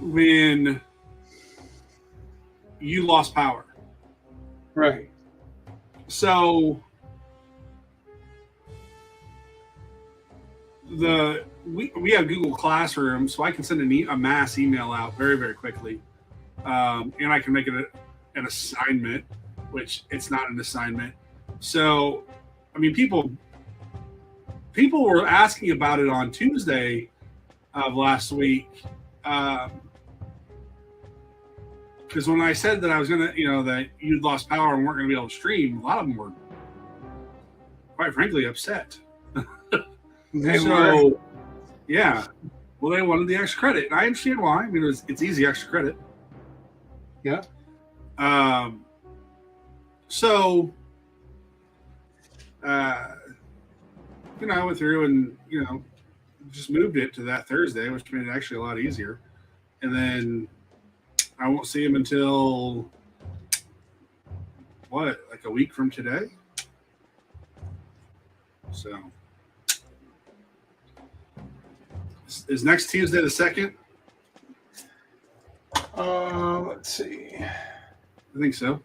Speaker 2: When you lost power.
Speaker 1: Right.
Speaker 2: So we have Google Classroom, so I can send a mass email out very, very quickly. And I can make it an assignment, which it's not an assignment. So, I mean, people were asking about it on Tuesday of last week. Because when I said that I was gonna, that you'd lost power and weren't gonna be able to stream, a lot of them were, quite frankly, upset.
Speaker 1: They were.
Speaker 2: Yeah, well, they wanted the extra credit, and I understand why. I mean, it's easy extra credit.
Speaker 1: Yeah.
Speaker 2: So, I went through and just moved it to that Thursday, which made it actually a lot easier. And then I won't see him until like a week from today. So is next Tuesday the 2nd?
Speaker 1: Let's see.
Speaker 2: I think so.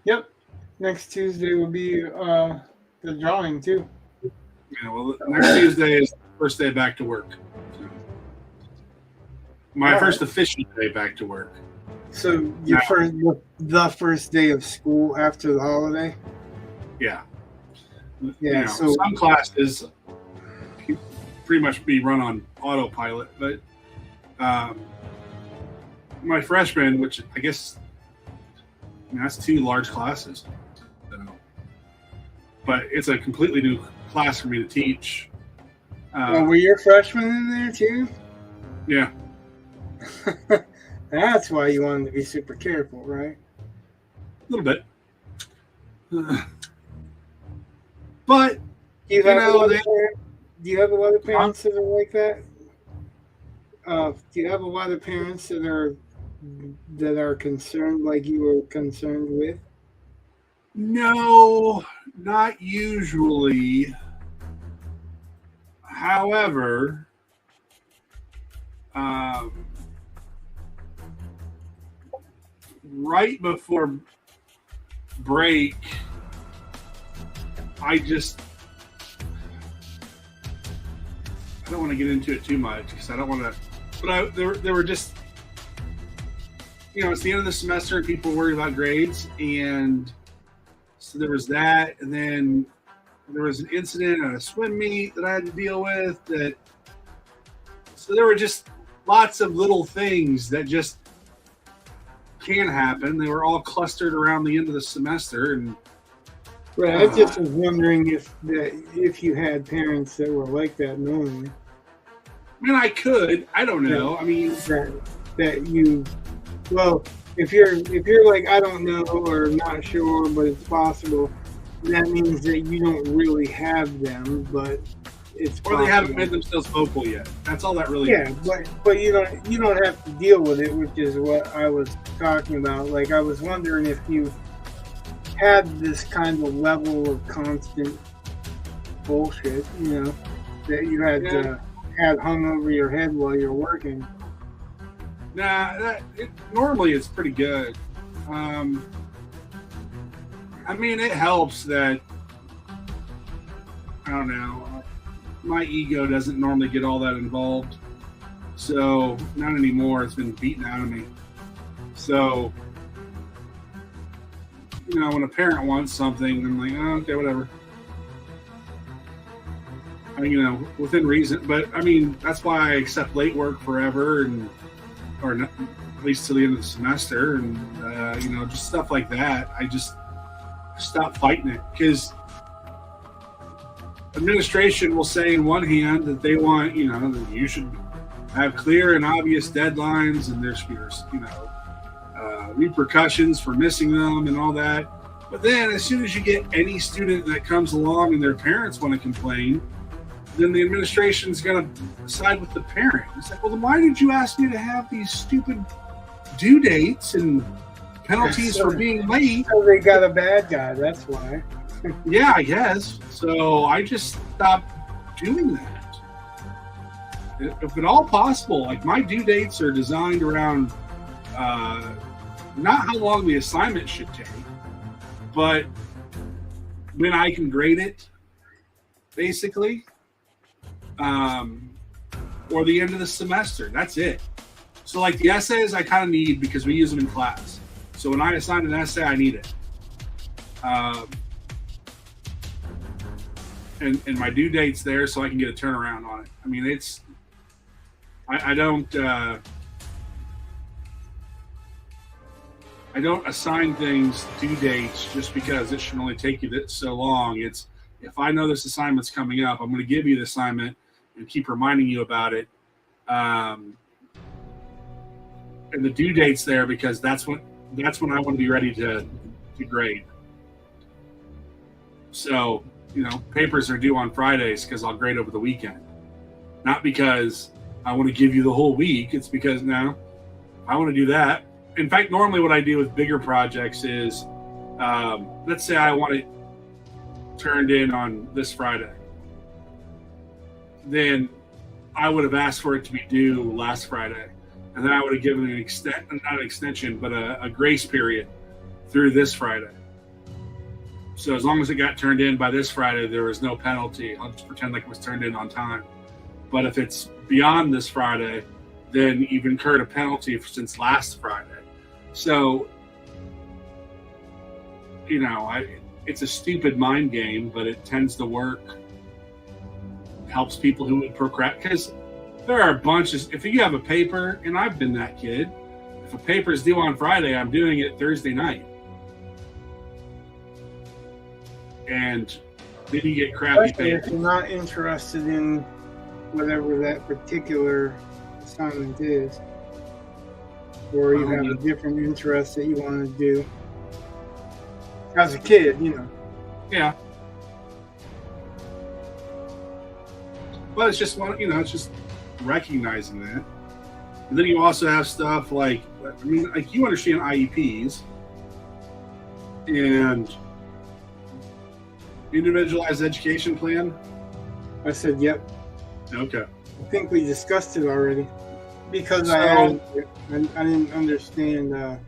Speaker 1: Yep. Next Tuesday will be the drawing too.
Speaker 2: Yeah, well, next Tuesday is the first day back to work. So, my first official day back to work.
Speaker 1: So the first day of school after the holiday?
Speaker 2: Yeah.
Speaker 1: Yeah. So
Speaker 2: some classes pretty much be run on autopilot, but my freshman, which I guess that's 2 large classes. So, but it's a completely new class for me to teach.
Speaker 1: were your freshmen in there too?
Speaker 2: Yeah.
Speaker 1: That's why you wanted to be super careful, right?
Speaker 2: A little bit. But
Speaker 1: Do you have a lot of parents that are like that? Do you have a lot of parents that are concerned like you were concerned with?
Speaker 2: no, not usually. However, right before break, I don't want to get into it too much because I don't want to. But there were just, it's the end of the semester and people worry about grades, and so there was that, and then there was an incident at a swim meet that I had to deal with. So there were just lots of little things that just can happen. They were all clustered around the end of the semester, and
Speaker 1: Right. I just was wondering if you had parents that were like that normally.
Speaker 2: I mean, I could. I don't know. I mean,
Speaker 1: that you, well, if you're like I don't know or not sure, but it's possible. that means that you don't really have them, but it's
Speaker 2: Or they haven't
Speaker 1: possible.
Speaker 2: made themselves vocal yet. That's all that really
Speaker 1: Yeah,
Speaker 2: is.
Speaker 1: but you don't have to deal with it, which is what I was talking about. Like I was wondering if you had this kind of level of constant bullshit, that you had hung over your head while you're working.
Speaker 2: Nah, normally it's pretty good. I mean, it helps that, I don't know, my ego doesn't normally get all that involved. So, not anymore. It's been beaten out of me. So, when a parent wants something, I'm like, oh, okay, whatever. I mean, within reason. But, I mean, that's why I accept late work forever, or not, at least till the end of the semester, and, just stuff like that. I just stop fighting it, because administration will say in one hand that they want, that you should have clear and obvious deadlines, and there's repercussions for missing them and all that. But then as soon as you get any student that comes along and their parents want to complain, then the administration's going to side with the parent. It's like, well, then why did you ask me to have these stupid due dates and penalties for being late?
Speaker 1: So they got a bad guy, that's why.
Speaker 2: Yeah, I guess. So I just stopped doing that. If at all possible, like my due dates are designed around not how long the assignment should take, but when I can grade it, basically, or the end of the semester. That's it. So like the essays I kind of need because we use them in class. So when I assign an essay, I need it. And my due date's there so I can get a turnaround on it. I mean, I don't assign things due dates just because it should only take you so long. It's, if I know this assignment's coming up, I'm going to give you the assignment and keep reminding you about it. And the due date's there because that's when I want to be ready to grade. So, papers are due on Fridays because I'll grade over the weekend. Not because I want to give you the whole week. It's because now I want to do that. In fact, normally what I do with bigger projects is, let's say I want it turned in on this Friday. Then I would have asked for it to be due last Friday. And then I would have given not an extension, but a grace period through this Friday. So as long as it got turned in by this Friday, there was no penalty. I'll just pretend like it was turned in on time. But if it's beyond this Friday, then you've incurred a penalty since last Friday. So, it's a stupid mind game, but it tends to work. It helps people who would procrastinate. Because there are bunches. If you have a paper, and I've been that kid, if a paper is due on Friday, I'm doing it Thursday night. And then you get crappy
Speaker 1: Especially
Speaker 2: paper.
Speaker 1: if you're not interested in whatever that particular assignment is, or you have a different interest that you want to do as a kid,
Speaker 2: Yeah. But it's just it's just recognizing that. And then you also have stuff like you understand IEPs and individualized education plan.
Speaker 1: I said, yep.
Speaker 2: Okay.
Speaker 1: I think we discussed it already because I didn't understand. I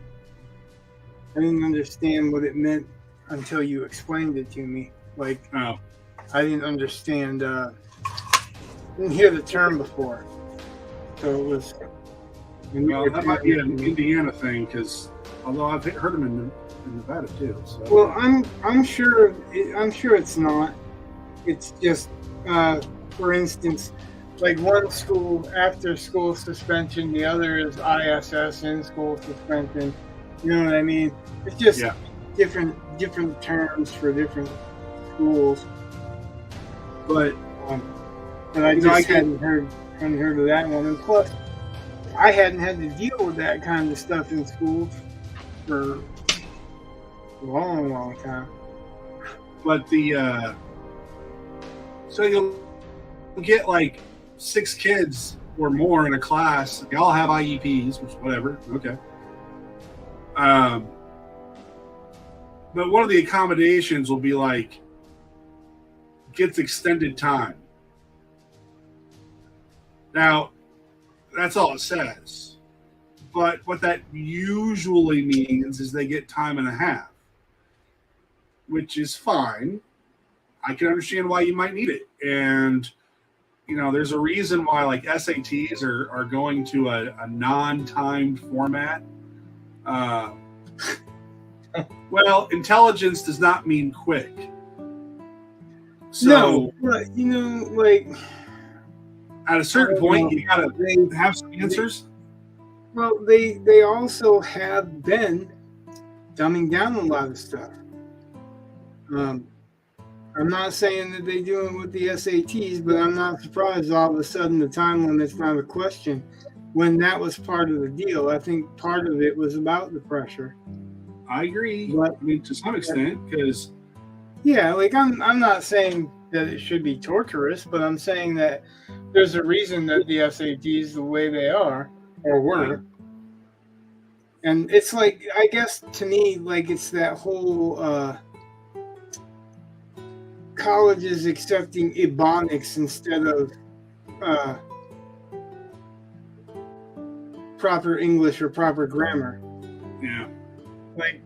Speaker 1: didn't understand what it meant until you explained it to me. Like, I didn't understand. Didn't hear the term before, so it was.
Speaker 2: Well, that might be an Indiana thing, because although I've heard them in Nevada too. So.
Speaker 1: Well, I'm sure it's not. It's just, for instance, like one school after school suspension, the other is ISS, in school suspension. You know what I mean? It's just different terms for different schools. But I just hadn't heard of that one, and plus, I hadn't had to deal with that kind of stuff in school for a long time.
Speaker 2: But so you'll get like 6 kids or more in a class. They all have IEPs, which whatever. Okay. But one of the accommodations will be like gets extended time. Now, that's all it says. But what that usually means is they get time and a half, which is fine. I can understand why you might need it. And, there's a reason why like SATs are going to a non-timed format. Well, intelligence does not mean quick. So,
Speaker 1: no, but like
Speaker 2: at a certain point, you gotta have some answers.
Speaker 1: Well, they also have been dumbing down a lot of stuff. I'm not saying that they do it with the SATs, but I'm not surprised all of a sudden the time limit's not a question when that was part of the deal. I think part of it was about the pressure.
Speaker 2: I agree.
Speaker 1: But,
Speaker 2: I mean, to some extent, because
Speaker 1: like I'm not saying that it should be torturous, but I'm saying that there's a reason that the SATs the way they are or were. And it's like, I guess to me, like it's that whole colleges accepting Ebonics instead of proper English or proper grammar.
Speaker 2: Yeah.
Speaker 1: Like,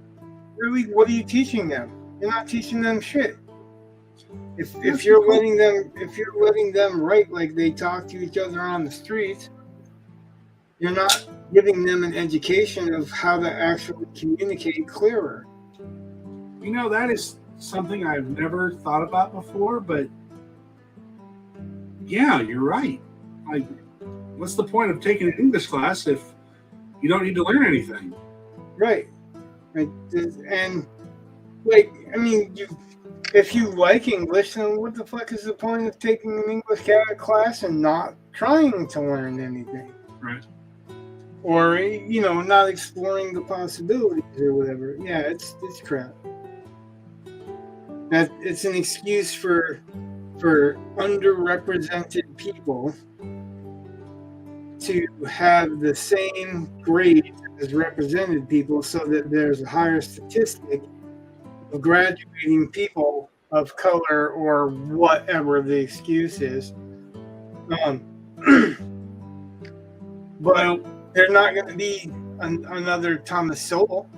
Speaker 1: really, what are you teaching them? You're not teaching them shit. If you're letting them write like they talk to each other on the streets, you're not giving them an education of how to actually communicate clearer.
Speaker 2: That is something I've never thought about before, but yeah, you're right. Like, what's the point of taking an English class if you don't need to learn anything?
Speaker 1: Right. And like, I mean, if you like English, then what the fuck is the point of taking an English class and not trying to learn anything?
Speaker 2: Right.
Speaker 1: Or, not exploring the possibilities or whatever. Yeah, it's crap. That it's an excuse for underrepresented people to have the same grade as represented people, so that there's a higher statistic of graduating people of color or whatever the excuse is. But they're not going to be another Thomas Sowell.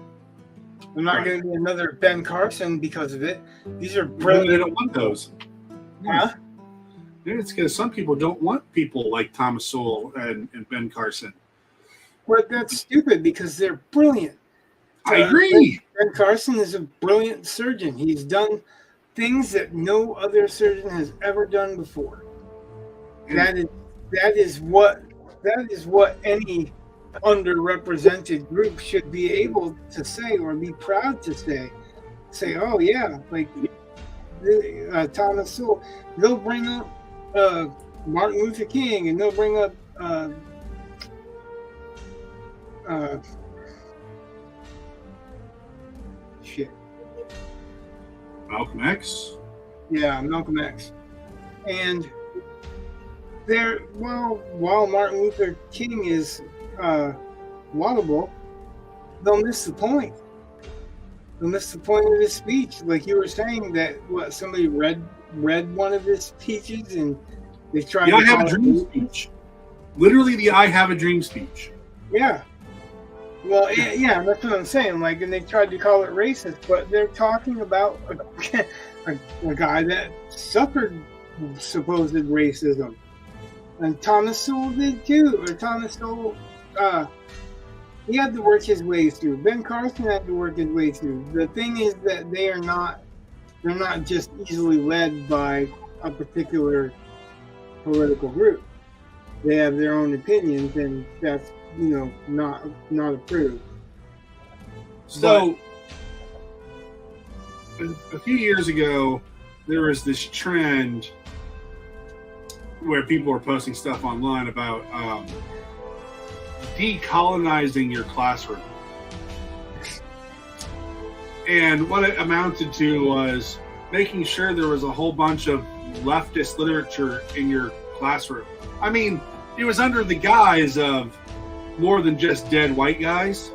Speaker 1: They're not going to be another Ben Carson because of it. These are brilliant.
Speaker 2: They don't want those.
Speaker 1: Huh?
Speaker 2: Yeah, it's because some people don't want people like Thomas Sowell and Ben Carson.
Speaker 1: Well, that's stupid because they're brilliant.
Speaker 2: I agree.
Speaker 1: Ben Carson is a brilliant surgeon. He's done things that no other surgeon has ever done before. That is what any underrepresented group should be able to say or be proud to say. Say, oh yeah, like Thomas Sowell. They'll bring up Martin Luther King, and they'll bring up
Speaker 2: Malcolm X.
Speaker 1: Yeah, Malcolm X. And while Martin Luther King is laudable, they'll miss the point. They'll miss the point of his speech. Like you were saying that somebody read one of his speeches and they tried to
Speaker 2: I have a dream speech. Literally the I have a dream speech.
Speaker 1: Yeah. Well, yeah, that's what I'm saying. Like, and they tried to call it racist, but they're talking about a guy that suffered supposed racism. And Thomas Sowell did too. Or Thomas Sowell, he had to work his way through. Ben Carson had to work his way through. The thing is that they're not just easily led by a particular political group. They have their own opinions, and that's not approved.
Speaker 2: So a few years ago, there was this trend where people were posting stuff online about decolonizing your classroom. And what it amounted to was making sure there was a whole bunch of leftist literature in your classroom. I mean, it was under the guise of more than just dead white guys,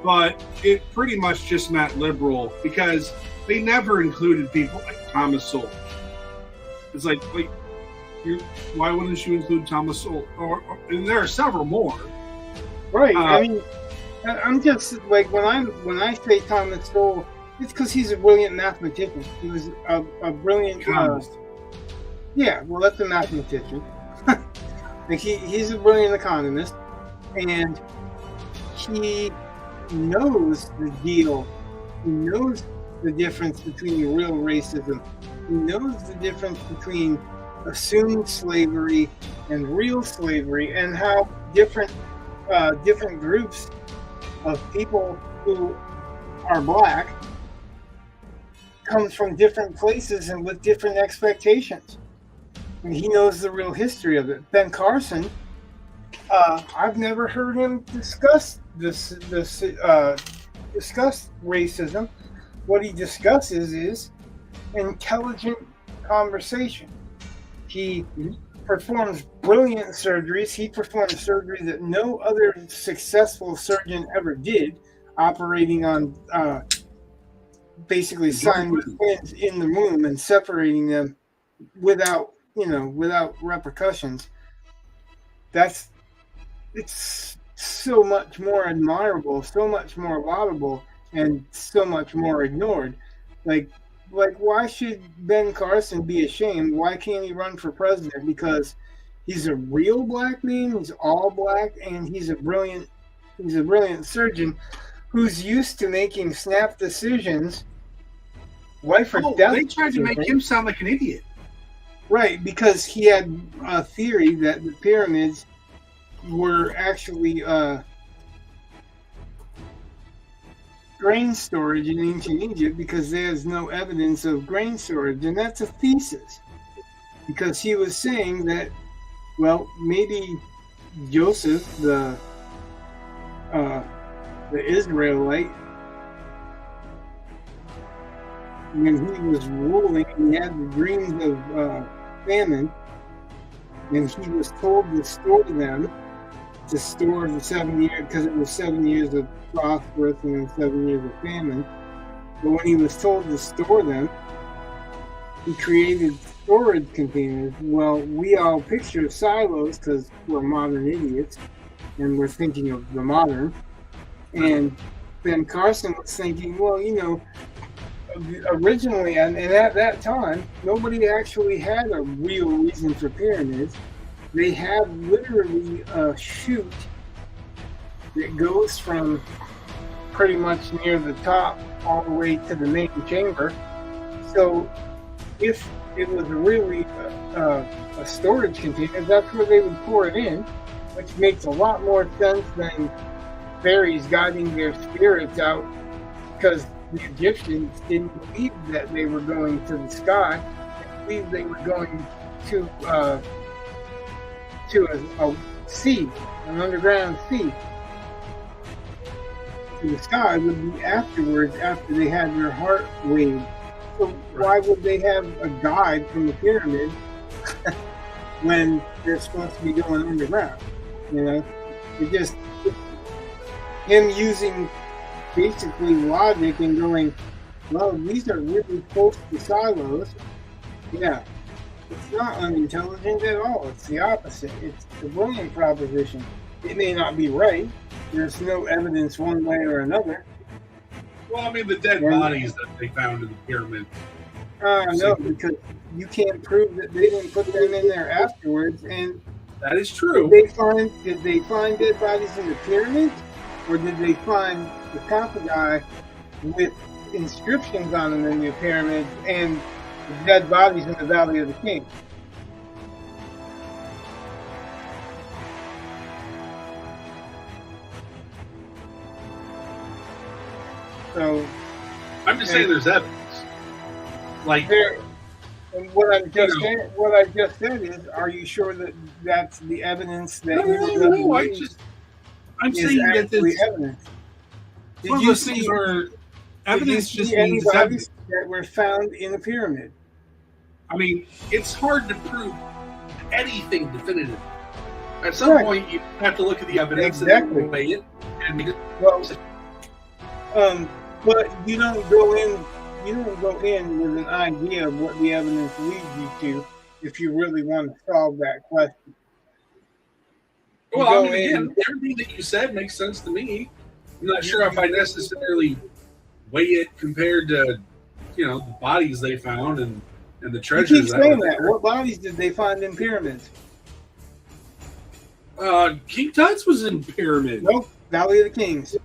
Speaker 2: but it pretty much just meant liberal because they never included people like Thomas Sowell. It's like, wait, why wouldn't you include Thomas Sowell? And there are several more.
Speaker 1: Right. I mean, I'm just like when I say Thomas Sowell, it's because he's a brilliant mathematician. He was a brilliant. Yeah, well, that's a mathematician. Like he's a brilliant economist, and he knows the deal. He knows the difference between real racism. He knows the difference between assumed slavery and real slavery, and how different groups of people who are black comes from different places and with different expectations. And he knows the real history of it. Ben Carson, I've never heard him discuss discuss racism. What he discusses is intelligent conversation. He performs brilliant surgeries. He performs surgeries that no other successful surgeon ever did, operating on basically Siamese twins in the womb and separating them without repercussions. It's so much more admirable, so much more laudable, and so much more ignored. Like why should Ben Carson be ashamed? Why can't he run for president? Because he's a real black man, he's all black, and he's a brilliant surgeon who's used to making snap decisions. Life or death.
Speaker 2: They tried to make him sound like an idiot.
Speaker 1: Right, because he had a theory that the pyramids were actually grain storage in ancient Egypt because there's no evidence of grain storage, and that's a thesis. Because he was saying that, well, maybe Joseph, the Israelite, when he was ruling, he had the dreams of famine, and he was told to store them, to store the 7 years, because it was 7 years of prosperous and then 7 years of famine. But when he was told to store them, he created storage containers. Well, we all picture silos because we're modern idiots and we're thinking of the modern. And Ben Carson was thinking, well, originally, and at that time, nobody actually had a real reason for pyramids. They have literally a chute that goes from pretty much near the top all the way to the main chamber. So if it was really a storage container, that's where they would pour it in, which makes a lot more sense than fairies guiding their spirits out, because the Egyptians didn't believe that they were going to the sky. They believed they were going to a sea, an underground sea. To the sky would be afterwards, after they had their heart waved. So why would they have a guide from the pyramid when they're supposed to be going underground? It just, him using basically logic and going, well, these are really close to silos. Yeah, it's not unintelligent at all. It's the opposite. It's a brilliant proposition. It may not be right. There's no evidence one way or another.
Speaker 2: Well, I mean, the dead bodies that they found in the pyramid.
Speaker 1: No, because you can't prove that they didn't put them in there afterwards. And
Speaker 2: that is true.
Speaker 1: Did they find dead bodies in the pyramids? Or did they find the sarcophagi with inscriptions on them in the pyramids and the dead bodies in the Valley of the Kings? So
Speaker 2: I'm just saying there's evidence.
Speaker 1: And what I just said is, are you sure that that's the evidence that
Speaker 2: No, I'm saying that there's
Speaker 1: evidence.
Speaker 2: One of those things where evidence just means evidence.
Speaker 1: that were found in a pyramid.
Speaker 2: I mean, it's hard to prove anything definitive. At some
Speaker 1: Right.
Speaker 2: point, you have to look at the evidence
Speaker 1: Exactly.
Speaker 2: and weigh it and make it.
Speaker 1: Well, but you don't go in. You don't go in with an idea of what the evidence leads you to if you really want to solve that question. You
Speaker 2: Well, I
Speaker 1: go
Speaker 2: mean, again,
Speaker 1: in-
Speaker 2: everything that you said makes sense to me. I'm not sure if I necessarily weigh it compared to, the bodies they found and the
Speaker 1: You
Speaker 2: treasures.
Speaker 1: keep saying
Speaker 2: were
Speaker 1: that.
Speaker 2: there.
Speaker 1: What bodies did they find in pyramids?
Speaker 2: King Tut's was in pyramid.
Speaker 1: Nope. Valley of the Kings.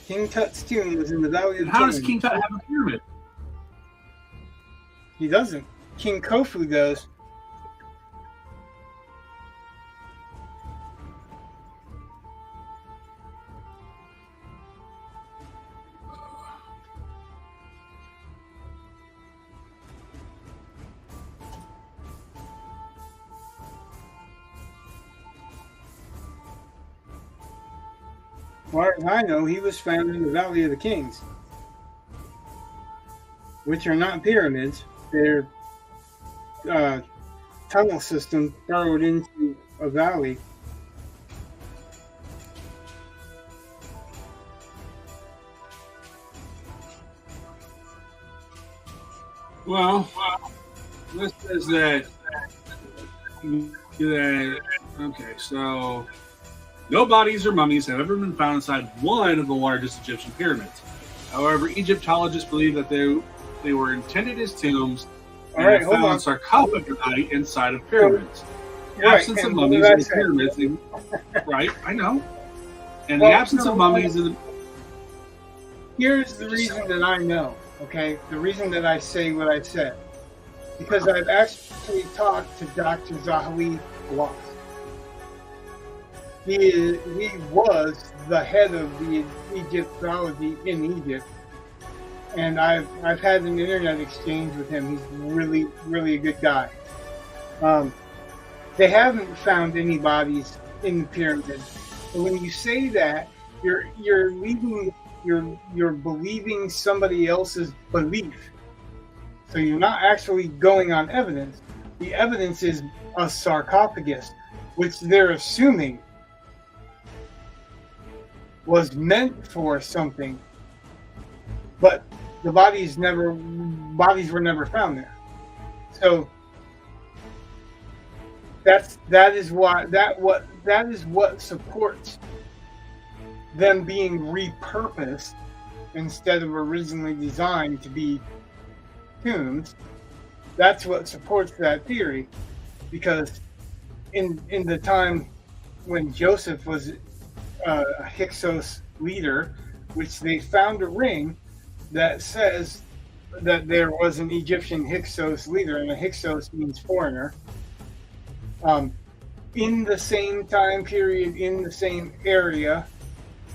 Speaker 1: King Tut's tomb was in the Valley of the
Speaker 2: How
Speaker 1: Kings.
Speaker 2: does King Tut have a pyramid?
Speaker 1: He doesn't. King Khufu does. As far as I know, he was found in the Valley of the Kings, which are not pyramids. They're tunnel system burrowed into a valley.
Speaker 2: Well, this says that. Okay, so no bodies or mummies have ever been found inside one of the largest Egyptian pyramids. However, Egyptologists believe that they were intended as tombs
Speaker 1: All
Speaker 2: and
Speaker 1: right,
Speaker 2: have
Speaker 1: hold
Speaker 2: found
Speaker 1: on.
Speaker 2: sarcophagi inside of pyramids. The
Speaker 1: Right,
Speaker 2: absence of
Speaker 1: and what
Speaker 2: mummies
Speaker 1: did I
Speaker 2: in the
Speaker 1: say?
Speaker 2: pyramids, right? I know. And
Speaker 1: Well,
Speaker 2: the absence
Speaker 1: no,
Speaker 2: of mummies in the
Speaker 1: Here's the reason that I know, okay? The reason that I say what I said. Because I've actually talked to Dr. Zahali Wass. He was the head of the Egyptology in Egypt. And I've had an internet exchange with him. He's really, really a good guy. They haven't found any bodies in the pyramid. And when you say that, you're leaving you're believing somebody else's belief. So you're not actually going on evidence. The evidence is a sarcophagus, which they're assuming was meant for something, but the bodies were never found there. So that is what supports them being repurposed instead of originally designed to be tombs. That's what supports that theory, because in the time when Joseph was a Hyksos leader, which they found a ring that says that there was an Egyptian Hyksos leader, and a Hyksos means foreigner. In the same time period, in the same area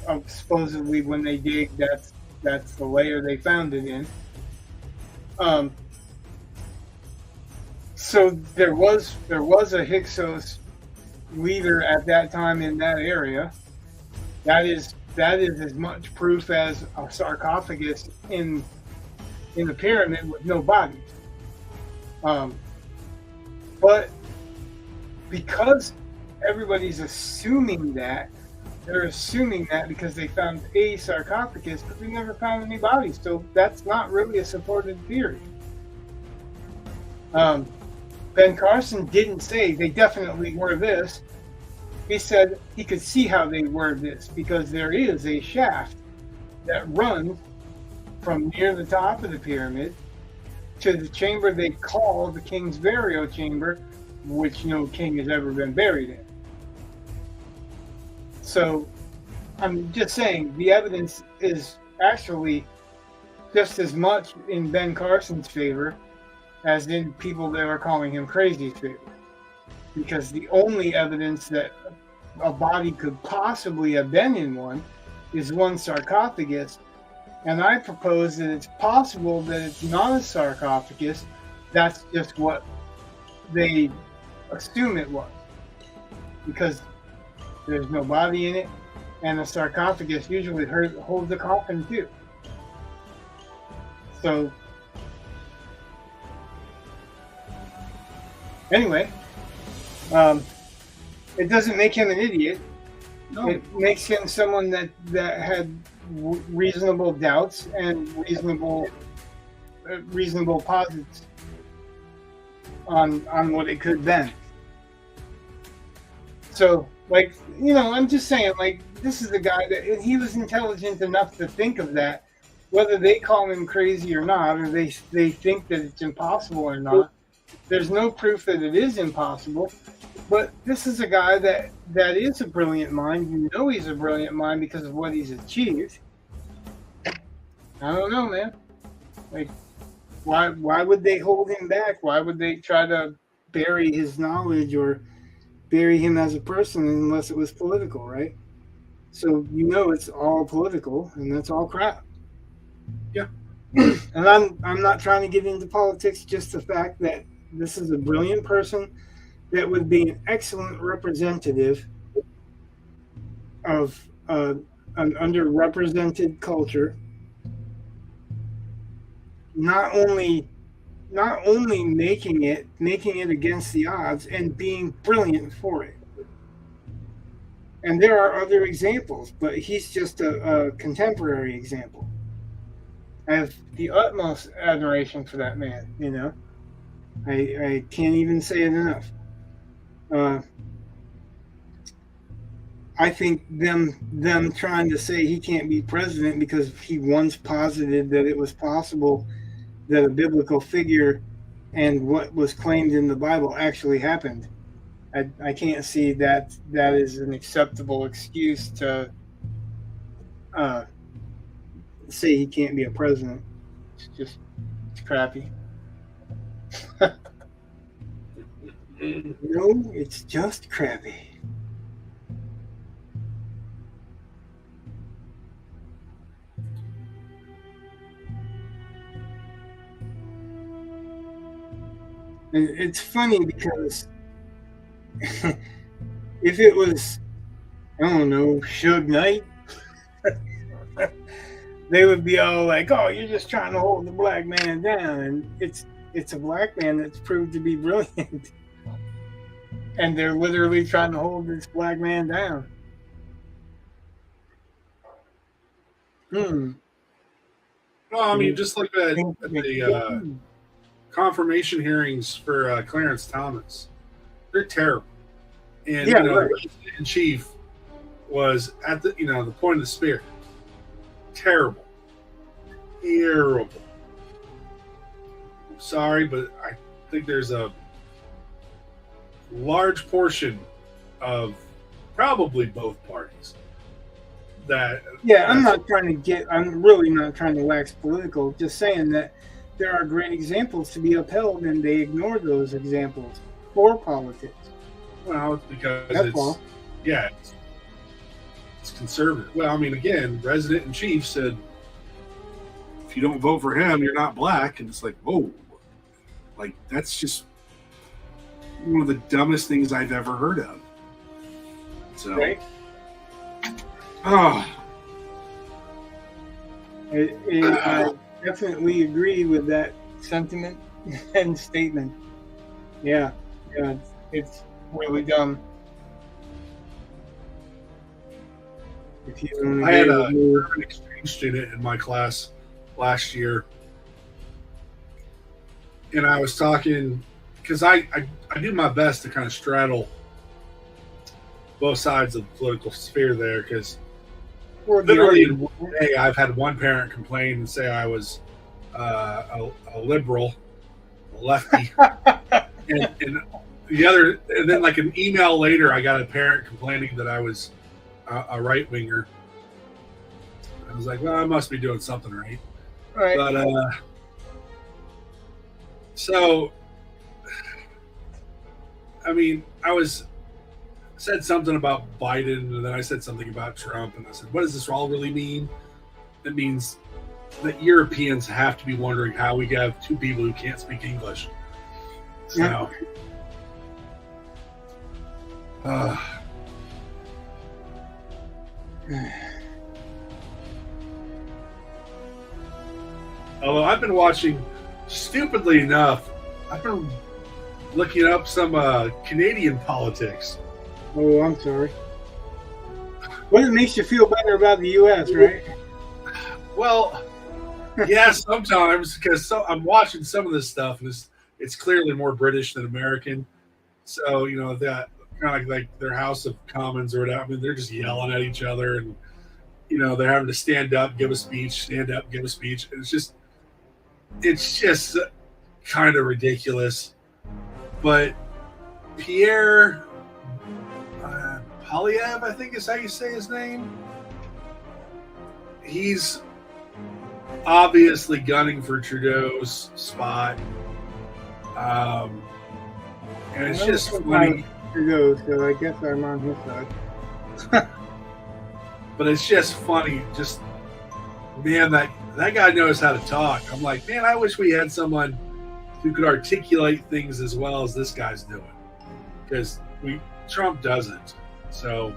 Speaker 1: of supposedly when they dig, that's the layer they found it in. So there was a Hyksos leader at that time in that area. That is as much proof as a sarcophagus in the pyramid with no bodies. But because everybody's assuming that, they're assuming that because they found a sarcophagus, but they never found any bodies. So that's not really a supported theory. Ben Carson didn't say they definitely were this. He said he could see how they were this because there is a shaft that runs from near the top of the pyramid to the chamber they call the king's burial chamber, which no king has ever been buried in. So I'm just saying the evidence is actually just as much in Ben Carson's favor as in people that are calling him crazy's favor. Because the only evidence that a body could possibly have been in one is one sarcophagus. And I propose that it's possible that it's not a sarcophagus. That's just what they assume it was. Because there's no body in it, and a sarcophagus usually holds a coffin too. So anyway, it doesn't make him an idiot.
Speaker 2: No.
Speaker 1: It makes him someone that had reasonable doubts and reasonable posits on what it could have been. So, like, I'm just saying, like, this is the guy that he was intelligent enough to think of that, whether they call him crazy or not, or they think that it's impossible or not. There's no proof that it is impossible. But this is a guy that is a brilliant mind. You know he's a brilliant mind because of what he's achieved. I don't know, man. Like, why would they hold him back? Why would they try to bury his knowledge or bury him as a person unless it was political, right? So it's all political, and that's all crap.
Speaker 2: Yeah.
Speaker 1: And I'm not trying to get into politics. Just the fact that this is a brilliant person that would be an excellent representative of an underrepresented culture. Not only making it against the odds and being brilliant for it. And there are other examples, but he's just a contemporary example. I have the utmost admiration for that man. I can't even say it enough. I think them trying to say he can't be president because he once posited that it was possible that a biblical figure and what was claimed in the Bible actually happened. I can't see that is an acceptable excuse to say he can't be a president. It's crappy. No, it's just crappy. And it's funny because if it was, I don't know, Suge Knight, they would be all like, "Oh, you're just trying to hold the black man down," and it's a black man that's proved to be brilliant. And they're literally trying to hold this black man down.
Speaker 2: Well, I mean, just like the confirmation hearings for Clarence Thomas, they're terrible. And
Speaker 1: Yeah,
Speaker 2: the
Speaker 1: right.
Speaker 2: President in Chief was at the the point of the spear. Terrible. Sorry, but I think there's a large portion of probably both parties that
Speaker 1: I'm really not trying to wax political, just saying that there are great examples to be upheld and they ignore those examples for politics.
Speaker 2: Well, it's because
Speaker 1: That's all.
Speaker 2: it's conservative. Well, I mean, again, President in Chief said if you don't vote for him, you're not black, and it's like, whoa, like that's just one of the dumbest things I've ever heard of. So,
Speaker 1: Right?
Speaker 2: oh,
Speaker 1: I definitely agree with that sentiment and statement. Yeah, it's really dumb. If you don't
Speaker 2: I had
Speaker 1: agree with
Speaker 2: an exchange student in my class last year, and I was talking because I do my best to kind of straddle both sides of the political sphere there, because
Speaker 1: or the
Speaker 2: literally in
Speaker 1: argument.
Speaker 2: one day I've had one parent complain and say I was a liberal, a lefty, and the other, and then like an email later I got a parent complaining that I was a right winger. I was like, well, I must be doing something right.
Speaker 1: Right.
Speaker 2: But so, I mean, said something about Biden, and then I said something about Trump, and I said, what does this all really mean? It means that Europeans have to be wondering how we have two people who can't speak English. So, Although I've been watching, stupidly enough, I've been looking up some Canadian politics.
Speaker 1: Oh, I'm sorry. Well, it makes you feel better about the U.S., right?
Speaker 2: Well, yeah, sometimes because I'm watching some of this stuff, and it's clearly more British than American. So that kind of like their House of Commons or whatever. I mean, they're just yelling at each other, and they're having to stand up, give a speech, stand up, give a speech. And it's just kind of ridiculous. But Pierre Polyev, I think is how you say his name. He's obviously gunning for Trudeau's spot. And it's just funny.
Speaker 1: Trudeau, so I guess I'm on his side.
Speaker 2: But it's just funny. Just, man, that guy knows how to talk. I'm like, man, I wish we had someone who could articulate things as well as this guy's doing. Because Trump doesn't. So.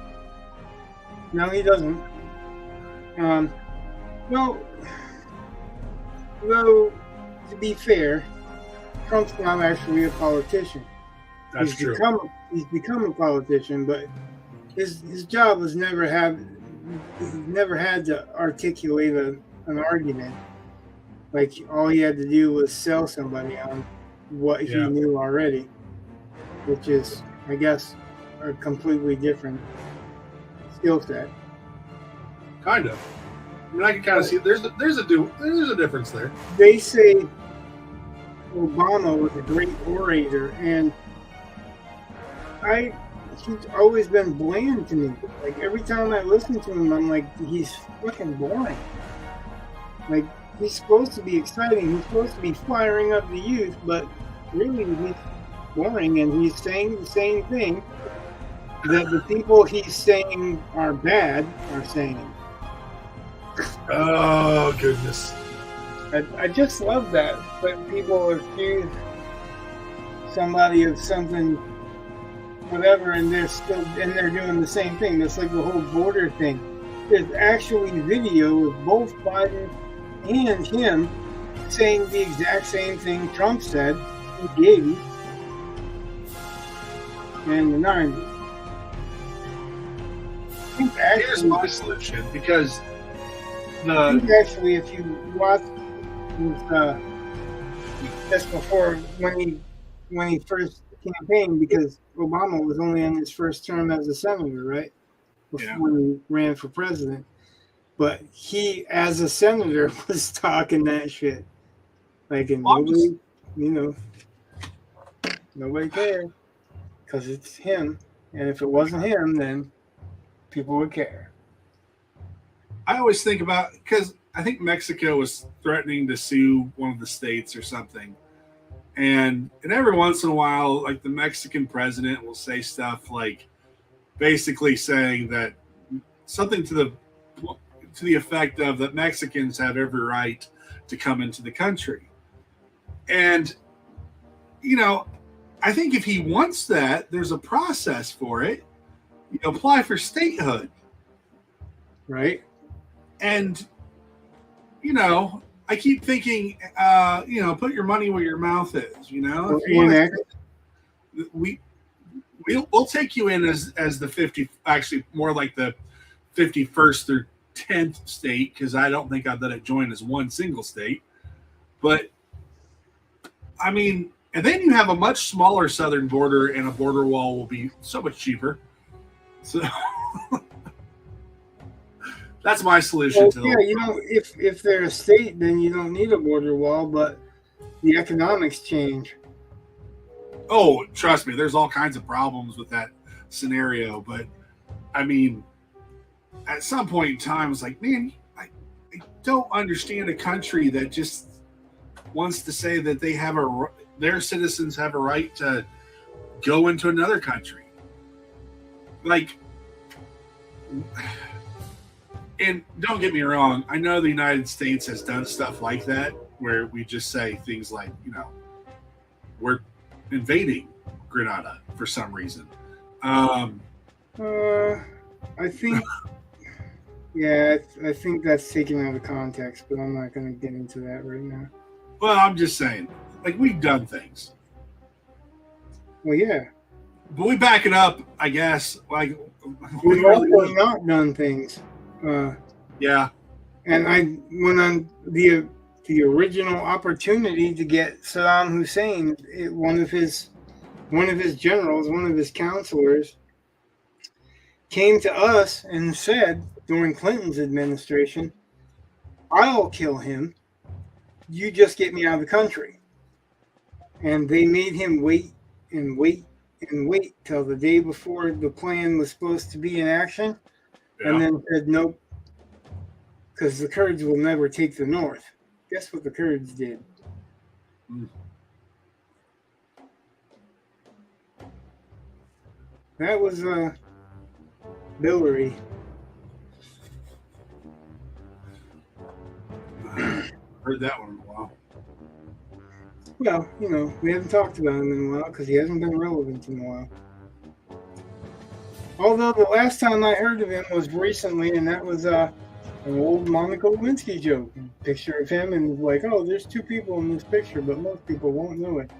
Speaker 1: No, he doesn't. Well, to be fair, Trump's not actually a politician.
Speaker 2: That's true.
Speaker 1: He's become a politician, but his job was never had to articulate an argument. Like, all he had to do was sell somebody on what he knew already, which is, I guess, a completely different skill set.
Speaker 2: Kind of. I mean, I can kind of see there's a difference there.
Speaker 1: They say Obama was a great orator, and he's always been bland to me. Like, every time I listen to him, I'm like, he's fucking boring. Like, he's supposed to be exciting. He's supposed to be firing up the youth, but really he's boring, and he's saying the same thing that the people he's saying are bad are saying.
Speaker 2: Oh, goodness.
Speaker 1: I just love that. When people accuse somebody of something, whatever, and they're doing the same thing. That's like the whole border thing. There's actually video of both Biden and him saying the exact same thing Trump said in the 80s and the 90s.
Speaker 2: Here's my solution, because
Speaker 1: I think actually, if you watch just before when he first campaigned, because Obama was only in his first term as a senator, right? Before he ran for president. But he, as a senator, was talking that shit. Like, and nobody cared. Because it's him. And if it wasn't him, then people would care.
Speaker 2: I always think about, because I think Mexico was threatening to sue one of the states or something. And every once in a while, like, the Mexican president will say stuff like, basically saying that something to the effect of that Mexicans have every right to come into the country. And, I think if he wants that, there's a process for it. You apply for statehood.
Speaker 1: Right.
Speaker 2: And, I keep thinking, put your money where your mouth is, We'll take you in as the 50, actually more like the 51st or 10th state, because I don't think I'd let it join as one single state. But, I mean, and then you have a much smaller southern border, and a border wall will be so much cheaper. So that's my solution to the
Speaker 1: if they're a state, then you don't need a border wall, but the economics change.
Speaker 2: Oh, trust me, there's all kinds of problems with that scenario. But, I mean, at some point in time, it's like, man, I don't understand a country that just wants to say that their citizens have a right to go into another country. Like, and don't get me wrong, I know the United States has done stuff like that, where we just say things like, we're invading Grenada for some reason.
Speaker 1: I think Yeah, I think that's taken out of context, but I'm not going to get into that right now.
Speaker 2: Well, I'm just saying, like we've done things,
Speaker 1: Well, yeah,
Speaker 2: but we back it up, I guess. Like we
Speaker 1: we've
Speaker 2: really
Speaker 1: also
Speaker 2: would.
Speaker 1: not done things.
Speaker 2: Yeah,
Speaker 1: And I went on the original opportunity to get Saddam Hussein, one of his generals, one of his counselors, came to us and said during Clinton's administration, "I'll kill him. You just get me out of the country." And they made him wait and wait and wait till the day before the plan was supposed to be in action, and then said nope, because the Kurds will never take the north. Guess what the Kurds did? That was Hillary.
Speaker 2: heard that one in a while.
Speaker 1: Well, we haven't talked about him in a while because he hasn't been relevant in a while. Although the last time I heard of him was recently, and that was an old Monica Lewinsky joke. Picture of him, and like, oh, there's two people in this picture, but most people won't know it.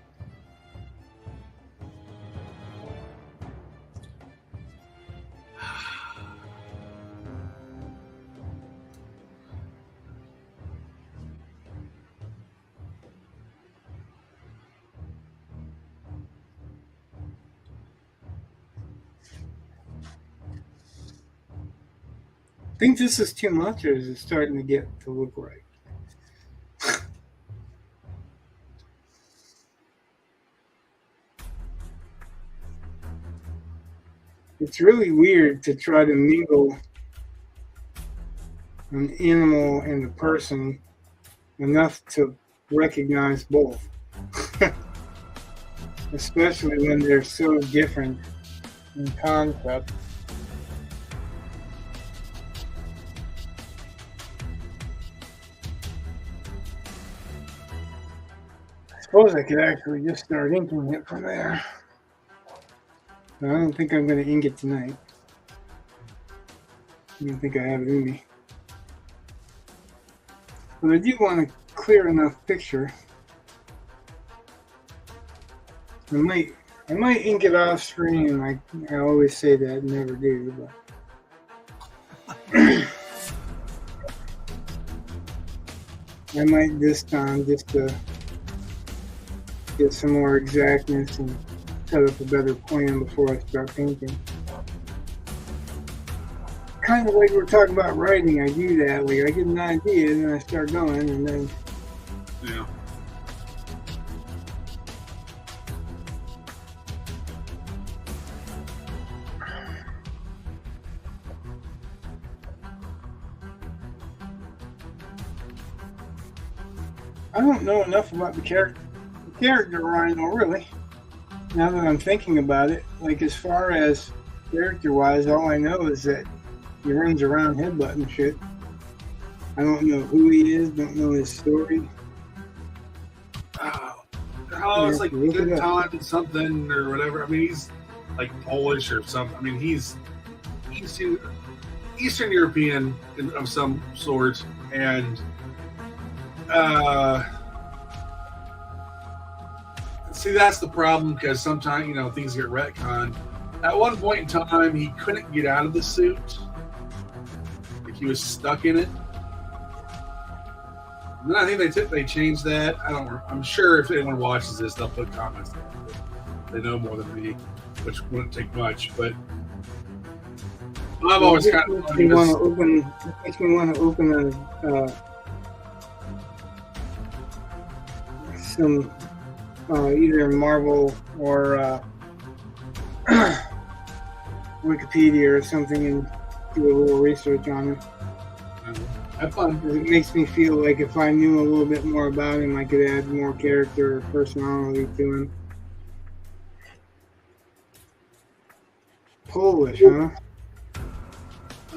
Speaker 1: Think this is too much, or is it starting to get to look right? It's really weird to try to mingle an animal and a person enough to recognize both. Especially when they're so different in concept. I suppose I could actually just start inking it from there. But I don't think I'm going to ink it tonight. I don't think I have it in me. But I do want a clear enough picture. I might ink it off screen. I always say that, never do. But I might this time just to get some more exactness and set up a better plan before I start painting. Kind of like we're talking about writing, I do that. Like I get an idea and then I start going, and then
Speaker 2: yeah.
Speaker 1: I don't know enough about the character Rhino, really. Now that I'm thinking about it, like as far as character-wise, all I know is that he runs around headbutting shit. I don't know who he is, don't know his story.
Speaker 2: It's like good talented something or whatever. I mean, he's like Polish or something. I mean, he's Eastern European of some sort, and see, that's the problem, because sometimes things get retconned. At one point in time, he couldn't get out of the suit; like he was stuck in it. And then I think they changed that. I don't know. I'm sure if anyone watches this, they'll put comments. They know more than me, which wouldn't take much. But I've always kind of
Speaker 1: makes me want to open some either Marvel or Wikipedia or something and do a little research on it.
Speaker 2: Have fun.
Speaker 1: It makes me feel like if I knew a little bit more about him, I could add more character or personality to him. Polish, huh?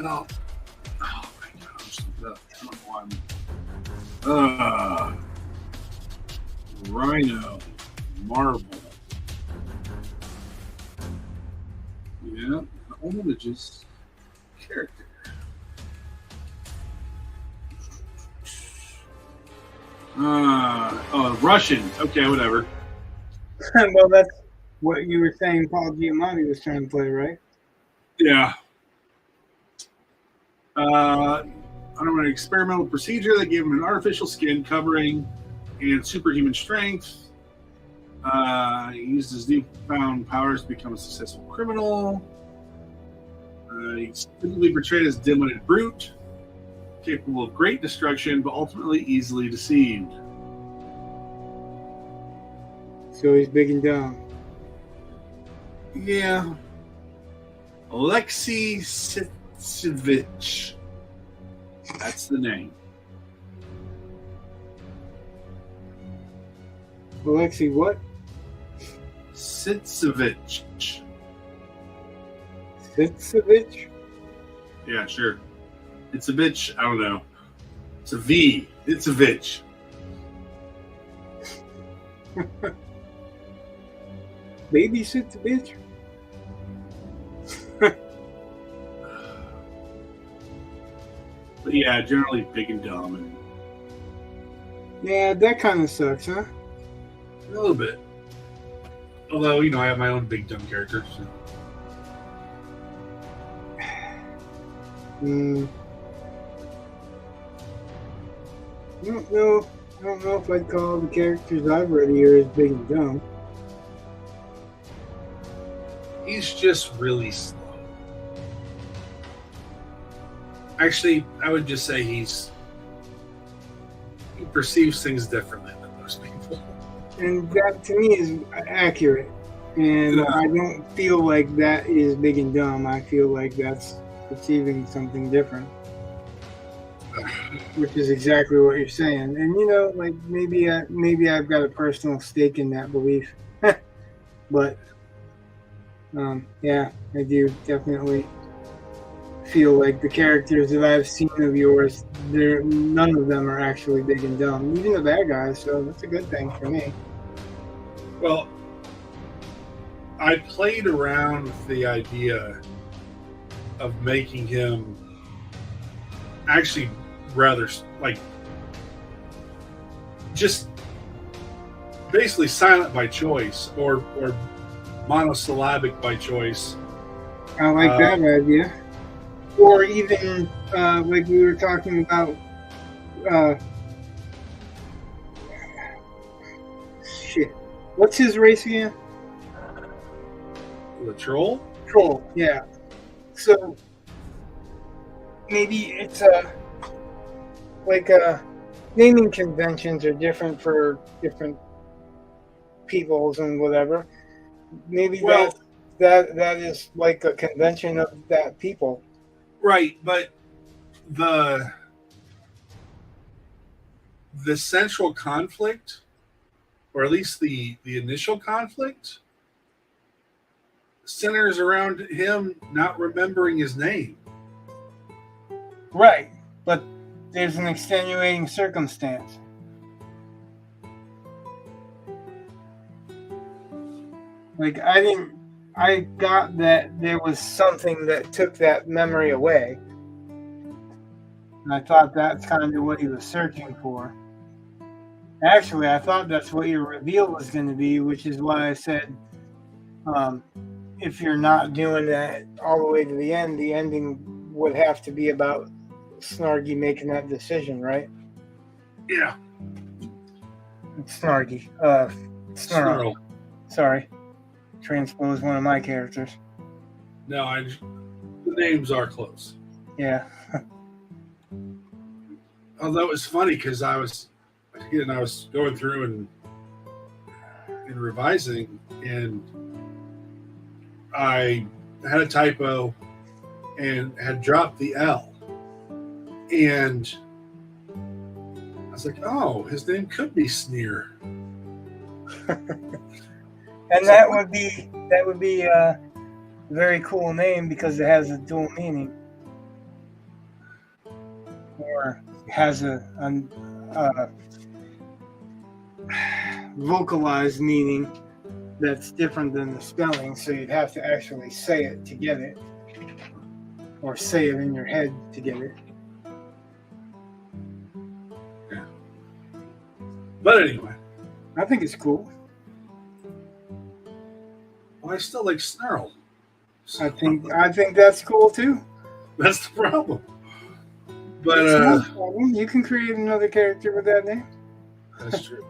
Speaker 2: Oh my gosh. I don't know why Rhino. Marvel. Yeah, all images. Character. Russian. Okay, whatever.
Speaker 1: Well, that's what you were saying Paul Giamatti was trying to play, right?
Speaker 2: Yeah. Underwent an experimental procedure that gave him an artificial skin covering and superhuman strength. He used his newfound powers to become a successful criminal. He's typically portrayed as a dim-witted brute, capable of great destruction, but ultimately easily deceived.
Speaker 1: So he's big and dumb.
Speaker 2: Yeah. Alexei Sitsevich. That's the name.
Speaker 1: Alexei what?
Speaker 2: Sitsevich.
Speaker 1: Sitsevich?
Speaker 2: Yeah, sure. It's a bitch. I don't know. It's a V. It's a bitch.
Speaker 1: Baby Sitsevich?
Speaker 2: But yeah, generally big and dumb. And
Speaker 1: Yeah, that kind of sucks, huh?
Speaker 2: a little bit. Although, I have my own big dumb character. So.
Speaker 1: I don't know. I don't know if I'd call the characters I've read here as big and dumb.
Speaker 2: He's just really slow. Actually, I would just say he perceives things differently than most people.
Speaker 1: And that to me is accurate. And
Speaker 2: Yeah.
Speaker 1: I don't feel like that is big and dumb. I feel like that's perceiving something different. Which is exactly what you're saying. And like maybe I've got a personal stake in that belief. But yeah, I do definitely feel like the characters that I've seen of yours, none of them are actually big and dumb. Even the bad guys, so that's a good thing for me.
Speaker 2: Well, I played around with the idea of making him actually rather just basically silent by choice or monosyllabic by choice.
Speaker 1: I like that idea. Or even like we were talking about shit. What's his race again?
Speaker 2: The troll?
Speaker 1: Troll, yeah. So maybe it's naming conventions are different for different peoples and whatever. Maybe that is like a convention of that people.
Speaker 2: Right, but the central conflict, or at least the initial conflict, centers around him not remembering his name.
Speaker 1: Right, but there's an extenuating circumstance. Like I got that there was something that took that memory away. And I thought that's kind of what he was searching for. Actually, I thought that's what your reveal was going to be, which is why I said if you're not doing that all the way to the end, the ending would have to be about Snarky making that decision, right?
Speaker 2: Yeah.
Speaker 1: Snarky. Snarl. Sorry. Transpose one of my characters.
Speaker 2: No, the names are close.
Speaker 1: Yeah.
Speaker 2: Although it was funny because I was going through and revising, and I had a typo and had dropped the L, and I was like, "Oh, his name could be Sneer."
Speaker 1: And that would be a very cool name because it has a dual meaning, or has a vocalized meaning that's different than the spelling. So you'd have to actually say it to get it, or say it in your head to get it.
Speaker 2: Yeah. But anyway,
Speaker 1: I think it's cool.
Speaker 2: well, I still like Snarl. So
Speaker 1: I think that's cool too.
Speaker 2: that's the problem. But
Speaker 1: It's no problem. You can create another character with that name.
Speaker 2: that's true.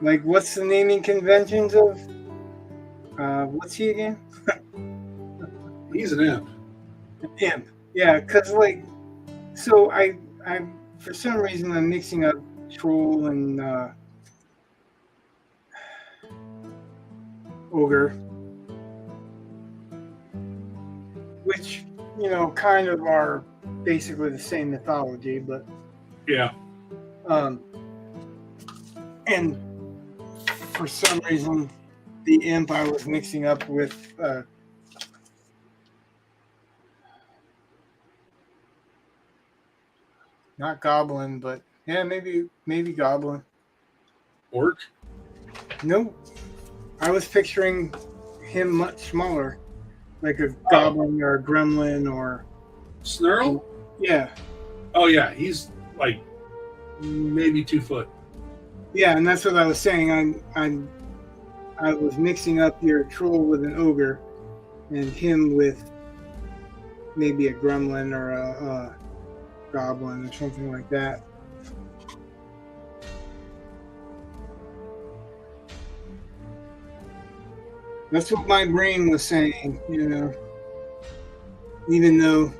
Speaker 1: Like, what's the naming conventions of? What's he again?
Speaker 2: He's an imp.
Speaker 1: Imp. Yeah, because like, so I for some reason I'm mixing up troll and ogre, which kind of are basically the same mythology, but
Speaker 2: Yeah.
Speaker 1: And for some reason, the imp I was mixing up with not goblin, but yeah, maybe goblin.
Speaker 2: Orc?
Speaker 1: Nope. I was picturing him much smaller, like a goblin or a gremlin or
Speaker 2: Snarl?
Speaker 1: yeah.
Speaker 2: Oh yeah, he's like maybe 2 foot.
Speaker 1: Yeah, and that's what I was saying. I was mixing up your troll with an ogre, and him with maybe a gremlin or a goblin or something like that. That's what my brain was saying, even though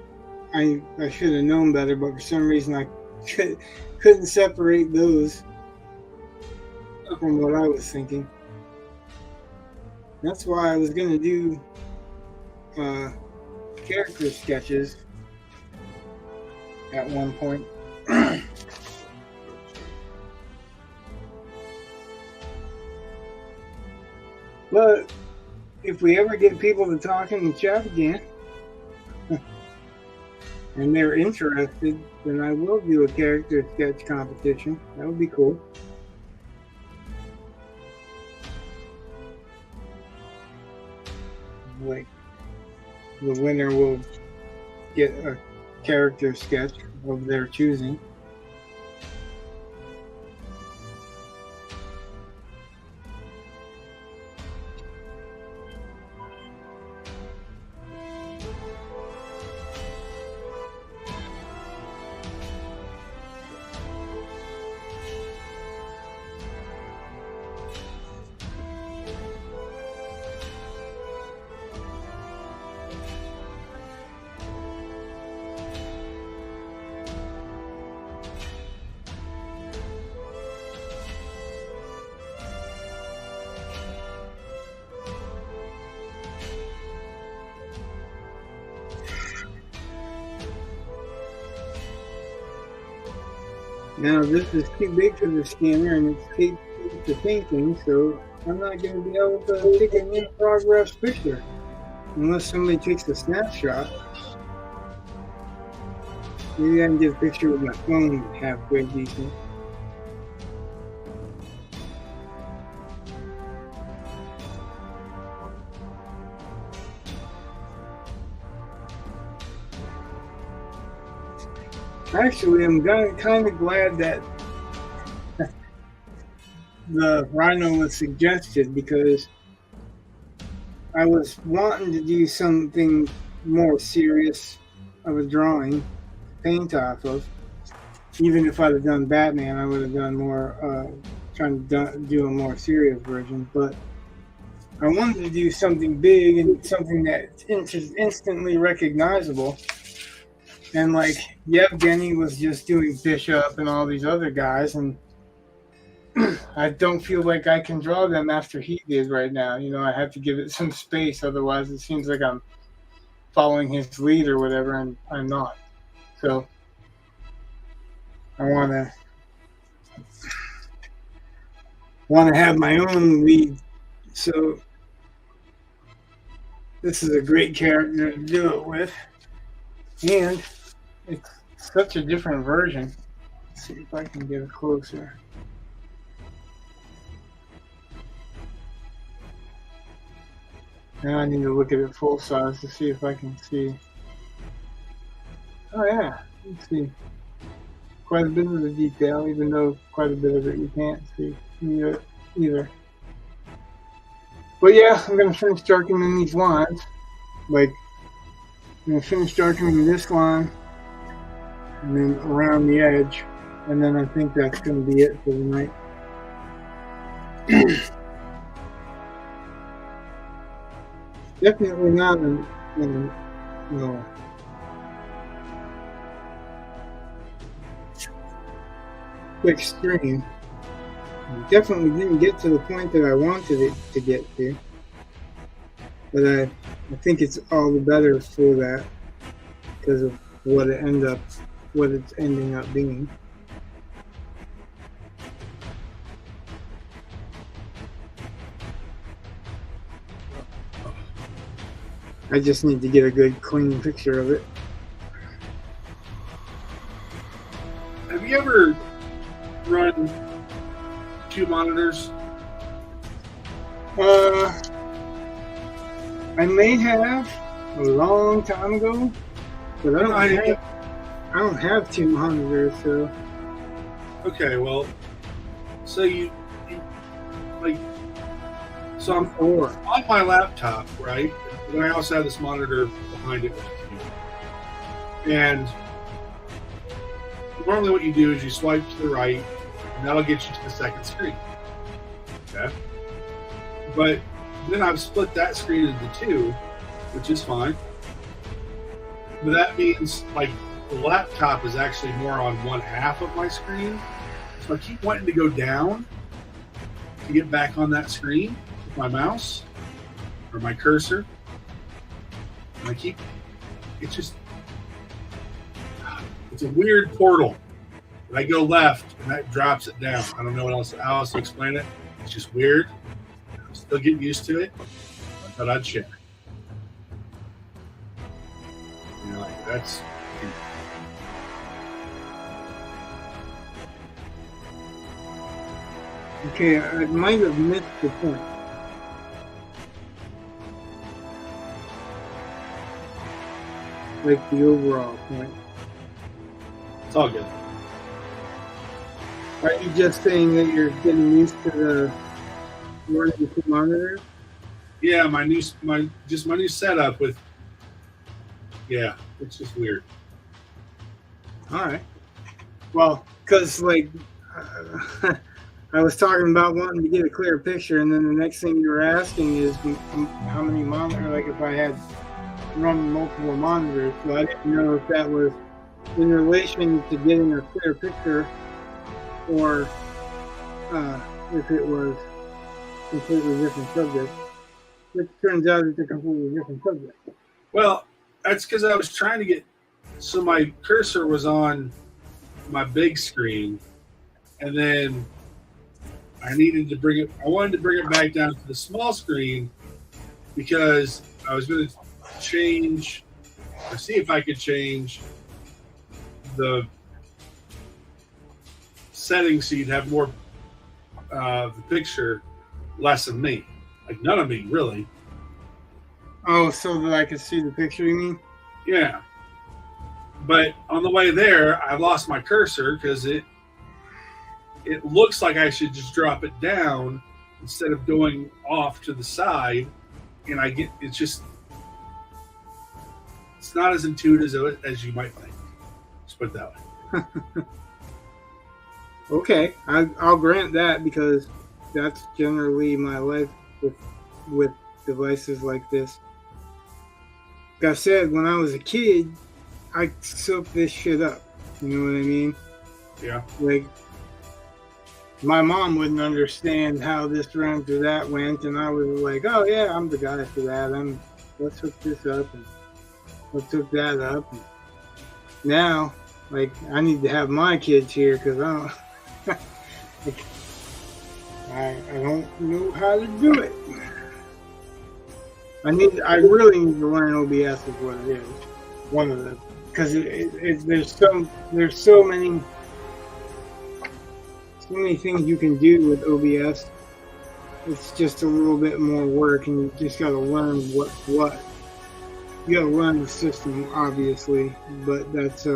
Speaker 1: I should have known better, but for some reason I couldn't separate those from what I was thinking. That's why I was going to do character sketches at one point. But if we ever get people to talk in the chat again and they're interested, then I will do a character sketch competition. That would be cool. Like, the winner will get a character sketch of their choosing. Now this is too big for the scanner and it's too big to thinking, so I'm not going to be able to take an in-progress picture unless somebody takes a snapshot. Maybe I can get a picture with my phone halfway decent. Actually, I'm kind of glad that the rhino was suggested, because I was wanting to do something more serious of a drawing to paint off of. Even if I'd have done Batman, I would have done more, trying to do a more serious version. But I wanted to do something big and something that's instantly recognizable. And like Yevgeny was just doing Bishop and all these other guys, and I don't feel like I can draw them after he did right now. I have to give it some space, otherwise it seems like I'm following his lead or whatever, and I'm not. So I want to have my own lead. So this is a great character to do it with, and it's such a different version. Let's see if I can get it closer. Now I need to look at it full size to see if I can see. Oh yeah, let's see. quite a bit of the detail, even though quite a bit of it you can't see either. But yeah, I'm gonna finish darkening these lines. Like, I'm gonna finish darkening this line, and then around the edge, and then I think that's gonna be it for the night. Definitely not an quick stream. Definitely didn't get to the point that I wanted it to get to, but I think it's all the better for that because of what it's ending up being. I just need to get a good clean picture of it.
Speaker 2: Have you ever run 2 monitors?
Speaker 1: I may have a long time ago, but I don't have 2 monitors, so.
Speaker 2: Okay, well, so you like, so I'm
Speaker 1: 4.
Speaker 2: on my laptop, right? And I also have this monitor behind it. And normally what you do is you swipe to the right, and that'll get you to the second screen. Okay? But then I've split that screen into 2, which is fine. But that means, like, the laptop is actually more on one half of my screen. So I keep wanting to go down to get back on that screen with my mouse or my cursor. And it's a weird portal. And I go left and that drops it down. I don't know how else to explain it. It's just weird. I'm still getting used to it. I thought I'd share. You know, that's.
Speaker 1: Okay, I might have missed the point. Like the overall point.
Speaker 2: It's all good.
Speaker 1: Are you just saying that you're getting used to the running 2 monitors?
Speaker 2: Yeah, my new setup with. Yeah, it's just weird.
Speaker 1: All right. Well, because like I was talking about wanting to get a clear picture, and then the next thing you were asking is how many monitors, like if I had run multiple monitors. So I didn't know if that was in relation to getting a clear picture, or if it was a completely different subject. Which turns out it's a completely different subject.
Speaker 2: Well, that's because I was trying to get. So my cursor was on my big screen, and then I wanted to bring it back down to the small screen because I was going to change, or see if I could change the settings so you'd have more of the picture, less of me. Like none of me, really.
Speaker 1: Oh, so that I could see the picture, you mean?
Speaker 2: Yeah. But on the way there, I lost my cursor because it looks like I should just drop it down instead of going off to the side. And it's not as intuitive as you might think. Let's put it that way.
Speaker 1: Okay, I'll grant that because that's generally my life with devices like this. Like I said, when I was a kid, I soaked this shit up. You know what I mean?
Speaker 2: Yeah.
Speaker 1: Like, my mom wouldn't understand how this went or that went, and I was like, oh yeah, I'm the guy for that. Let's hook this up and let's hook that up. And now, like, I need to have my kids here because I don't know how to do it. I really need to learn OBS is what it is. One of them, because there's so many things you can do with OBS. It's just a little bit more work, and you just got to learn what. You got to learn the system, obviously, but that's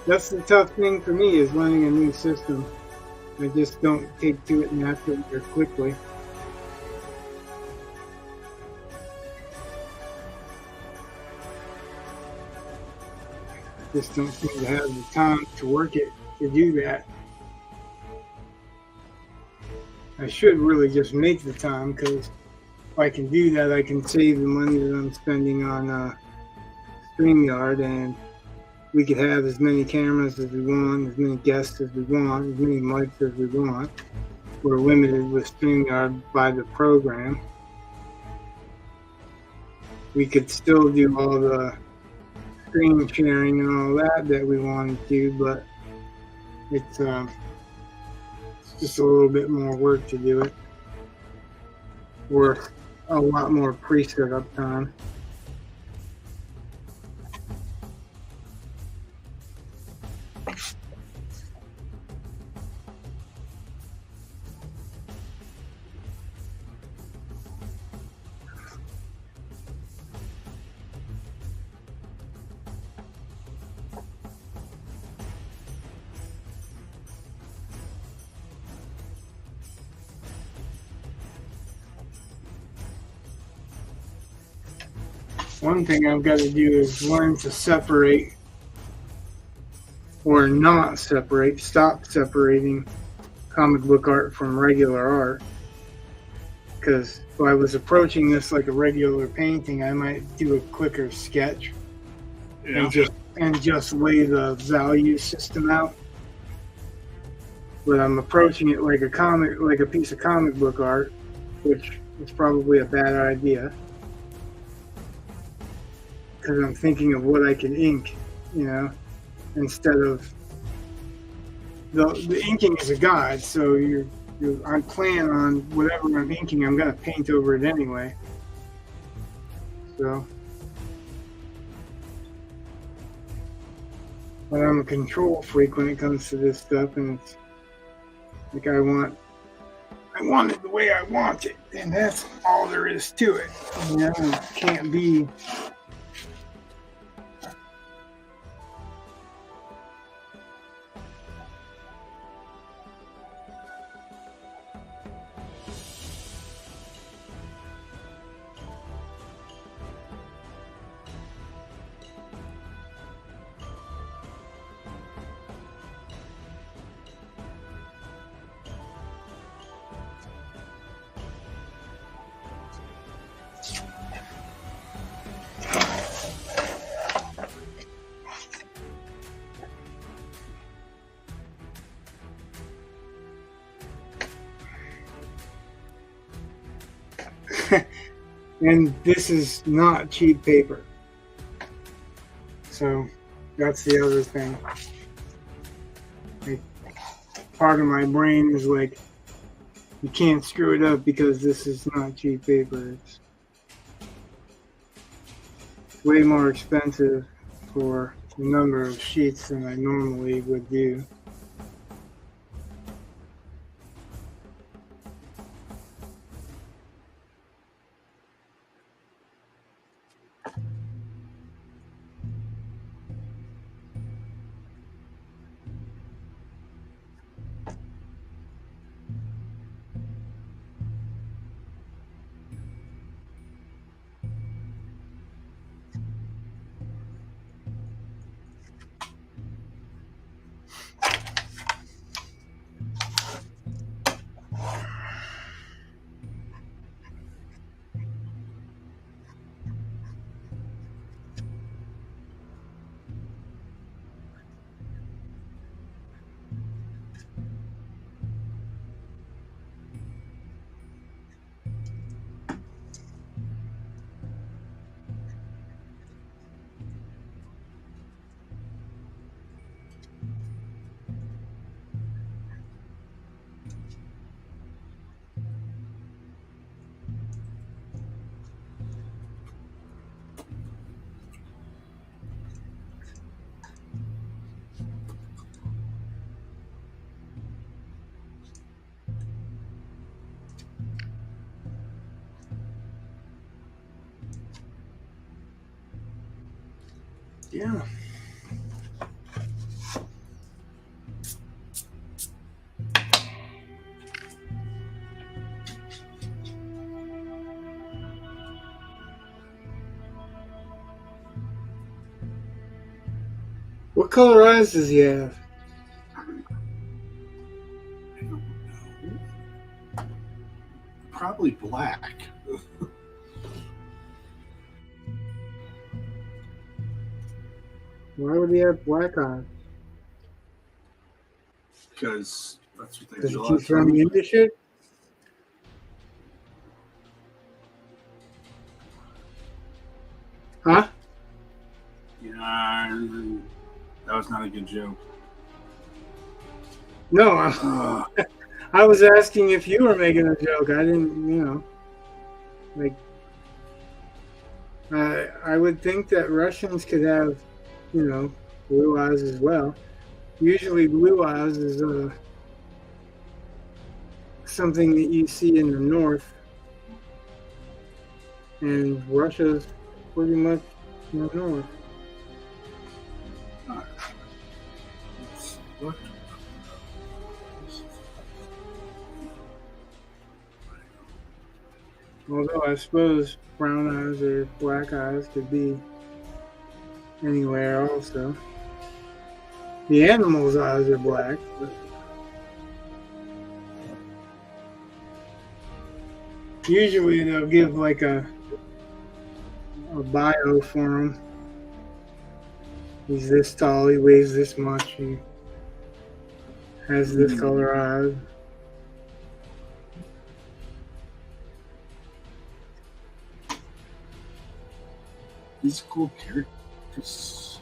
Speaker 1: That's the tough thing for me is learning a new system. I just don't take to it naturally or quickly. Just don't seem to have the time to work it to do that. I should really just make the time, because if I can do that, I can save the money that I'm spending on StreamYard, and we could have as many cameras as we want, as many guests as we want, as many mics as we want. We're limited with StreamYard by the program. We could still do all the screen sharing and all that we wanted to, but it's just a little bit more work to do it. Worth a lot more pre-setup time. One thing I've got to do is learn to separate, or not separate, stop separating comic book art from regular art. Because if I was approaching this like a regular painting, I might do a quicker sketch and just lay the value system out. But I'm approaching it like a piece of comic book art, which is probably a bad idea. Because I'm thinking of what I can ink, instead of the inking is a guide. So I plan on whatever I'm inking, I'm gonna paint over it anyway. So, but I'm a control freak when it comes to this stuff, and it's like I want it the way I want it, and that's all there is to it. It can't be. And this is not cheap paper. So that's the other thing. Like, part of my brain is like, you can't screw it up because this is not cheap paper. It's way more expensive for the number of sheets than I normally would do. Yeah. What color eyes does he have?
Speaker 2: I don't know. Probably black.
Speaker 1: Why would he have black eyes?
Speaker 2: Because that's what they
Speaker 1: Does
Speaker 2: do.
Speaker 1: he keep running into shit? Huh?
Speaker 2: Yeah, that was not a good joke.
Speaker 1: No,
Speaker 2: Uh,
Speaker 1: I was asking if you were making a joke. I didn't, like, I would think that Russians could have, blue eyes as well. Usually blue eyes is something that you see in the north, and Russia's pretty much in the north.
Speaker 2: what?
Speaker 1: Although I suppose brown eyes or black eyes could be anywhere also. The animal's eyes are black. Usually they'll give like a bio for him. He's this tall, he weighs this much, he has this color eyes.
Speaker 2: Physical characters.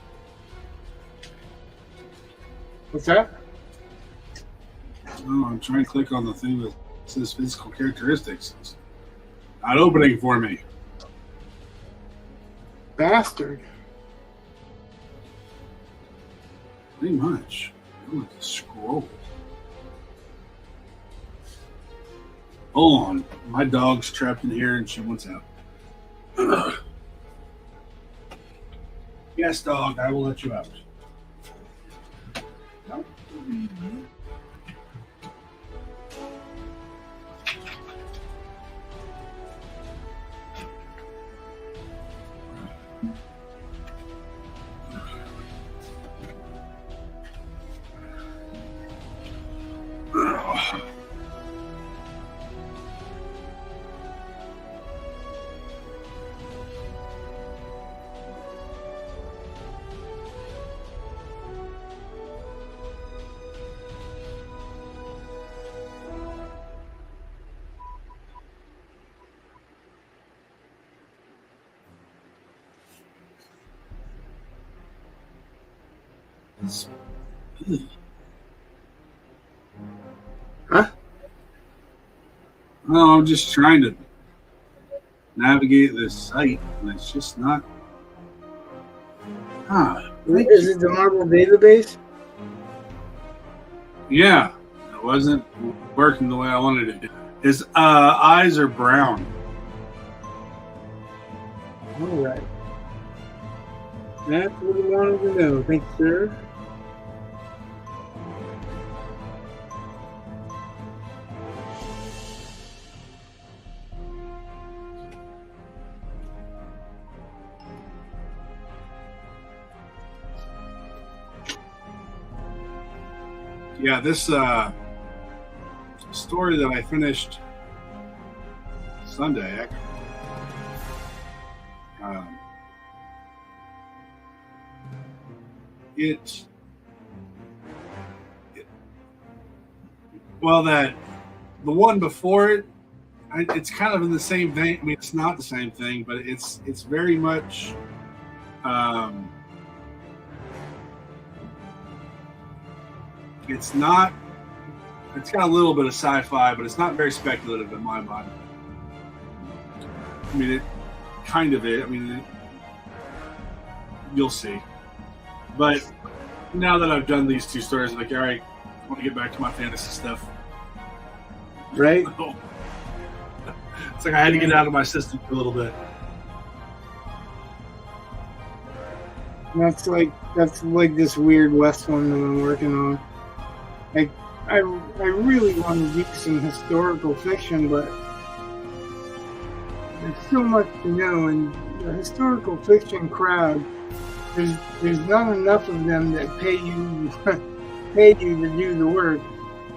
Speaker 1: What's that?
Speaker 2: Oh, I'm trying to click on the thing that says physical characteristics. It's not opening for me.
Speaker 1: Bastard.
Speaker 2: Pretty much. I want to scroll. Hold on. My dog's trapped in here and she wants out. Yes, dog, I will let you out. No?
Speaker 1: Huh?
Speaker 2: No, I'm just trying to navigate this site, and it's just not.
Speaker 1: Is it the Marvel database?
Speaker 2: Yeah, it wasn't working the way I wanted it to. His eyes are brown.
Speaker 1: Alright. That's what we wanted to know. Thank you, sir.
Speaker 2: Yeah, this story that I finished Sunday, that the one before it, it's kind of in the same vein. I mean, it's not the same thing, but it's very much. It's not. It's got a little bit of sci-fi, but it's not very speculative in my mind. I mean, it kind of is. I mean, you'll see. But now that I've done these two stories, I'm like, all right, I want to get back to my fantasy stuff.
Speaker 1: Right?
Speaker 2: It's like I had to get out of my system for a little bit.
Speaker 1: That's like this weird West one that I'm working on. Like, I really want to do some historical fiction, but there's so much to know, and the historical fiction crowd there's not enough of them that pay you pay you to do the work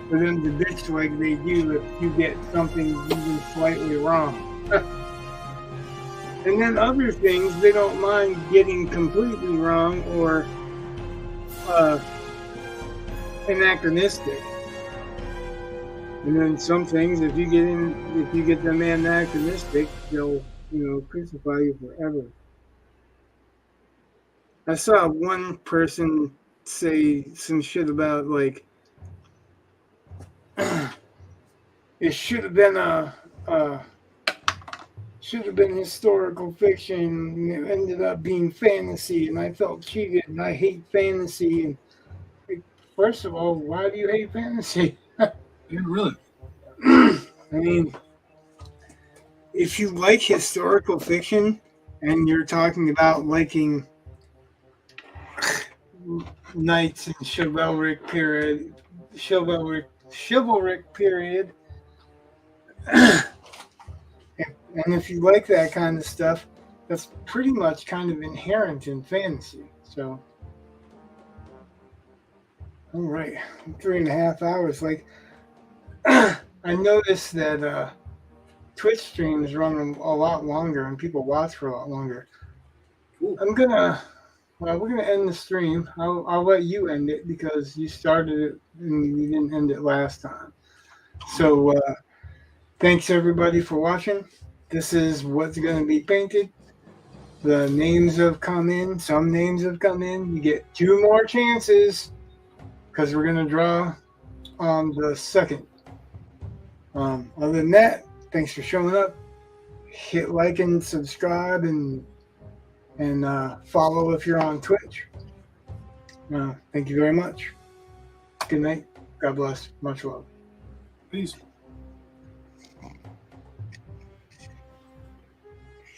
Speaker 1: for them to bitch like they do if you get something even slightly wrong. And then other things they don't mind getting completely wrong or anachronistic. And then some things, if you get them anachronistic, they'll crucify you forever. I saw one person say some shit about like it should have been historical fiction and it ended up being fantasy and I felt cheated and I hate fantasy and like, first of all, why do you hate fantasy?
Speaker 2: Yeah, really.
Speaker 1: I mean, if you like historical fiction and you're talking about liking knights and chivalric period, and if you like that kind of stuff, that's pretty much kind of inherent in fantasy. So, all right, 3.5 hours. Like, I noticed that Twitch streams run a lot longer and people watch for a lot longer.
Speaker 2: Cool.
Speaker 1: We're gonna end the stream. I'll let you end it because you started it and you didn't end it last time. So thanks everybody for watching. This is what's gonna be painted. The names have come in. Some names have come in. You get 2 more chances because we're gonna draw on the 2nd. Other than that, thanks for showing up. Hit like and subscribe and follow if you're on Twitch. Thank you very much. Good night. God bless. Much love.
Speaker 2: Peace.